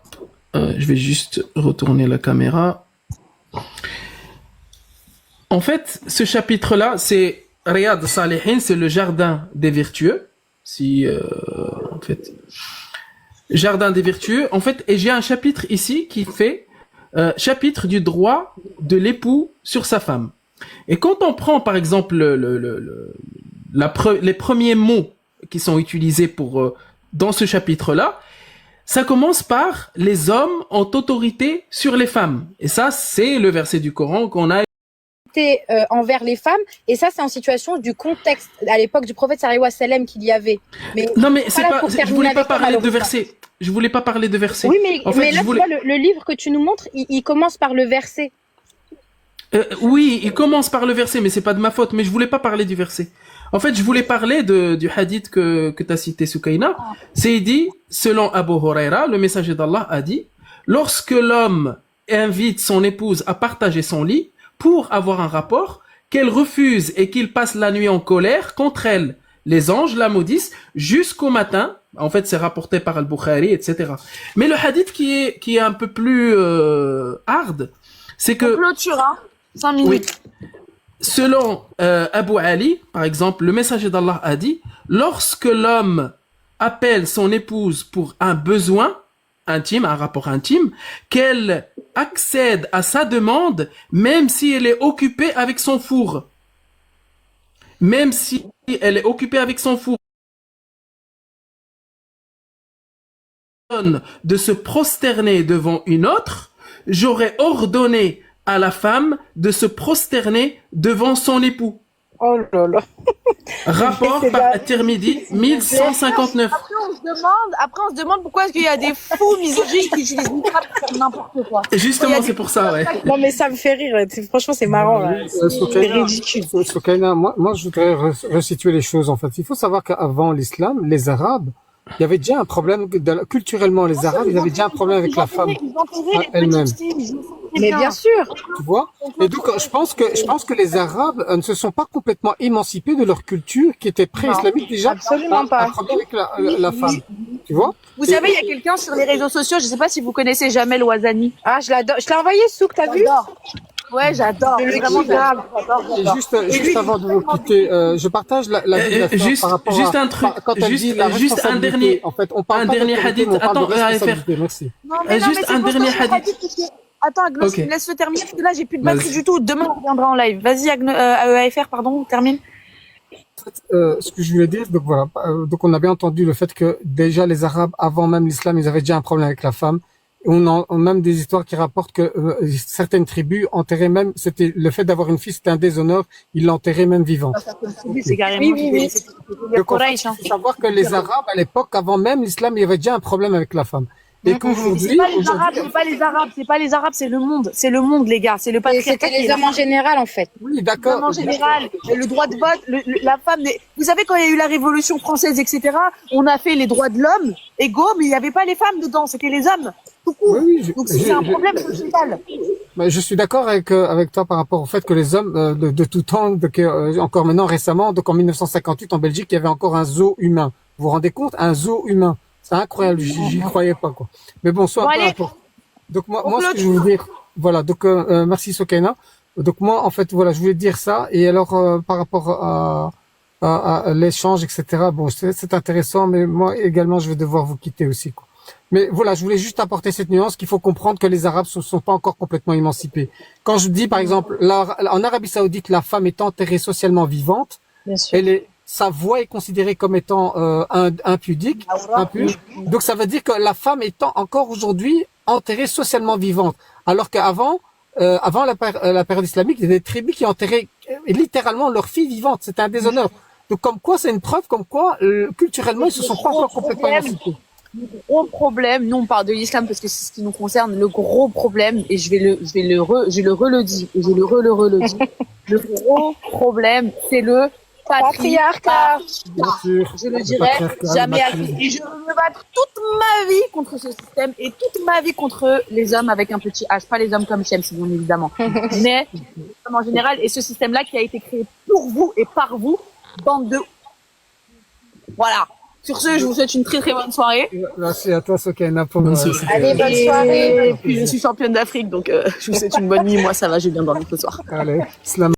Je vais juste retourner la caméra. En fait, ce chapitre-là, c'est Riyad Salihin, c'est le jardin des vertueux. En fait, jardin des vertueux. En fait, et j'ai un chapitre ici qui fait chapitre du droit de l'époux sur sa femme. Et quand on prend, par exemple, les premiers mots qui sont utilisés dans ce chapitre-là, ça commence par les hommes ont autorité sur les femmes. Et ça, c'est le verset du Coran qu'on a. Envers les femmes, et ça, c'est en situation du contexte à l'époque du prophète sallallahu alayhi wa sallam qu'il y avait. Mais non, mais c'est pas. Je voulais pas parler de versets. Je voulais pas parler de versets. Oui, mais, en fait, là, tu vois, le livre que tu nous montres, il commence par le verset. Oui, il commence par le verset, mais c'est pas de ma faute. Mais je voulais pas parler du verset. En fait, je voulais parler du hadith que t'as cité, Soukaina. C'est dit, selon Abu Huraira, le messager d'Allah a dit, lorsque l'homme invite son épouse à partager son lit, pour avoir un rapport, qu'elle refuse et qu'il passe la nuit en colère contre elle. Les anges la maudissent jusqu'au matin. En fait, c'est rapporté par Al-Bukhari, etc. Mais le hadith qui est un peu plus hard, c'est que... Clôture, hein. 5 minutes. Oui. Selon Abu Ali, par exemple, le messager d'Allah a dit, lorsque l'homme appelle son épouse pour un besoin intime, un rapport intime, qu'elle accède à sa demande, même si elle est occupée avec son four. Même si elle est occupée avec son four. De se prosterner devant une autre, j'aurais ordonné à la femme de se prosterner devant son époux. Oh là là. Rapport par Tirmidhi 1159. Après, on se demande pourquoi est-ce qu'il y a des fous misogynes qui utilisent niqab pour n'importe quoi. Justement, c'est pour ça, ouais. Non, mais ça me fait rire. Franchement, c'est marrant, là. C'est ridicule. Soukaina, moi, je voudrais resituer les choses, en fait. Il faut savoir qu'avant l'islam, les Arabes, il y avait déjà un problème, culturellement, les Arabes, ils avaient déjà un problème avec la femme elle-même. Mais bien sûr. Tu vois? Et donc, je pense que les Arabes ne se sont pas complètement émancipés de leur culture qui était pré-islamique déjà. Absolument pas. Un problème avec la femme. Tu vois? Vous savez, il y a quelqu'un sur les réseaux sociaux, je sais pas si vous connaissez Jamel Ouazani. Ah, je l'adore. Je l'ai envoyé, Souk, t'as vu? Ouais, j'adore. Vraiment grave. Et juste avant de vous quitter, je partage la juste, par rapport juste à, un truc, quand elle dit la juste un responsabilité. dernier, En fait, on parle un pas dernier d'autorité, hadith. mais on parle Attends, de responsabilité. Merci. Non, mais juste un dernier hadith. Attends, Agnos, Ok. laisse-le terminer parce que là, j'ai plus de batterie Vas-y. du tout. Demain, on reviendra en live. Vas-y, AEFR, pardon, termine. Ce que je voulais dire, donc voilà, donc on a bien entendu le fait que déjà les Arabes, avant même l'islam, ils avaient déjà un problème avec la femme. Et on a même des histoires qui rapportent que certaines tribus enterraient même, c'était le fait d'avoir une fille, c'était un déshonneur, ils l'enterraient même vivante. C'est carrément. Oui. Donc, en fait, il faut savoir que les Arabes, à l'époque, avant même l'islam, il y avait déjà un problème avec la femme. Et qu'aujourd'hui, C'est pas les Arabes, c'est le monde, les gars, c'est le patriarcat. C'était les hommes en général, en fait. oui, d'accord. En général, le droit de vote, la femme. Vous savez, quand il y a eu la Révolution française, etc., on a fait les droits de l'homme égaux, mais il n'y avait pas les femmes dedans, c'était les hommes, tout court. Oui, Donc c'est un problème sociétal. je suis d'accord avec toi par rapport au fait que les hommes de tout temps, encore maintenant récemment, donc en 1958 en Belgique, il y avait encore un zoo humain. Vous vous rendez compte, un zoo humain. C'est incroyable, j'y croyais pas, quoi. Mais bon, soit peu importe. Donc moi ce que je veux dire, voilà, donc merci Soukaina. Donc moi, en fait, voilà, je voulais dire ça. Et alors, par rapport à l'échange, etc., bon, c'est intéressant, mais moi également, je vais devoir vous quitter aussi, quoi. Mais voilà, je voulais juste apporter cette nuance qu'il faut comprendre que les Arabes ne sont pas encore complètement émancipés. Quand je dis, par exemple, en Arabie Saoudite, la femme est enterrée socialement vivante, sa voix est considérée comme étant impudique, impure. Donc ça veut dire que la femme est encore aujourd'hui enterrée socialement vivante, alors qu'avant, avant la période islamique, il y avait des tribus qui enterraient littéralement leur fille vivante. C'était un déshonneur. Donc comme quoi, c'est une preuve comme quoi culturellement ils se sont pas encore complètement émancipés. Le gros problème, nous on parle de l'islam parce que c'est ce qui nous concerne, le gros problème, et je le redis, et je le redis, le gros problème, c'est le patriarcat. Je le dirai jamais assez. Et je me bats toute ma vie contre ce système et toute ma vie contre les hommes avec un petit H, pas les hommes comme Shems, bien évidemment, mais en général, et ce système-là qui a été créé pour vous et par vous, bande de... Voilà. Sur ce, je vous souhaite une très très bonne soirée. Merci à toi, Soukaina, pour Allez, bonne soirée. Et puis je suis championne d'Afrique, donc je vous souhaite une bonne nuit. Moi, ça va, j'ai bien dormi ce soir. Allez, salam.